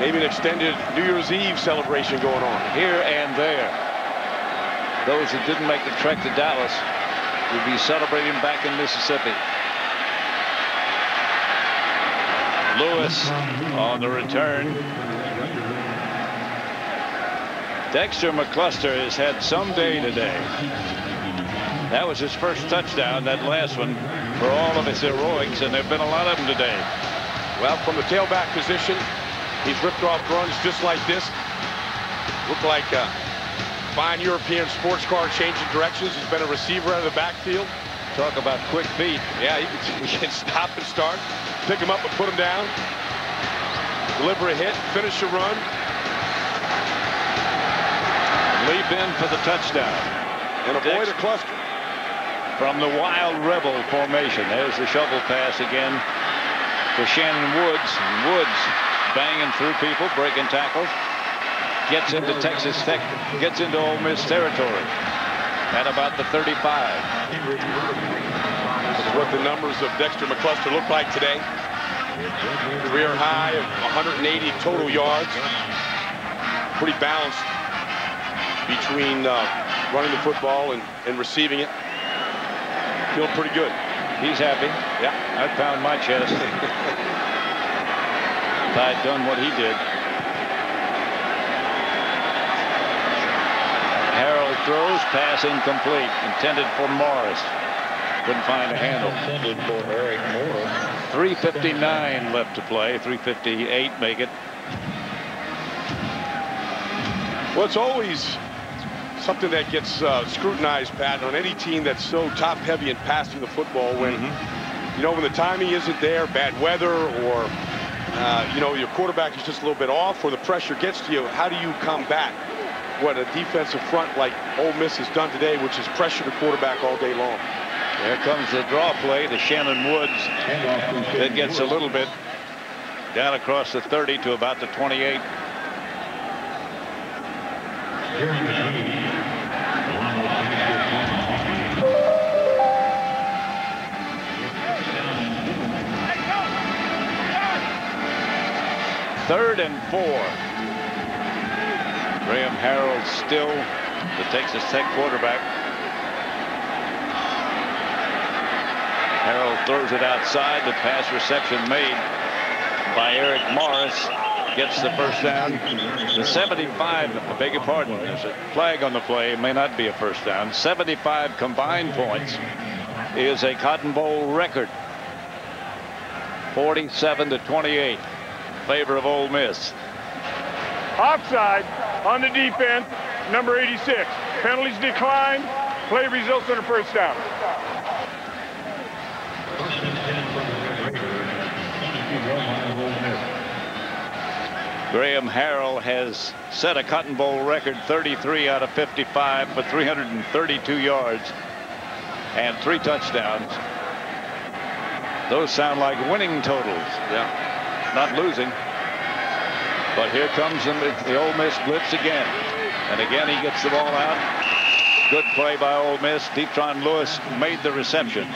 Maybe an extended New Year's Eve celebration going on here and there. Those that didn't make the trek to Dallas will be celebrating back in Mississippi. Lewis on the return. Dexter McCluster has had some day today. That was his first touchdown, that last one, for all of his heroics, and there have been a lot of them today. Well, from the tailback position, he's ripped off runs just like this. Look like a fine European sports car changing directions. He's been a receiver out of the backfield. Talk about quick feet. Yeah, he can stop and start, pick him up and put him down, deliver a hit, finish a run. Leap in for the touchdown. And avoid a cluster. From the Wild Rebel formation. There's the shovel pass again to Shannon Woods. And Woods banging through people, breaking tackles. Gets into Texas Tech, gets into Ole Miss territory at about the 35. This is what the numbers of Dexter McCluster look like today. Career high of 180 total yards. Pretty balanced between running the football and receiving it. Feeling pretty good. He's happy. Yeah. I pound my chest. If I'd done what he did. Harold throws, pass incomplete. Intended for Morris. Couldn't find a handle. Intended for Eric Morris. 3:59 left to play. 3:58 make it. Well, it's always something that gets scrutinized, Pat, on any team that's so top-heavy in passing the football when, you know, when the timing isn't there, bad weather, or, you know, your quarterback is just a little bit off, or the pressure gets to you. How do you combat what a defensive front like Ole Miss has done today, which is pressure the quarterback all day long? There comes the draw play to Shannon Woods. It gets a little bit down across the 30 to about the 28. Third and 4. Graham Harold still the Texas Tech quarterback. Harold throws it outside. The pass reception made by Eric Morris. Gets the first down. The 75, I beg your pardon, there's a flag on the play. It may not be a first down. 75 combined points is a Cotton Bowl record. 47-28. Favor of Ole Miss. Offside on the defense, number 86. Penalties declined. Play results on a first down. Graham Harrell has set a Cotton Bowl record, 33 out of 55 for 332 yards and 3 touchdowns. Those sound like winning totals. Yeah. Not losing. But here comes the Ole Miss blitz again. And again, he gets the ball out. Good play by Ole Miss. Deetron Lewis made the reception.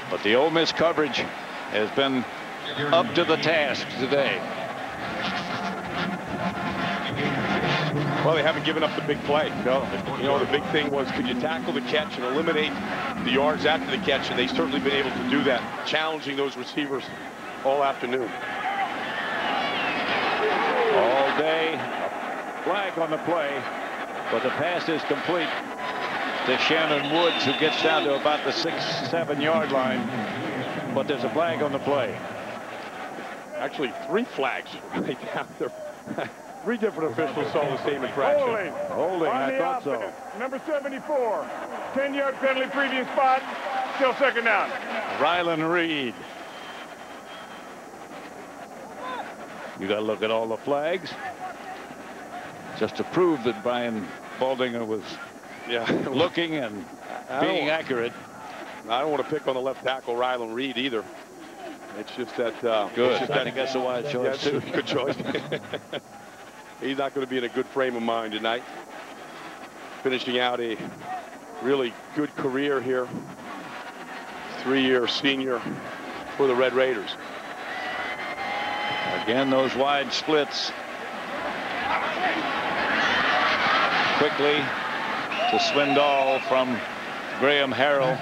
But the Ole Miss coverage has been up to the task today. Well, they haven't given up the big play. No. You know, the big thing was, could you tackle the catch and eliminate the yards after the catch? And they've certainly been able to do that, challenging those receivers all afternoon. All day, flag on the play, but the pass is complete to Shannon Woods, who gets down to about the 6-7 yard line. But there's a flag on the play. Actually, 3 flags right down there. 3 different officials saw the same infraction. Holding, I thought so. Number 74, 10-yard penalty, previous spot, still second down. Rylan Reed. You got to look at all the flags just to prove that Brian Baldinger was looking and being accurate. I don't want to pick on the left tackle, Rylan Reed, either. It's just that. Good. It's just I think that's a wise choice, too. Good choice. He's not going to be in a good frame of mind tonight. Finishing out a really good career here. 3-year senior for the Red Raiders. Again, those wide splits. Quickly to Swindoll from Graham Harrell.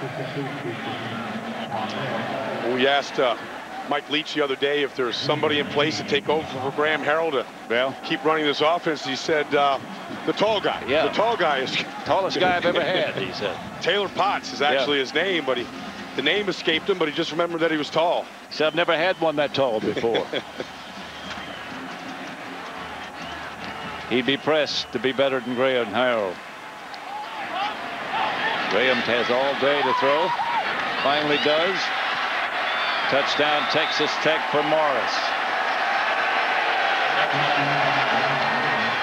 We asked Mike Leach the other day if there's somebody in place to take over for Graham Harrell to keep running this offense. He said the tall guy. Yeah. The tall guy is tallest guy I've ever had, he said. Taylor Potts is actually his name, but the name escaped him, but he just remembered that he was tall. He said, I've never had one that tall before. He'd be pressed to be better than Graham Harrell. Graham has all day to throw. Finally does. Touchdown, Texas Tech for Morris.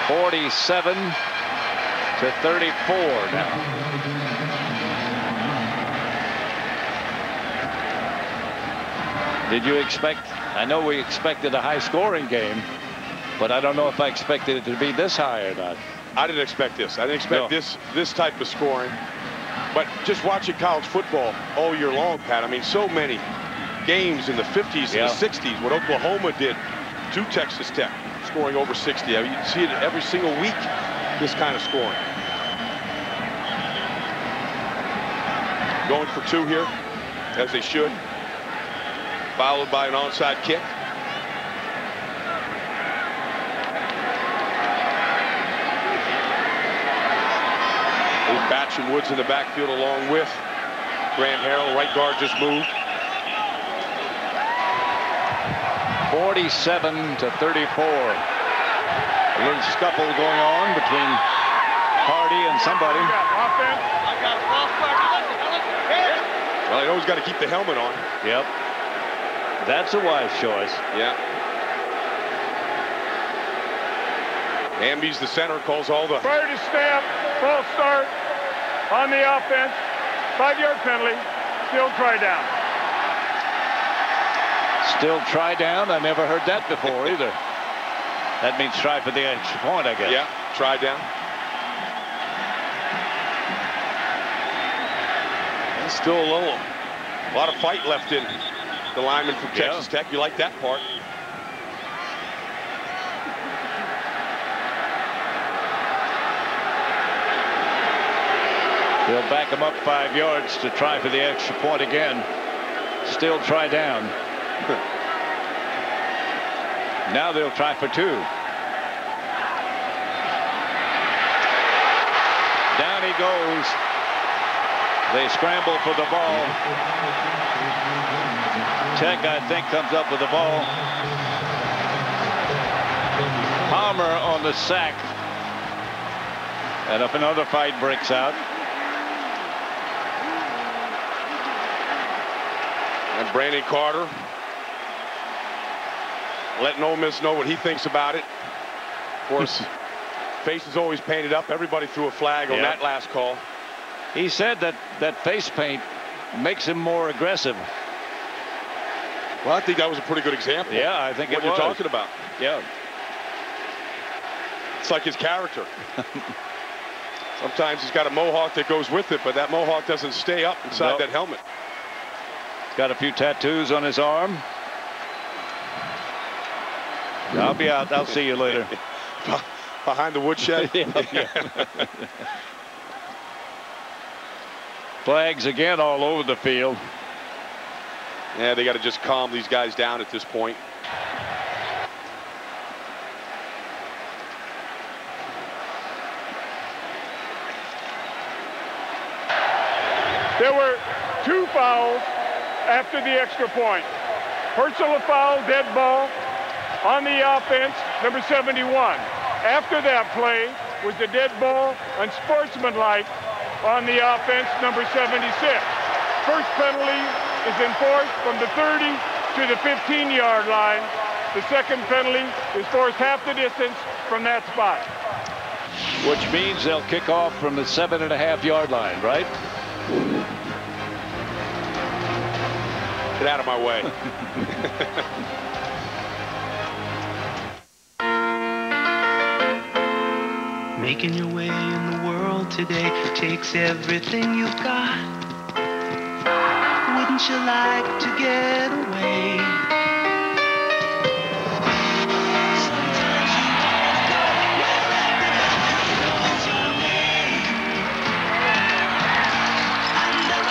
47 to 34 now. Did you expect? I know we expected a high-scoring game, but I don't know if I expected it to be this high or not. I didn't expect this. I didn't expect this type of scoring. But just watching college football all year long, Pat, I mean, so many games in the 50s and the 60s, what Oklahoma did to Texas Tech, scoring over 60. I mean, you see it every single week, this kind of scoring. Going for 2 here, as they should. Followed by an onside kick. Batch and Woods in the backfield along with Graham Harrell. Right guard just moved. 47 to 34. A little scuffle going on between Hardy and somebody. Well, you always got to keep the helmet on. Yep. That's a wise choice. Yeah. Amby's the center, calls all the... Prior to snap, false start on the offense. 5-yard penalty. Still try down. Still try down? I never heard that before either. That means try for the extra point, I guess. Yeah, try down. There's still a lot of fight left in the lineman from Texas Tech. You like that part. They'll back him up 5 yards to try for the extra point again. Still try down. Now they'll try for 2. Down he goes. They scramble for the ball. Tech, I think, comes up with the ball. Palmer on the sack. And if another fight breaks out. And Brandon Carter letting Ole Miss know what he thinks about it. Of course, face is always painted up. Everybody threw a flag on that last call. He said that face paint makes him more aggressive. Well, I think that was a pretty good example. Yeah, I think what it you're was. talking about. Yeah. It's like his character. Sometimes he's got a mohawk that goes with it, but that mohawk doesn't stay up inside that helmet. He's got a few tattoos on his arm. I'll be out. I'll see you later. Behind the woodshed? Yeah. Flags again all over the field. Yeah, they got to just calm these guys down at this point. There were 2 fouls after the extra point. Personal foul, dead ball on the offense, number 71. After that play was the dead ball, unsportsmanlike on the offense, number 76. First penalty is enforced from the 30 to the 15-yard line. The second penalty is forced half the distance from that spot. Which means they'll kick off from the 7.5-yard line, right? Get out of my way. Making your way in the world today takes everything you've got. Wouldn't you like to get away?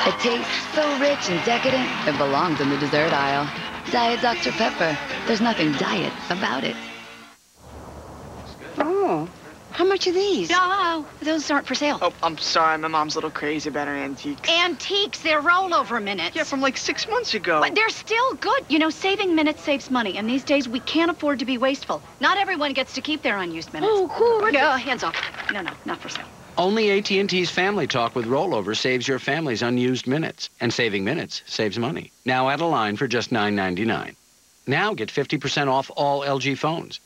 It tastes so rich and decadent, it belongs in the dessert aisle. Diet Dr. Pepper. There's nothing diet about it. Oh, how much are these? No, those aren't for sale. Oh, I'm sorry. My mom's a little crazy about her antiques. Antiques, they're rollover minutes. Yeah, from like 6 months ago. But they're still good. You know, saving minutes saves money, and these days we can't afford to be wasteful. Not everyone gets to keep their unused minutes. Oh, cool. Yeah, hands off. No, not for sale. Only AT&T's Family Talk with Rollover saves your family's unused minutes. And saving minutes saves money. Now add a line for just $9.99. Now get 50% off all LG phones.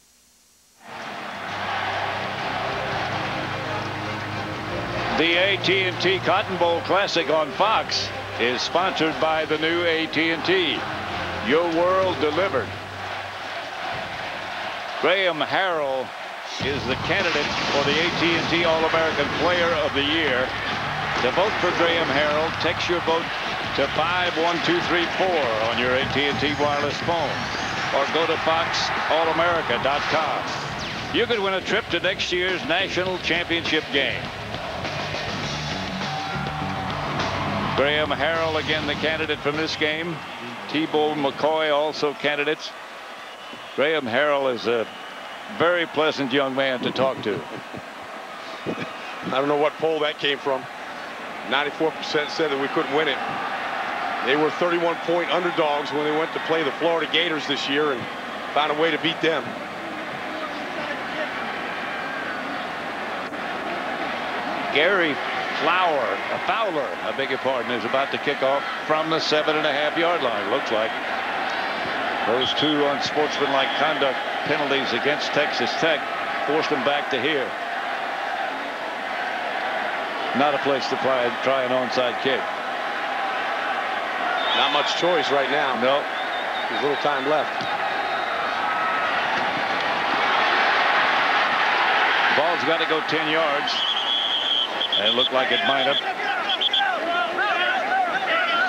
The AT&T Cotton Bowl Classic on Fox is sponsored by the new AT&T. Your world delivered. Graham Harrell is the candidate for the AT&T All-American Player of the Year. To vote for Graham Harrell, text your vote to 51234 on your AT&T wireless phone, or go to foxallamerica.com. You could win a trip to next year's national championship game. Graham Harrell again the candidate from this game. T-Bo McCoy also candidates. Graham Harrell is a very pleasant young man to talk to. I don't know what poll that came from. 94% said that we couldn't win it. They were 31-point underdogs when they went to play the Florida Gators this year and found a way to beat them. Gary Fowler, I beg your pardon, is about to kick off from the 7.5-yard line, looks like. Those 2 unsportsmanlike conduct penalties against Texas Tech forced them back to here. Not a place to try an onside kick. Not much choice right now. No. There's little time left. Ball's got to go 10 yards. It looked like it might have.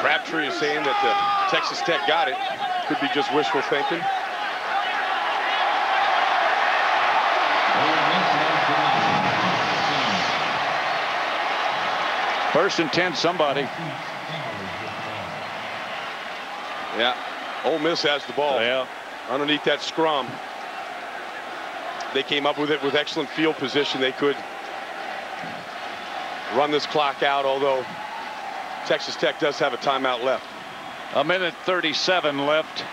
Crabtree is saying that Texas Tech got it. Could be just wishful thinking. First and 10, somebody. Yeah, Ole Miss has the ball. Yeah. Underneath that scrum. They came up with it with excellent field position. They could run this clock out, although Texas Tech does have a timeout left. 1:37 left.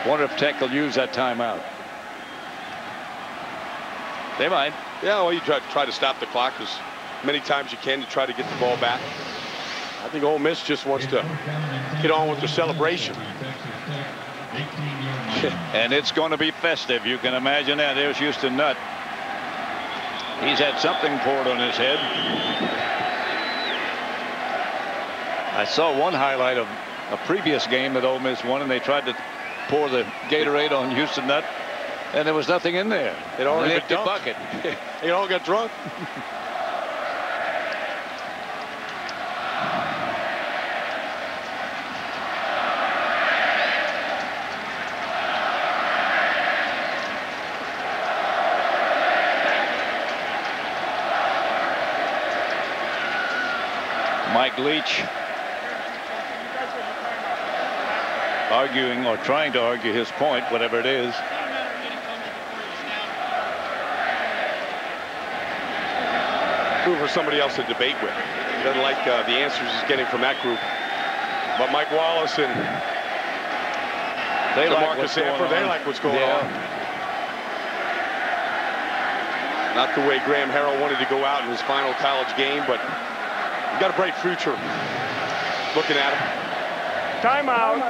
Wonder if Tech will use that timeout. They might. Yeah, well, you try to stop the clock as many times you can to try to get the ball back. I think Ole Miss just wants to get on with their celebration. And it's going to be festive. You can imagine that. There's Houston Nutt. He's had something poured on his head. I saw one highlight of a previous game that Ole Miss won, and they tried to pour the Gatorade on Houston Nutt, and there was nothing in there. It already been dumped. Bucket. They all got drunk. Mike Leach arguing or trying to argue his point, whatever it is. Who for somebody else to debate with. He doesn't like the answers he's getting from that group. But Mike Wallace and Marcus Sanford, they like what's going on. Not the way Graham Harrell wanted to go out in his final college game, but he's got a bright future. Looking at him. Timeout.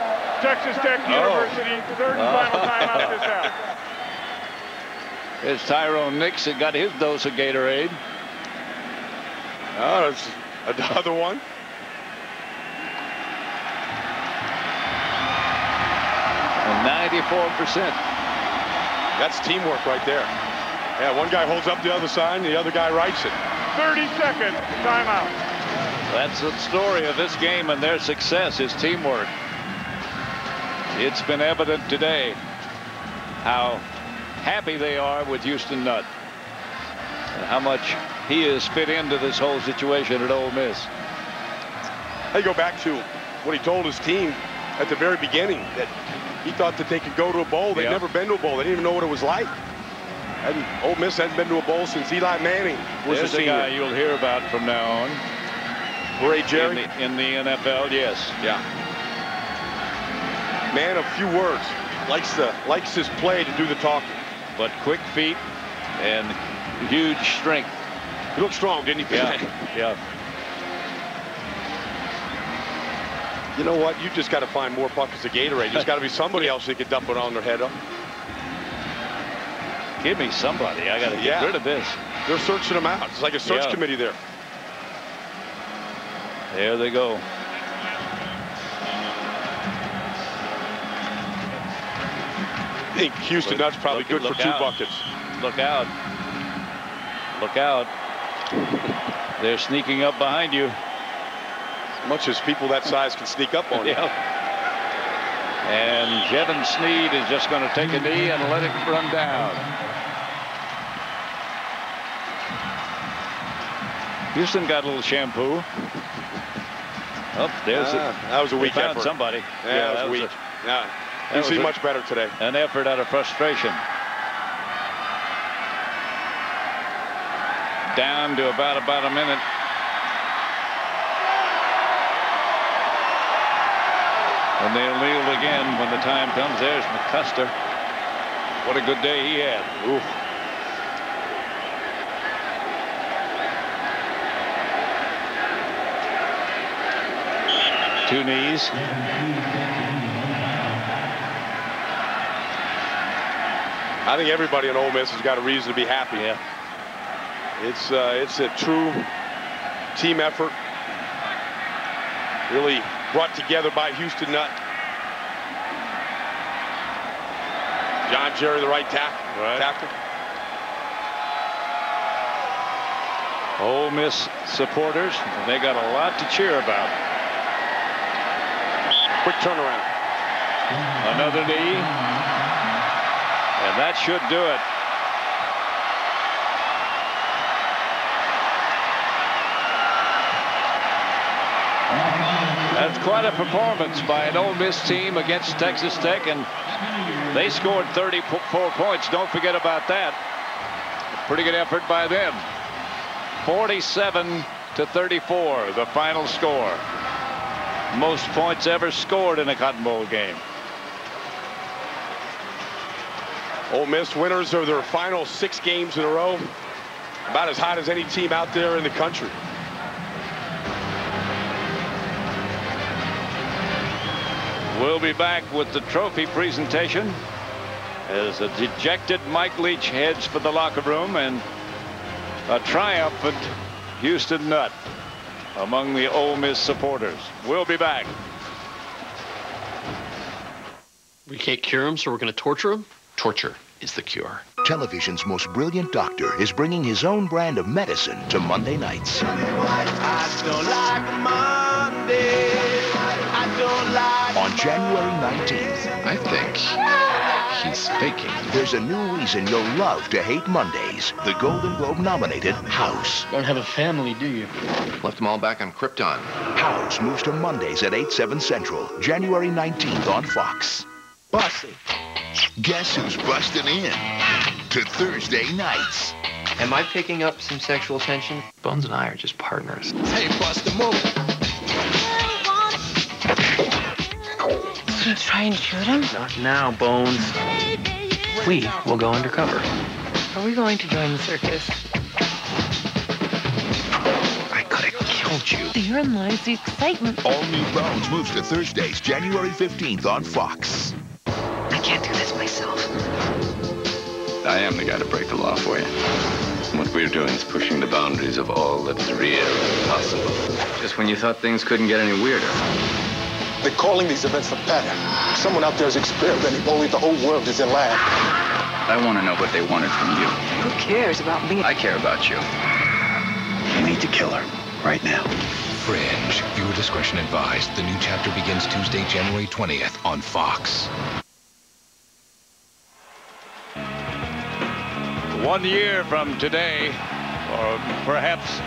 Texas Tech University. Third and final timeout this half. There's Tyrone Nix that got his dose of Gatorade. Oh, that's another one. And 94%. That's teamwork right there. Yeah, one guy holds up the other side and the other guy writes it. 30 seconds. Timeout. That's the story of this game and their success is teamwork. It's been evident today how happy they are with Houston Nutt and how much he has fit into this whole situation at Ole Miss. They go back to what he told his team at the very beginning, that he thought that they could go to a bowl. They'd never been to a bowl. They didn't even know what it was like. And Ole Miss hadn't been to a bowl since Eli Manning was a senior. Guy you'll hear about from now on. Ray Jerry? In the NFL, yes. Yeah. Man of few words. Likes his play to do the talking. But quick feet and huge strength. He looked strong, didn't he? Yeah. You know what? You just got to find more buckets of Gatorade. There's got to be somebody else that can dump it on their head up. Give me somebody. I got to get rid of this. They're searching them out. It's like a search committee there. There they go. I think Houston Nutt's probably good for 2 buckets. Look out. Look out. They're sneaking up behind you. As much as people that size can sneak up on you. And Jevin Sneed is just going to take a knee and let it run down. Houston got a little shampoo. Oh, there's that was a weak effort. Somebody. Yeah, that was weak. You see much better today. An effort out of frustration. Down to about a minute. And they'll kneel again when the time comes. There's McCuster. What a good day he had. Ooh. Two knees. I think everybody in Ole Miss has got a reason to be happy. Yeah. It's a true team effort. Really brought together by Houston Nutt. John Jerry, the right tackle. Ole Miss supporters, they got a lot to cheer about. Quick turnaround. Another knee. And that should do it. That's quite a performance by an Ole Miss team against Texas Tech, and they scored 34 points. Don't forget about that. A pretty good effort by them. 47-34, the final score. Most points ever scored in a Cotton Bowl game. Ole Miss winners of their final 6 games in a row. About as hot as any team out there in the country. We'll be back with the trophy presentation as a dejected Mike Leach heads for the locker room and a triumphant Houston Nutt among the Ole Miss supporters. We'll be back. We can't cure him, so we're going to torture him? Torture is the cure. Television's most brilliant doctor is bringing his own brand of medicine to Monday nights. I don't like Monday. I don't like On January 19th, I think he's faking. there's a new reason you'll love to hate Mondays. The Golden Globe nominated House. Don't have a family, do you? Left them all back on Krypton. House moves to Mondays at 8/7 Central, January 19th on Fox. Bussy. Guess who's busting in to Thursday nights? Am I picking up some sexual tension? Bones and I are just partners. Hey, Buster, move. Gonna try and shoot him? Not now, Bones. We will go undercover. Are we going to join the circus? I could have killed you. Therein lies the excitement. All New Bones moves to Thursdays, January 15th on Fox. I can't do this myself. I am the guy to break the law for you. What we're doing is pushing the boundaries of all that's real and possible. Just when you thought things couldn't get any weirder. They're calling these events a pattern. Someone out there is experimenting, only the whole world is in lab. I want to know what they wanted from you. Who cares about me? I care about you. You need to kill her right now. Fringe. Viewer discretion advised. The new chapter begins Tuesday, January 20th on Fox. 1 year from today, or perhaps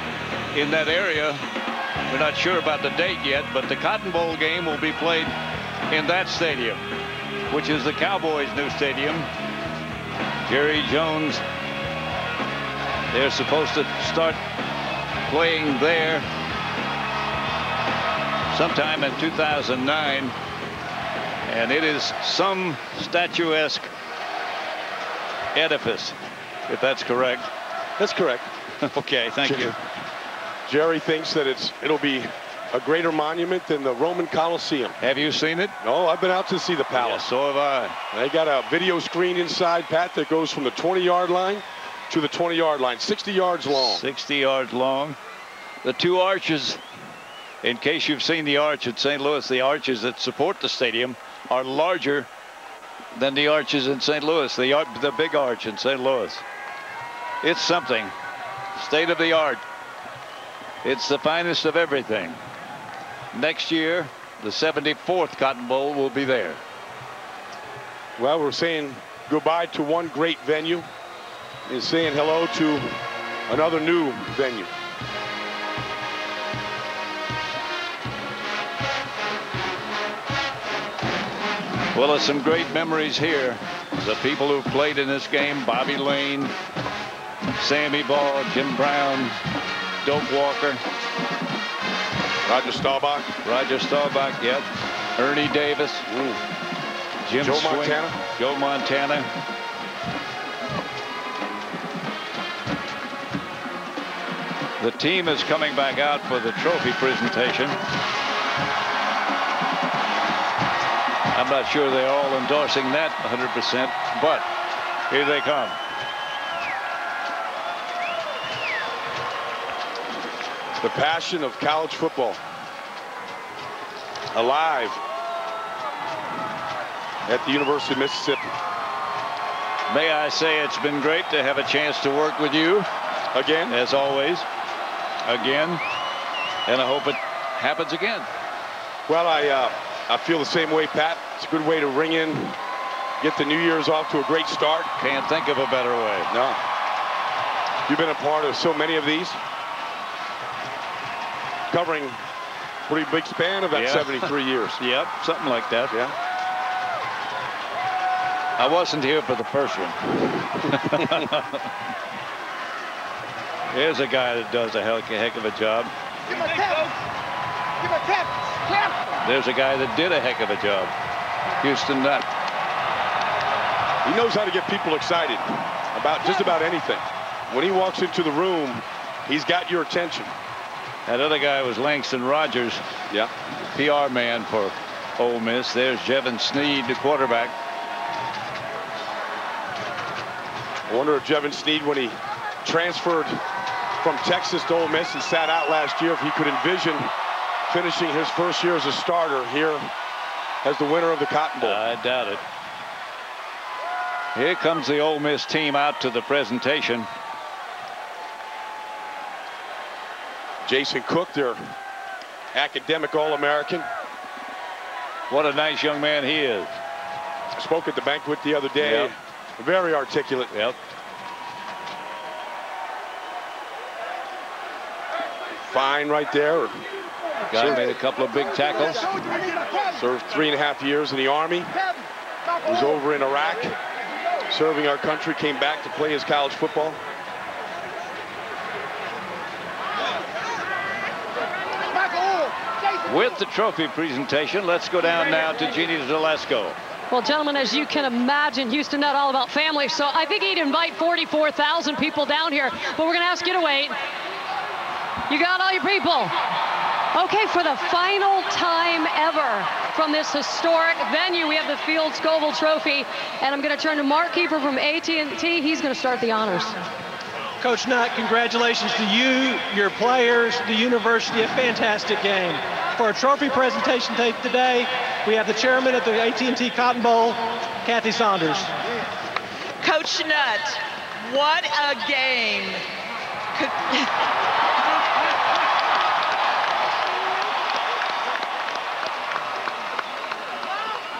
in that area, we're not sure about the date yet, but the Cotton Bowl game will be played in that stadium, which is the Cowboys' new stadium. Jerry Jones, they're supposed to start playing there sometime in 2009, and it is some statuesque edifice, if that's correct. That's correct. Okay, thank you. Jerry thinks that it'll be a greater monument than the Roman Colosseum. Have you seen it? No, I've been out to see the palace. Yes, so have I. They got a video screen inside, Pat, that goes from the 20-yard line to the 20-yard line, 60 yards long. 60 yards long. The two arches, in case you've seen the arch at St. Louis, the arches that support the stadium are larger than the arches in St. Louis, the big arch in St. Louis. It's something. State of the art. It's the finest of everything. Next year, the 74th Cotton Bowl will be there. Well, we're saying goodbye to one great venue and saying hello to another new venue. Well, there's some great memories here. The people who played in this game, Bobby Lane, Sammy Ball, Jim Brown, Doak Walker, Roger Staubach. Roger Staubach, yep. Ernie Davis, Jim Joe Swing, Montana. Joe Montana. The team is coming back out for the trophy presentation. I'm not sure they're all endorsing that 100%, but here they come. The passion of college football alive at the University of Mississippi. May I say it's been great to have a chance to work with you again, as always, again, and I hope it happens again. Well, I feel the same way, Pat. It's a good way to ring in, get the New Year's off to a great start. Can't think of a better way. No. You've been a part of so many of these, covering a pretty big span of that 73 years. Yep, something like that. Yeah. I wasn't here for the first one. Here's a guy that does a heck of a job. Give him a tap. Give him a tap. Clap. There's a guy that did a heck of a job. Houston Nutt. He knows how to get people excited about just about anything. When he walks into the room, he's got your attention. That other guy was Langston Rogers. Yeah. PR man for Ole Miss. There's Jevin Sneed, the quarterback. I wonder if Jevin Sneed, when he transferred from Texas to Ole Miss and sat out last year, if he could envision finishing his first year as a starter here as the winner of the Cotton Bowl. I doubt it. Here comes the Ole Miss team out to the presentation. Jason Cook, their academic All-American. What a nice young man he is. I spoke at the banquet the other day. Yep. Very articulate. Yep. Fine right there. Guy made a couple of big tackles. Served 3.5 years in the Army. Was over in Iraq, serving our country, came back to play his college football. With the trophy presentation, let's go down now to Jeannie Zalesko. Well, gentlemen, as you can imagine, Houston not all about family, so I think he'd invite 44,000 people down here, but we're going to ask you to wait. You got all your people. Okay, for the final time ever from this historic venue, we have the Field Scoville Trophy, and I'm going to turn to Mark Keeper from AT&T. He's going to start the honors. Coach Nutt, congratulations to you, your players, the university. A fantastic game. For our trophy presentation today, we have the chairman of the AT&T Cotton Bowl, Kathy Saunders. Coach Nutt, what a game.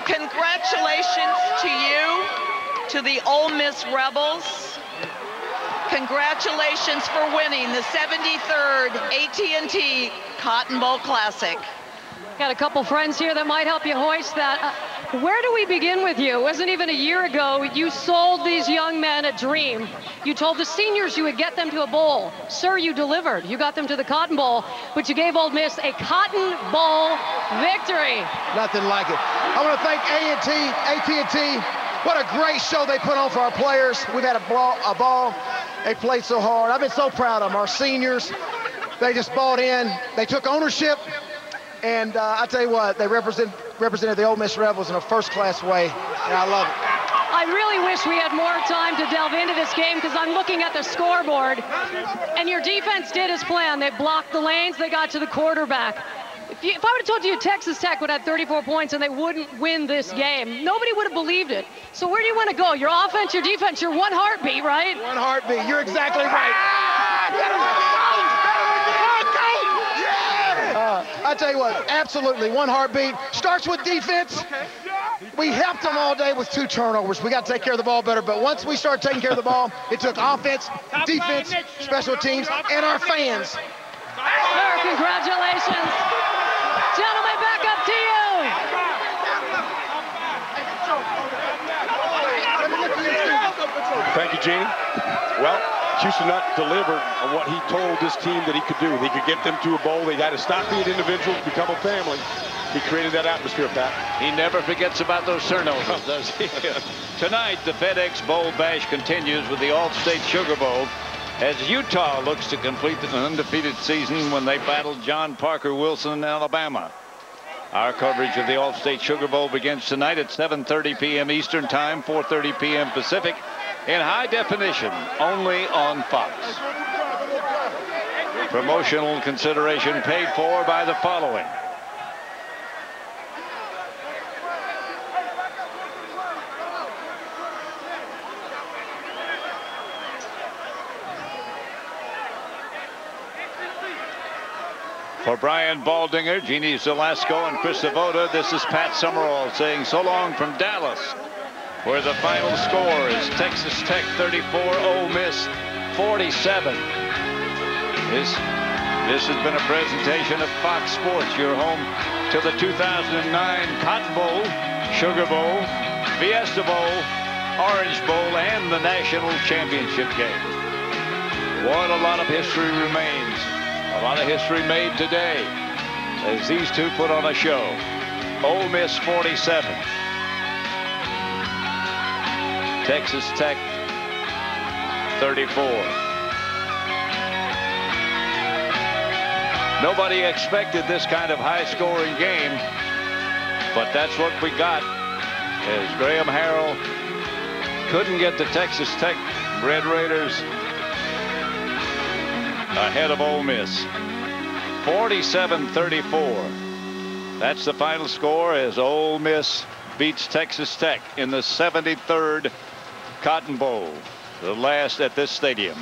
Congratulations to you, to the Ole Miss Rebels. Congratulations for winning the 73rd AT&T Cotton Bowl Classic. Got a couple friends here that might help you hoist that. Where do we begin with you? It wasn't even a year ago. You sold these young men a dream. You told the seniors you would get them to a bowl. Sir, you delivered. You got them to the Cotton Bowl, but you gave Ole Miss a Cotton Bowl victory. Nothing like it. I want to thank AT&T. What a great show they put on for our players. We've had a ball. They played so hard. I've been so proud of them. Our seniors, they just bought in. They took ownership. And I tell you what, they represented the Ole Miss Rebels in a first-class way, and I love it. I really wish we had more time to delve into this game because I'm looking at the scoreboard, and your defense did as planned. They blocked the lanes. They got to the quarterback. If I would have told you Texas Tech would have 34 points and they wouldn't win this game, nobody would have believed it. So where do you want to go? Your offense, your defense, your one heartbeat, right? One heartbeat. You're exactly right. I tell you what, absolutely, one heartbeat. Starts with defense. We helped them all day with 2 turnovers. We got to take care of the ball better, but once we started taking care of the ball, it took offense, defense, special teams, and our fans. Sir, congratulations. Gentlemen, back up to you. Thank you, Jeannie. Well, Houston Nutt delivered on what he told this team that he could do. He could get them to a bowl. They had to stop being individuals, become a family. He created that atmosphere, Pat. He never forgets about those turnovers, does he? Tonight, the FedEx Bowl Bash continues with the All-State Sugar Bowl as Utah looks to complete the undefeated season when they battled John Parker Wilson in Alabama. Our coverage of the All-State Sugar Bowl begins tonight at 7:30 p.m. Eastern Time, 4:30 p.m. Pacific, in high definition, only on Fox. Promotional consideration paid for by the following. For Brian Baldinger, Jeannie Zalesko, and Chris Savoda, this is Pat Summerall saying so long from Dallas, where the final score is Texas Tech 34, Ole Miss 47. This has been a presentation of Fox Sports, your home to the 2009 Cotton Bowl, Sugar Bowl, Fiesta Bowl, Orange Bowl, and the National Championship game. What a lot of history remains. A lot of history made today as these two put on a show. Ole Miss 47. Texas Tech 34. Nobody expected this kind of high-scoring game, But that's what we got, as Graham Harrell couldn't get the Texas Tech Red Raiders ahead of Ole Miss. 47-34. That's the final score as Ole Miss beats Texas Tech in the 73rd Cotton Bowl, the last at this stadium.